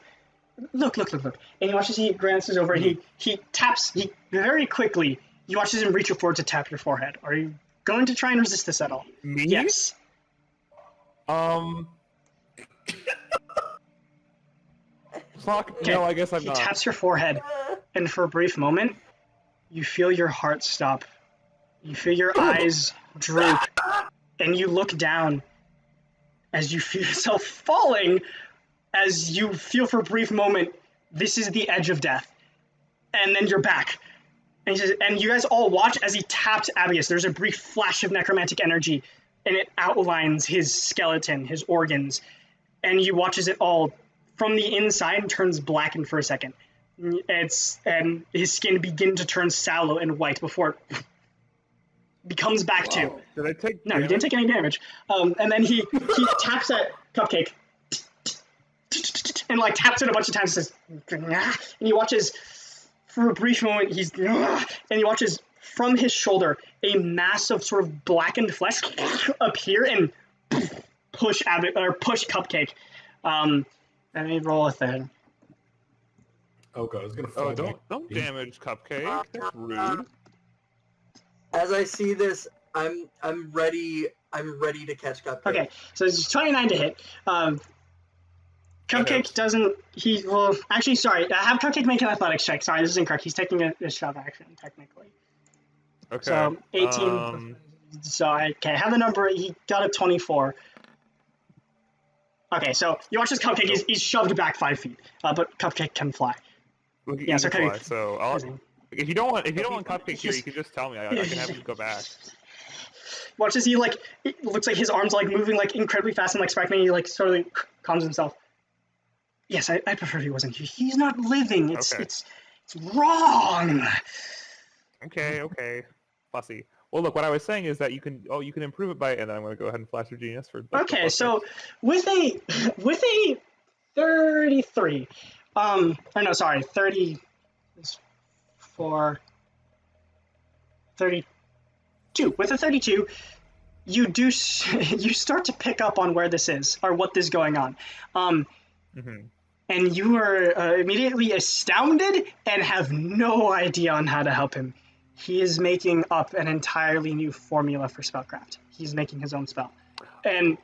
Look. And you watch as he glances over, and he taps, very quickly, you watch him reach forward to tap your forehead. Are you going to try and resist this at all? Me? Yes. Fuck, okay. No, I guess I'm not. He taps your forehead, and for a brief moment, you feel your heart stop. You feel your eyes droop, and you look down as you feel yourself falling as you feel for a brief moment, this is the edge of death. And then you're back. And he says, and you guys all watch as he taps Abius. There's a brief flash of necromantic energy, and it outlines his skeleton, his organs. And you watch as it all, from the inside, turns blackened for a second. And his skin begins to turn sallow and white before it becomes back to. Did I take No, damage? you didn't take any damage. And then he taps that cupcake and like taps it a bunch of times and says, and he watches for a brief moment, and he watches from his shoulder a mass of sort of blackened flesh appear and push Cupcake. Let me roll a thing. Oh god, it's gonna fly Oh, back. don't damage Cupcake. That's rude. As I see this, I'm ready. I'm ready to catch Cupcake. Okay, so it's 29 to hit. Cupcake doesn't. Well, actually, sorry. Have Cupcake make an athletics check. Sorry, this is incorrect. He's taking a shove action, technically. Okay. So 18. Sorry. Okay, have the number. He got a 24. Okay, so you watch this Cupcake. He's shoved back 5 feet, but Cupcake can fly. Look, Yeah, so can okay. fly, so if you don't want Cupcake here, you can just tell me. I can have him go back. Watch as he it looks like his arms are moving incredibly fast and sparkling. He sort of calms himself. Yes, I prefer if he wasn't here. He's not living. It's Okay. it's wrong. Okay. Fussy. Well, look, what I was saying is that you can improve it by, and then I'm going to go ahead and flash your genius for. Okay, so with a 33, or no, sorry, 34, 32. With a 32, you start to pick up on where this is or what is going on. And you are immediately astounded and have no idea on how to help him. He is making up an entirely new formula for spellcraft. He's making his own spell. And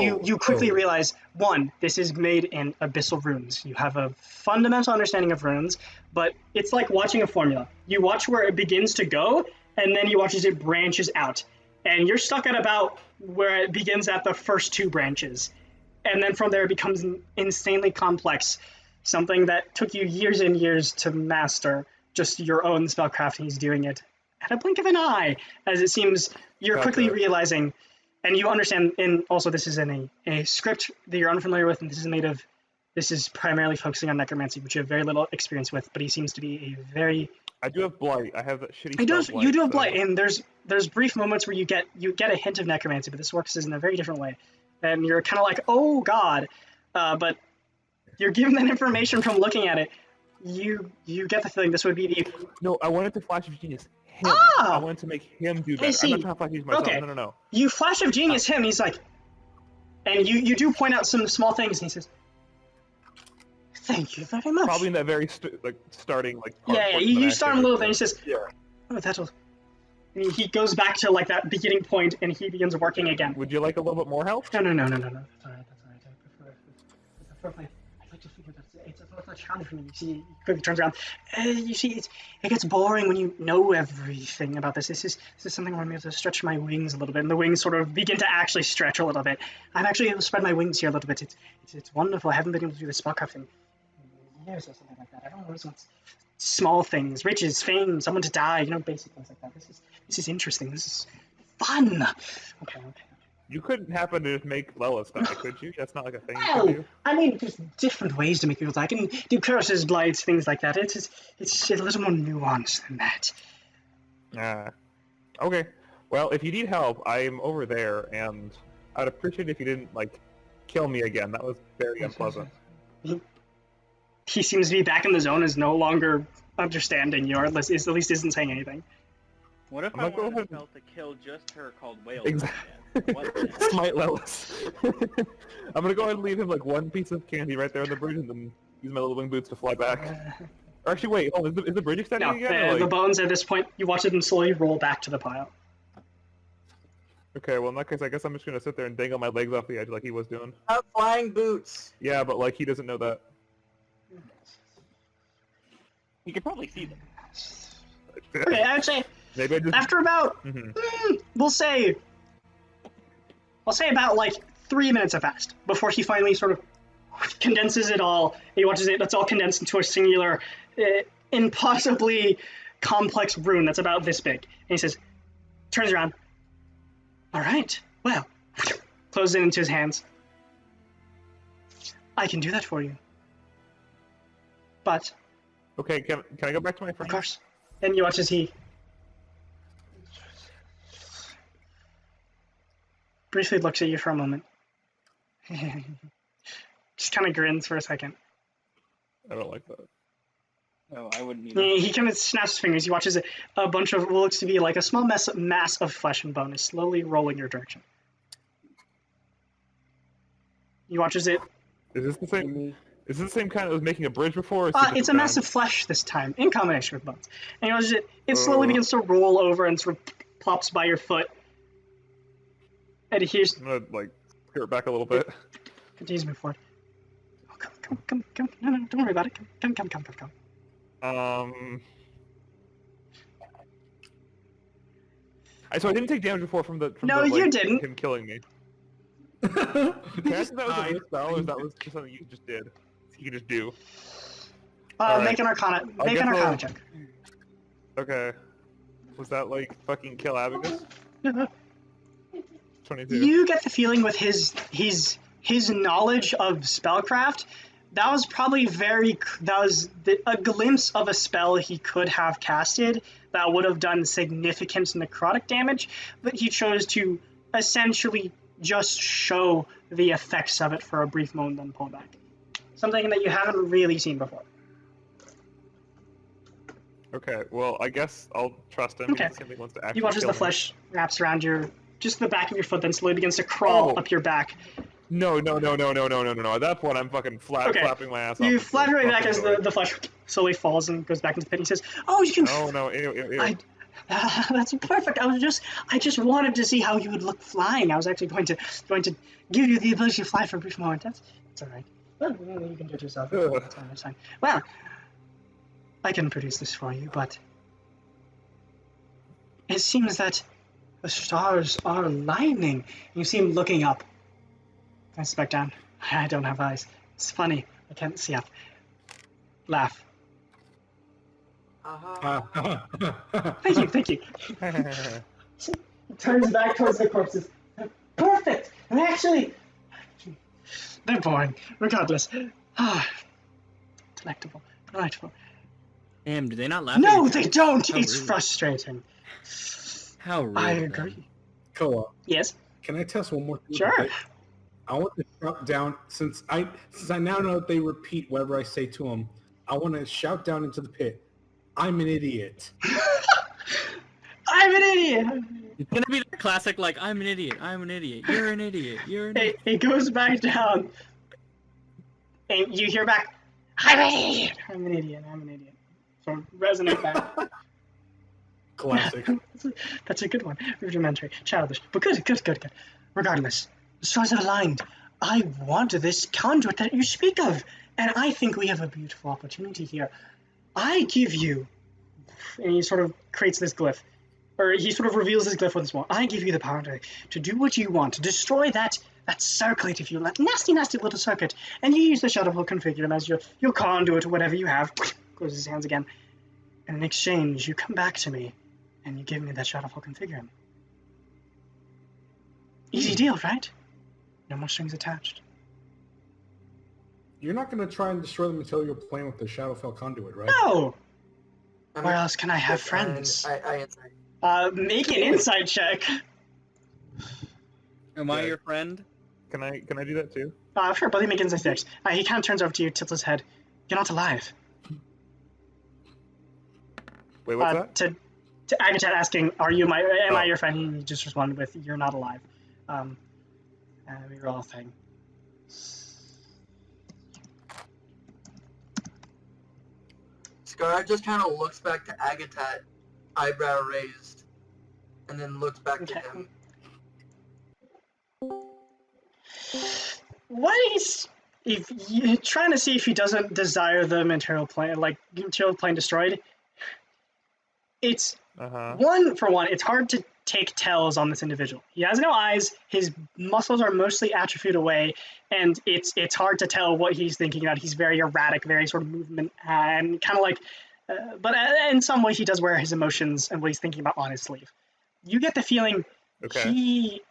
you quickly realize, one, this is made in abyssal runes. You have a fundamental understanding of runes, but it's like watching a formula. You watch where it begins to go, and then you watch as it branches out. And you're stuck at about where it begins at the first 2 branches. And then from there it becomes insanely complex, something that took you years and years to master, just your own spellcraft. He's doing it at a blink of an eye, as it seems you're quickly realizing, and you understand, and also this is in a script that you're unfamiliar with, and this is primarily focusing on necromancy, which you have very little experience with, but he seems to be a very... I do have blight. I have that shitty spell You do have so- blight, and there's brief moments where you get a hint of necromancy, but this works in a very different way. And you're kind of like, oh god, but you're given that information from looking at it. You get the feeling this would be the... No, I wanted to flash of genius him. I wanted to make him do better. see. I'm not trying to flash genius myself. Okay. No. You flash of genius him, he's like... And you do point out some small things, and he says, thank you very much. Probably in that very starting part Yeah, portion you that I start him a acted little with. thing, he says, Yeah. oh, that'll... And he goes back to that beginning point, and he begins working again. Would you like a little bit more help? No. That's all right. I prefer. I'd like to figure that it's a challenge for me. You see, he quickly turns around. You see, it gets boring when you know everything about this. This is something where I'm able to stretch my wings a little bit, and the wings sort of begin to actually stretch a little bit. I'm actually able to spread my wings here a little bit. It's wonderful. I haven't been able to do the spellcraft thing in years or something like that. I don't always want small things, riches, fame, someone to die, basic things like that. This is interesting. This is fun. Okay. You couldn't happen to just make Lelis die, could you? That's not like a thing you Well, can do. I mean, there's different ways to make people die. I can do curses, blights, things like that. It's a little more nuanced than that. Okay. Well, if you need help, I'm over there, and I'd appreciate it if you didn't, kill me again. That was very unpleasant. He seems to be back in the zone, is no longer understanding you, or at least isn't saying anything. What if I'm I gonna go wanted a ahead spell to kill just her called Whale? Exactly. What the heck? Smite Lelis. I'm gonna go ahead and leave him one piece of candy right there on the bridge, and then use my little wing boots to fly back. Or actually, wait. Oh, is the bridge extending No, again? or, the bones at this point, you watch them slowly roll back to the pile. Okay, well in that case, I guess I'm just gonna sit there and dangle my legs off the edge like he was doing. Have flying boots. Yeah, but he doesn't know that. You could probably see them. Okay, I would say Maybe I just. after about, I'll say about 3 minutes have passed before he finally sort of condenses it all. He watches it. That's all condensed into a singular, impossibly complex rune that's about this big. And he says, turns around. All right. Well, closes it into his hands. I can do that for you. But, Okay, can I go back to my of friend? course. And you watch as he briefly looks at you for a moment. Just kind of grins for a second. I don't like that. No, I wouldn't either. He kind of snaps his fingers. He watches a bunch of what looks to be like a small mass of flesh and bone is slowly rolling your direction. He watches it. Is this the same? Is this the same kind that was making a bridge before? Or is it It's a different mass of flesh this time, in combination with bones. And he watches it. It slowly begins to roll over and sort of plops by your foot. And here's I'm gonna like skirt back a little bit. continues to move forward. Oh, come. No, don't worry about it. Come. So I didn't take damage before from No, you didn't. him killing me. Can I ask if that was a real spell, or is that was just something you just did? You can just do. Alright. Make an Arcana. I Make guess an Arcana I'll- check. Okay. Was that like fucking kill Abacus? 22. You get the feeling with his knowledge of spellcraft, that was probably a glimpse of a spell he could have casted that would have done significant necrotic damage, but he chose to essentially just show the effects of it for a brief moment, then pull back. Something that you haven't really seen before. Okay, well, I guess I'll trust him. Okay. He seems like he wants to actually You watch as kill the me. flesh wraps around just the back of your foot, then slowly begins to crawl Oh. up your back. No. At that point, I'm fucking Okay. flapping my ass off. You and flat your way back fucking as going. the flesh slowly falls and goes back into the pit. He says, "Oh, you can." No, ew. That's perfect. I just wanted to see how you would look flying. I was actually going to give you the ability to fly for a brief moment. That's all right. Well, you can do it yourself. Ugh. That's fine. Well, I can produce this for you, but it seems that the stars are aligning. You see him looking up. I sit back down. I don't have eyes. It's funny. I can't see up. Laugh. Thank you. Turns back towards the corpses. Perfect. And actually, they're boring. Regardless. Delectable. Delightful. Damn, do they not laugh? No, at they you? don't. How It's rude. frustrating. How rude. I of agree. them. Koa, Yes. can I test one more thing? Sure. I want to shout down since I now know that they repeat whatever I say to them. I want to shout down into the pit. I'm an idiot. I'm an idiot. It's gonna be the classic, like, I'm an idiot, you're an idiot, you're an idiot. It goes back down, and you hear back, I'm an idiot. I'm an idiot. So resonate back. Classic. That's a good one. Rudimentary, childish, but good. Regardless, the stars have aligned. I want this conduit that you speak of, and I think we have a beautiful opportunity here. I give you, and he sort of creates this glyph, or he sort of reveals this glyph with his wand. I give you the power to do what you want, to destroy that circlet, if you like, nasty little circuit, and you use the Shadowfell Configurum as your conduit or whatever you have. Closes his hands again. And in exchange, you come back to me, and you give me that Shadowfell Configurum. Easy deal, right? No more strings attached. You're not going to try and destroy them until you're playing with the Shadowfell conduit, right? No! I'm Where a- else can I have and friends? I answer. Make an insight check. Am I Yeah. your friend? Can I do that too? Sure, but he makes insight checks. He kind of turns over to you, tilts his head. You're not alive. Wait, what's that? To Agatat asking, am I Oh. your friend? He just responded with, you're not alive. We were all thing. Scar just kind of looks back to Agatat, eyebrow raised, and then looks back to Okay. him. If you're trying to see if he doesn't desire the material plane destroyed, it's Uh-huh. for one, it's hard to take tells on this individual. He has no eyes, his muscles are mostly atrophied away, and it's hard to tell what he's thinking about. He's very erratic, very sort of movement, and kind of like, but in some way he does wear his emotions and what he's thinking about on his sleeve. You get the feeling he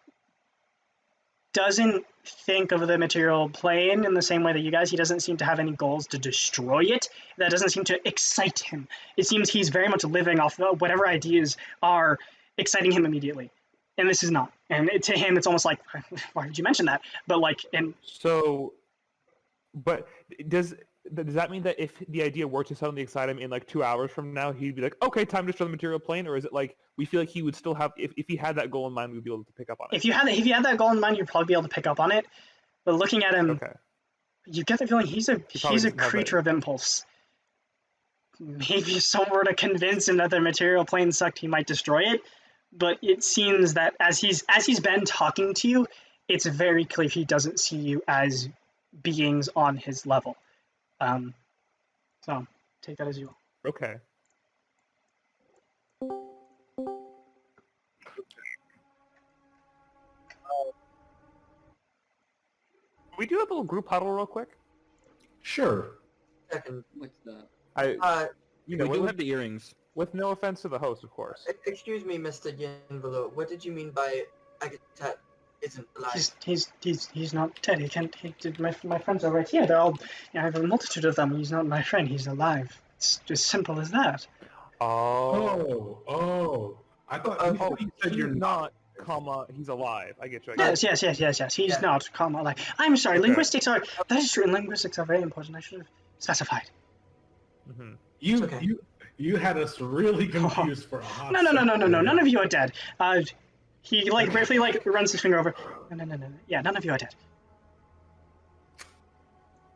doesn't think of the material plane in the same way that you guys. He doesn't seem to have any goals to destroy it. That doesn't seem to excite him. It seems he's very much living off of whatever ideas are exciting him immediately, and this is not. And to him, it's almost like, why did you mention that? But like, and so, but does that mean that if the idea were to suddenly excite him in like 2 hours from now, he'd be like, okay, time to destroy the material plane? Or is it like we feel like he would still have, if he had that goal in mind, we'd be able to pick up on it? If you had that goal in mind, you'd probably be able to pick up on it. But looking at him, you get the feeling he's a creature of impulse. Maybe if someone were to convince him that the material plane sucked, he might destroy it. But it seems that as he's been talking to you, it's very clear he doesn't see you as beings on his level. So take that as you will. Okay. We do a little group huddle real quick. Sure. Second. What's that? You know, We do have the earrings. with no offense to the host, of course. Excuse me, Mr. Yinvelo. What did you mean by Agatat isn't alive? He's not dead. He can't. My friends are right here. They're all. I have a multitude of them. He's not my friend. He's alive. It's as simple as that. Oh. I thought you said you're not. Comma, he's alive. I get you. Yes. He's not, comma, alive. I'm sorry. Okay. Linguistics are. That is true. Linguistics are very important. I should have specified. Mm-hmm. You had us really confused for a hot No. None of you are dead. He briefly runs his finger over. No. Yeah, none of you are dead.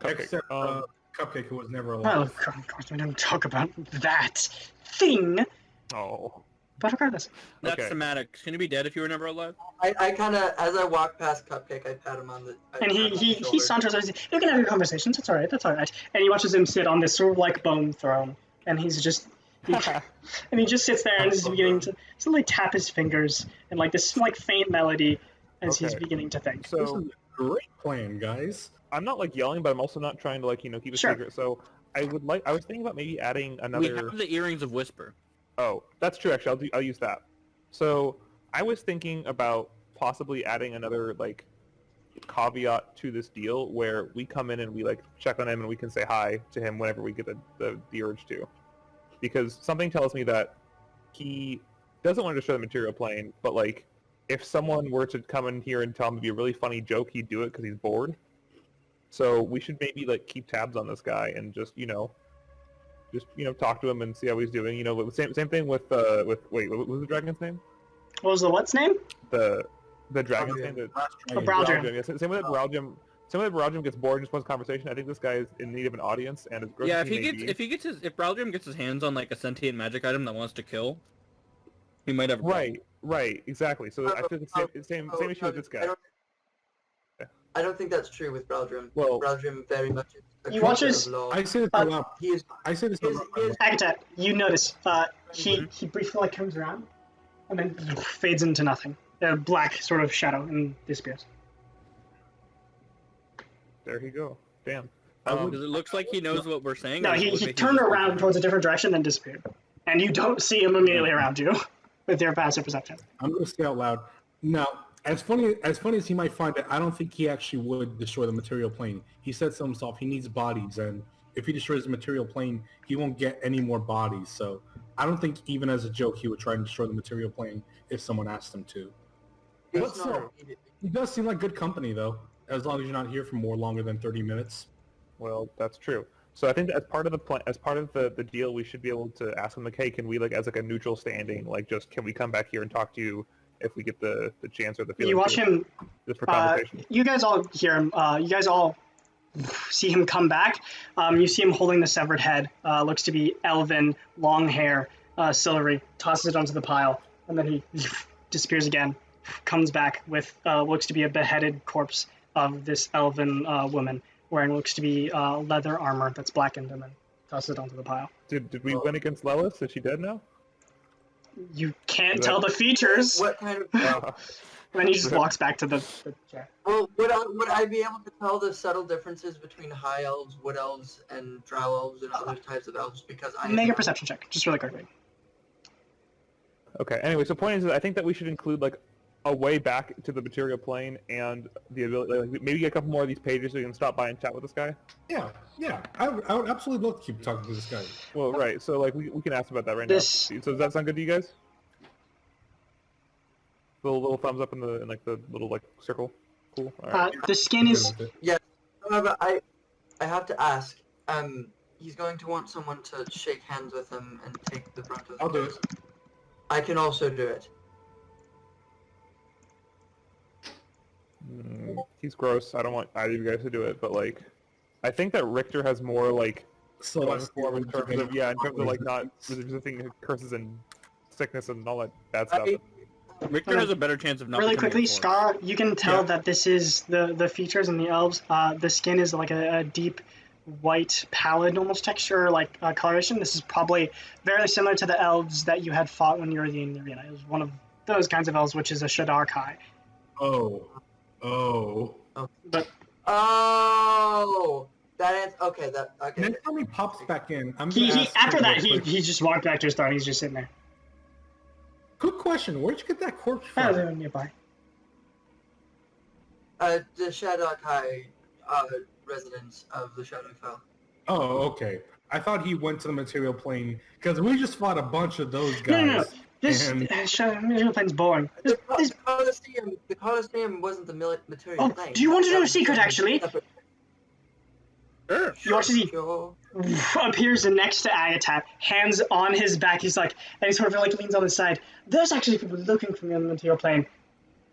Except Cupcake, who was never Well, alive. of course, we don't talk about that thing. Oh. But regardless. That's Okay. thematic. Can you be dead if you were never alive? I kind of, as I walk past Cupcake, I pat him on the. And he saunters over. You can have your conversations. That's all right. And he watches him sit on this sort of like bone throne, and he's just. And he just sits there and is beginning to suddenly tap his fingers and like this like faint melody as he's Okay. beginning to think. This So is a great plan, guys. I'm not like yelling, but I'm also not trying to keep a Sure. secret. So I was thinking about maybe adding We another. have the earrings of Whisper. Oh, that's true. Actually, I'll use that. So I was thinking about possibly adding another caveat to this deal where we come in and we check on him and we can say hi to him whenever we get the urge to, because something tells me that he doesn't want to destroy the material plane, but if someone were to come in here and tell him to be a really funny joke, he'd do it because he's bored. So we should maybe keep tabs on this guy and just talk to him and see how he's doing. Same thing with wait, what was the dragon's name? What was the what's name? The dragon's Browdrim. name. Browdrim. Yeah, same with Browdrim. Same with Browdrim gets bored and just wants conversation. I think this guy is in need of an audience, and as gross Yeah, as he may be, if Browdrim gets his hands on a sentient magic item that wants to kill, he might have a problem. right, exactly. So I feel the same issue with this guy. I don't think that's true with Browdrim. Well- Browdrim very much is a He creature watches- of law. I say this a lot. He is. I say this a lot. Agatat, you notice he briefly turns around and then fades into nothing. A black sort of shadow and disappears. There you go. Damn. Because it looks like he knows what we're saying. No, or he maybe turned just- around towards a different direction then disappeared. And you don't see him immediately around you with your passive perception. I'm going to say out loud. Now, as funny as he might find it, I don't think he actually would destroy the material plane. He said to himself, he needs bodies, and if he destroys the material plane, he won't get any more bodies. So I don't think even as a joke he would try and destroy the material plane if someone asked him to. He's But still, not- he does seem like good company, though, as long as you're not here for more longer than 30 minutes. Well, that's true. So I think that as part of the plan, as part of the deal, we should be able to ask him hey, can we as a neutral standing, just can we come back here and talk to you if we get the chance or the feeling? You watch him. just for conversation. You guys all hear him. You guys all see him come back. You see him holding the severed head. Looks to be elven, long hair, silvery. Tosses it onto the pile, and then he disappears again. Comes back with looks to be a beheaded corpse of this elven woman wearing looks to be leather armor that's blackened, and then tosses it onto the pile. Did we win against Lelis? Is she dead now? You can't Is tell that- the features. What kind of? Uh, And then he just walks back to the chair. Well, would I be able to tell the subtle differences between high elves, wood elves, and drow elves and other types of elves? Because I Make a know- perception check, just really quickly. okay. Anyway, so point is, I think that we should include like a way back to the material plane and the ability, like, maybe get a couple more of these pages so we can stop by and chat with this guy. Yeah, yeah. I would absolutely love to keep talking to this guy. Well, right. So like we can ask about that right This- now. So does that sound good to you guys? Little thumbs up in like the little like circle. Cool. All right. The skin is However, I have to ask. He's going to want someone to shake hands with him and take the brunt of the I'll do blows. I can also do it. He's gross. I don't want either of you guys to do it, but like, I think that Richter has more like going for him in terms of like not resisting curses and sickness and all that bad stuff. Richter has a better chance of not really becoming quickly. a force. Scar, you can tell Yeah. that this is the features in the elves. The skin is like a deep white, pallid almost texture, like coloration. This is probably very similar to the elves that you had fought when you were in the arena. It was one of those kinds of elves, which is a Shadar Kai. Oh. But Oh, okay. Next time he pops back in, I'm he gonna ask after him that real quick. he just walked back to his throne. He's just sitting there. Good question. Where'd you get that corpse Oh, from? they're nearby. The Shadowkai residents of the Shadowfell. Oh, okay. I thought he went to the material plane because we just fought a bunch of those guys. No. This And- material plane's boring. The Colosseum wasn't the material Oh, plane. do you want to That know a was secret, actually? separate- Sure. You watch as he Sure. appears next to Agatat, hands on his back. He's like, and he sort of like leans on his side. There's actually people looking for me on the material plane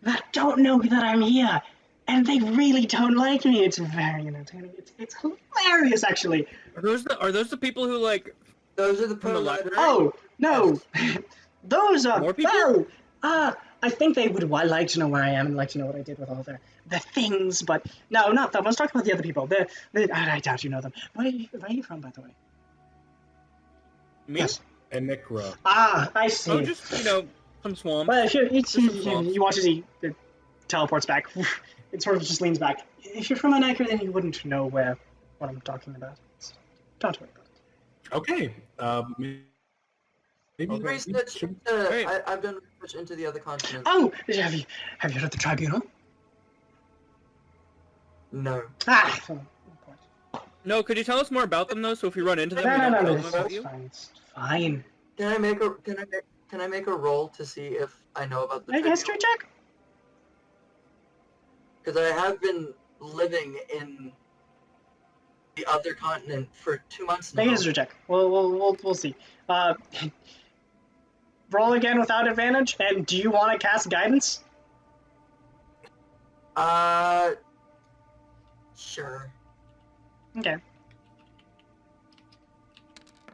that don't know that I'm here, and they really don't like me. It's very entertaining. It's hilarious, actually. Are those the people who like? Those are the From the library. Oh no, those are More people? Oh, I think they would like to know where I am and like to know what I did with all the things, but no, not them. I was talking about the other people. I doubt you know them. Where are you from, by the way? Me? Yes. And Necra. Ah, I see. Oh, just some swamp. Well, if swamps. you watch as he teleports back, it sort of just leans back. If you're from Anakra, then you wouldn't know what I'm talking about. Don't worry about it. Okay. Maybe Research should- Great. I've done research into the other continents. Oh, have you heard of the tribunal? No. Ah, No, could you tell us more about them though? So if we run into them, we no, don't tell them it's about you. fine. It's fine. Can I make a roll to see if I know about the Make a history check. Because I have been living in the other continent for 2 months now. Make a history check. We'll see. Roll again without advantage. And do you want to cast guidance? Sure. Okay.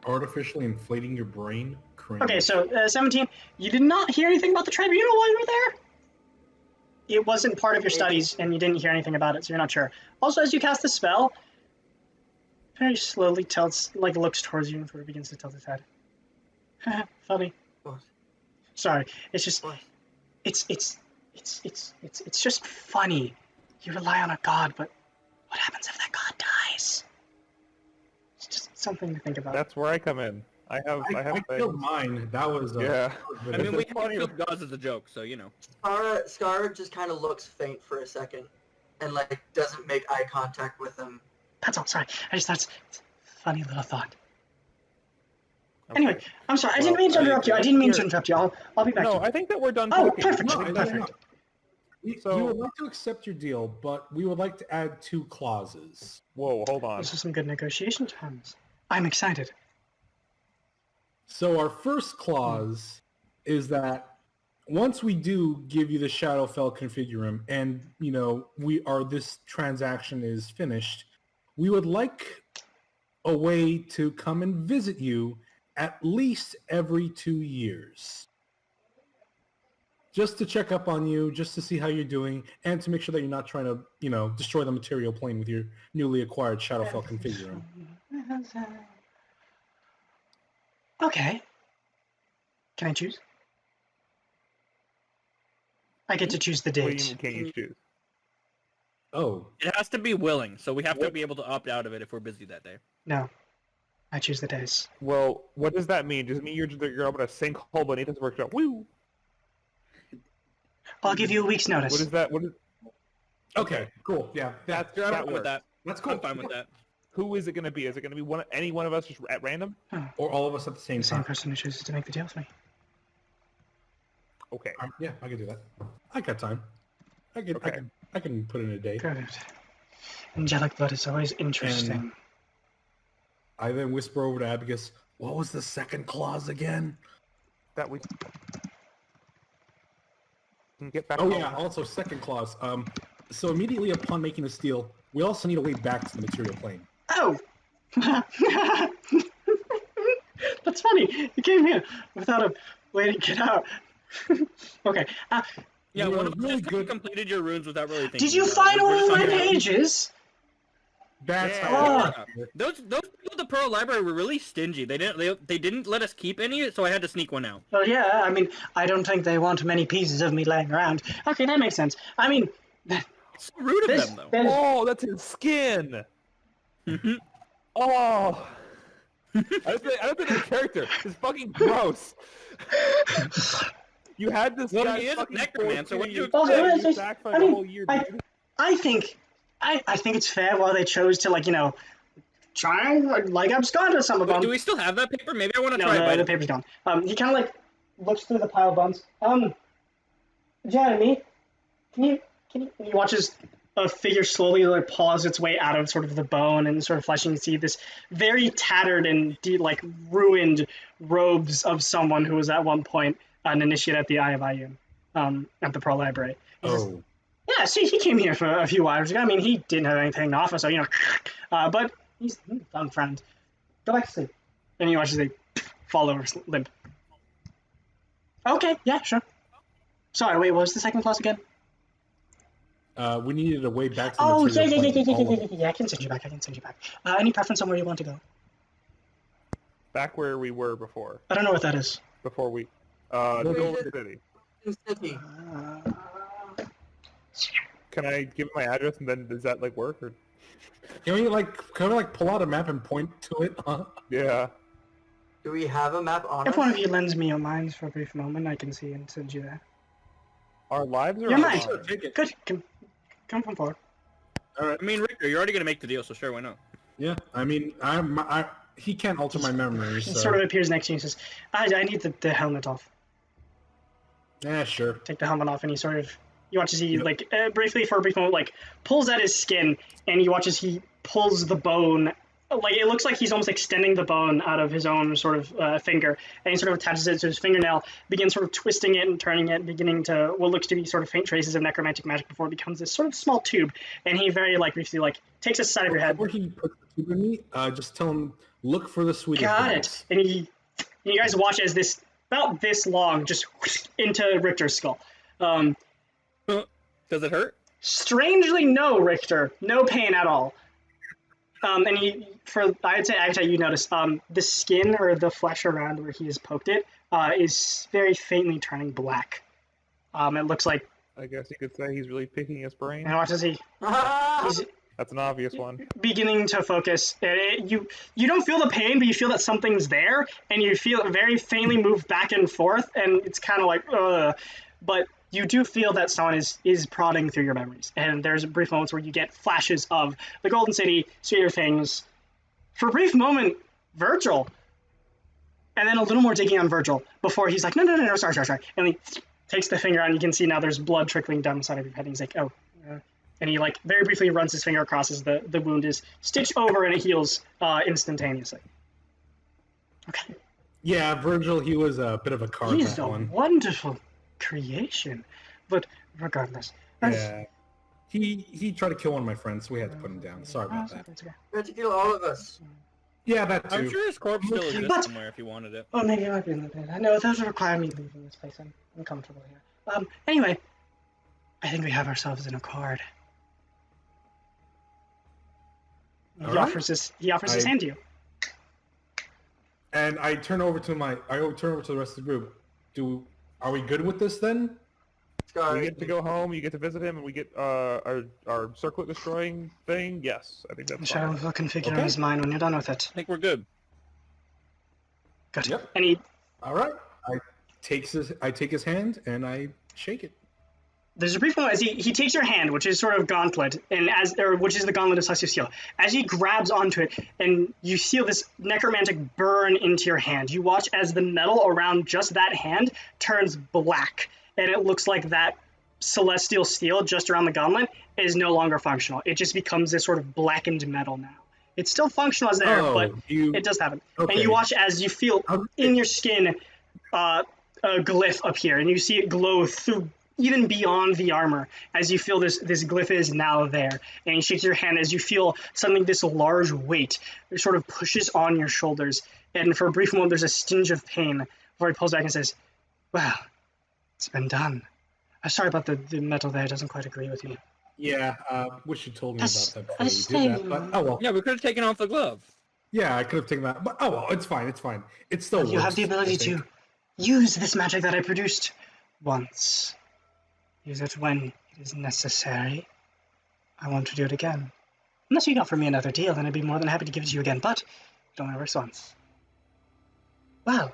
Artificially inflating your brain. Cringe. Okay, so 17. You did not hear anything about the tribunal while you were there? It wasn't part of your studies, and you didn't hear anything about it, so you're not sure. Also, as you cast the spell, very slowly looks towards you and sort of begins to tilt his head. Funny. What? Sorry, it's just What? it's just funny. You rely on a god, but what happens if that god dies? It's just something to think about. That's where I come in. I have I killed things. mine. That was Yeah. I mean, we have killed gods as a joke, so you know. Scar just kind of looks faint for a second, and like doesn't make eye contact with him. That's all. Sorry, I just thought it's a funny little thought. Okay. Anyway, I'm sorry. I didn't Well, mean to interrupt you. I didn't mean to here- interrupt you. I'll be back. No, to you. I think that we're done Oh, talking. perfect. I think that's Perfect. We So- would like to accept your deal, but we would like to add 2 clauses. Whoa, hold on. Those are some good negotiation terms. I'm excited. So our first clause is that once we do give you the Shadowfell Configurum and, this transaction is finished, we would like a way to come and visit you at least every 2 years. Just to check up on you, just to see how you're doing, and to make sure that you're not trying to, destroy the material plane with your newly acquired Shadowfell Configurum. Okay. Can I choose? I get to choose the What do you date. mean, can't you choose? Oh, It has to be willing, so we have to be able to opt out of it if we're busy that day. No, I choose the days. Well, what does that mean? Does it mean you're up in a sinkhole beneath this workshop? Woo! I'll give you a week's notice. What is that? What is? okay, cool. Yeah, That's I'm that fine with works. that. that's cool. I'm fine with that. Who is it going to be? Is it going to be any one of us just at random? Or all of us at the same The same time. person who chooses to make the deal with me. Okay. Yeah, I can do that. I got time. I can put in a day. Good. Angelic blood is always interesting. And I then whisper over to Abacus, what was the second clause again? That we can get back. Oh home. yeah, also second clause. So immediately upon making the steal, we also need a way back to the material plane. Oh! That's funny. You came here without a way to get out. Okay. Yeah, You one are of us really just good. completed your runes without really thinking. Did you about find it. We're all of just my talking about- pages? That's Yeah. how Those people at the Pearl Library were really stingy. They didn't let us keep any, so I had to sneak one out. Well, yeah, I mean, I don't think they want many pieces of me laying around. Okay, that makes sense. I mean, It's so rude of this, them, though. there's- Oh, that's his skin. Oh. I don't think it's a character. It's fucking gross. You had this Well, guy he is a fucking necromancer, what do you Also, expect? it's You just- backfired I the mean, whole year, I- dude. I think it's fair while they chose to, like, try and, like, abscond with some of them. Do we still have that paper? Maybe I want to No, try it. the paper's gone. He kind of, like, looks through the pile of bones. Jeremy, can you, he watches a figure slowly, like, paws its way out of sort of the bone and sort of flesh, and you see this very tattered and, like, ruined robes of someone who was at one point an initiate at the Eye of Ayun, at the Pearl Library. He says, Oh. yeah, see, he came here for a few hours ago. I mean, he didn't have anything to offer, so, but he's a dumb friend. Go back to sleep. And he watches they fall over limp. Okay, yeah, sure. Sorry, wait, what was the second clause again? We needed a way back to the Oh, yeah, material plane. yeah, I can send you back, any preference on where you want to go? Back where we were before. I don't know what that is. Before we... Well, Golden City. City. Can I give my address and then does that, like, work? Or... Can we like pull out a map and point to it? Huh? Yeah. Do we have a map on If us? one of you lends me your minds for a brief moment, I can see and send you there. Our lives are You're on mine. fire. Good, come from forward. I mean, Richter, you're already gonna make the deal, so sure, why not? Yeah, I mean, he can't alter my memory, He so... sort of appears next to you and says, I need the helmet off. Yeah, sure. Take the helmet off, and he sort of, you watch as he, like, briefly, for a brief moment, like, pulls at his skin, and you watch as he pulls the bone, like, it looks like he's almost extending the bone out of his own sort of finger, and he sort of attaches it to his fingernail, begins sort of twisting it and turning it, beginning to what looks to be sort of faint traces of necromantic magic before it becomes this sort of small tube, and he very, like, briefly, like, takes a side of your head. Before he puts the tube in me, just tell him, look for the sweetie. Got it. And you guys watch as this, about this long, just into Richter's skull. Does it hurt? Strangely, no, Richter. No pain at all. And I'd say you notice, the skin or the flesh around where he has poked it is very faintly turning black. It looks like, I guess you could say he's really picking his brain. and watch as he's That's an obvious one. beginning to focus. You don't feel the pain, but you feel that something's there, and you feel it very faintly move back and forth, and it's kind of like, ugh. But you do feel that someone is prodding through your memories, and there's brief moments where you get flashes of the Golden City, Stranger Things. For a brief moment, Virgil, and then a little more digging on Virgil before he's like, no, sorry, and he takes the finger out, and you can see now there's blood trickling down the side of your head, and he's like, oh. And he, like, very briefly runs his finger across as the wound is stitched over and it heals instantaneously. Okay. Yeah, Virgil, he was a bit of a card, He's that a one. wonderful creation. But regardless. Yeah. He tried to kill one of my friends, so we had to put him down. Sorry about that. That's okay. We have to kill all of us. Yeah, that too. I'm sure his corpse still But- exists somewhere if you wanted it. Oh, maybe it might be in the bed. I know that would require me leaving this place. I'm uncomfortable here. Anyway, I think we have ourselves an accord. He All right. offers his I- hand to you. And I turn over to the rest of the group. Are we good with this then? Scar, We get to go home, you get to visit him, and we get our circlet destroying thing. Yes, I think that's Shadow fine. will configure in Okay. his mind when you're done with it. I think we're good. Good. Yep. And he All right. I take his hand and I shake it. there's a brief moment as he takes your hand, which is sort of gauntlet, and which is the gauntlet of Celestial Steel. As he grabs onto it, and you feel this necromantic burn into your hand. You watch as the metal around just that hand turns black, and it looks like that celestial steel just around the gauntlet is no longer functional. It just becomes this sort of blackened metal now. It's still functional as there, but it does happen. Okay. And you watch as you feel in your skin a glyph appear, and you see it glow through even beyond the armor as you feel this glyph is now there. And you shake your hand as you feel suddenly this large weight sort of pushes on your shoulders, and for a brief moment there's a stinge of pain before he pulls back and says, well, it's been done. I'm sorry about the metal there, it doesn't quite agree with me. Yeah, wish you told me That's- about that before that's we did that. thing. But oh well. Yeah, we could have taken off the glove. Yeah, I could have taken that. But oh well, it's fine. It's fine. It still You have works, the I ability think. to use this magic that I produced once. Use it when it is necessary. I want to do it again. Unless you offer me another deal, then I'd be more than happy to give it to you again, but it only works once. Wow.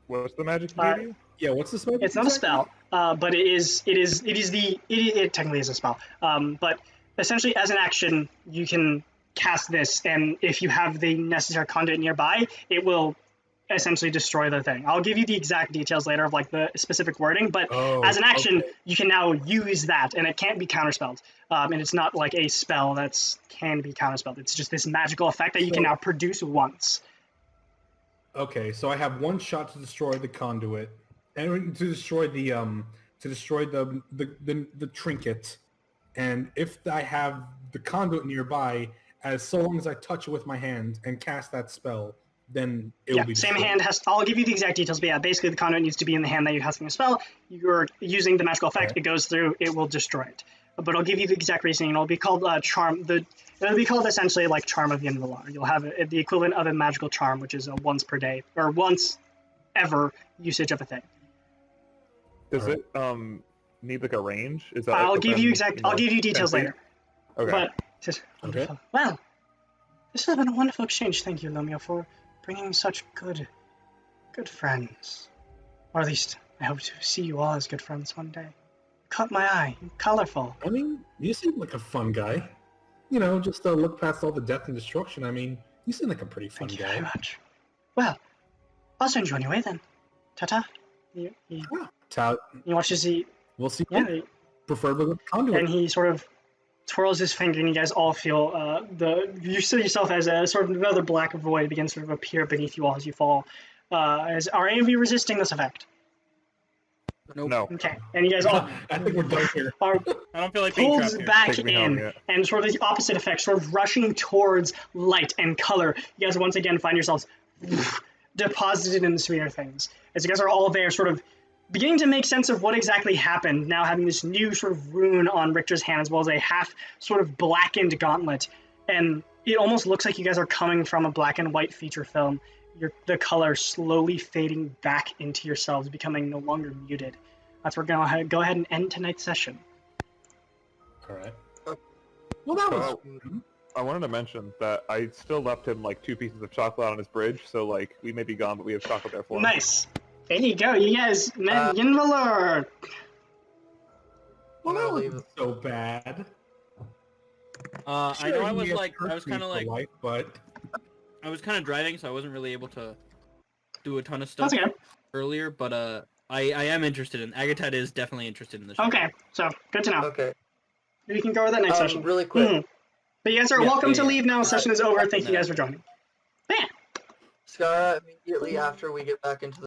What's the magic you Uh, gave you? Yeah, what's this? magic It's not a exactly? spell, but it technically is a spell. But essentially, as an action, you can cast this, and if you have the necessary conduit nearby, it will essentially destroy the thing. I'll give you the exact details later of like the specific wording, but Oh, as an action, okay. you can now use that, and it can't be counterspelled. And it's not like a spell that's can be counterspelled. It's just this magical effect that you can So- now produce once. Okay, so I have one shot to destroy the conduit, and to destroy the trinket, and if I have the conduit nearby, so long as I touch it with my hand and cast that spell, then it Yeah, will be same destroyed. hand has. I'll give you the exact details, but yeah, basically the conduit needs to be in the hand that you're casting a spell. You're using the magical effect. Okay. It goes through. It will destroy it. But I'll give you the exact reasoning. It'll be called charm. It'll be called essentially like Charm of the Invalar. You'll have the equivalent of a magical charm, which is a once per day or once ever usage of a thing. Does Alright. it need like a range? Is that? I'll like, give you within, exact. you know, I'll give you 10 details feet? later. Okay. But just Okay. wonderful. Well, this has been a wonderful exchange. Thank you, Lumio, for bringing such good friends. Or at least I hope to see you all as good friends one day. Caught my eye. You're colorful. I mean, you seem like a fun guy. You know, just look past all the death and destruction. I mean, you seem like a pretty fun Thank you very guy. much. Well, I'll send you on your way then. Ta-ta. You watches he. We'll see. Yeah. Preferably with conduit. And he sort of twirls his finger, and you guys all feel you see yourself as a sort of another black void begins to sort of appear beneath you all as you fall. Are any of you resisting this effect? Nope. No. Okay, and you guys all I think we're done here. are I don't feel like being pulled trapped here. back Take me home, in, yeah. and sort of the opposite effect, sort of rushing towards light and color. You guys once again find yourselves deposited in the sweeter things. As you guys are all there, sort of beginning to make sense of what exactly happened, now having this new sort of rune on Richter's hand, as well as a half sort of blackened gauntlet. And it almost looks like you guys are coming from a black and white feature film. The color slowly fading back into yourselves, becoming no longer muted. That's where we're going to go ahead and end tonight's session. All right. Well, that was. So, I wanted to mention that I still left him like 2 pieces of chocolate on his bridge, so like we may be gone, but we have chocolate there for him. Nice. There you go. You guys, Yinvalor. Well, that I'll leave wasn't so bad. I Sure, know I you was get like, I was curfew kind of for like, life, but I was kind of driving, so I wasn't really able to do a ton of stuff That's okay. earlier. But I am interested in. Agatat is definitely interested in the show. Okay, so good to know. Okay. We can go over that next session. Really quick. Mhm. But you guys are Yeah, welcome to yeah. leave now. Session is over. Thank you No. guys for joining. Bam. Skara, immediately after we get back into the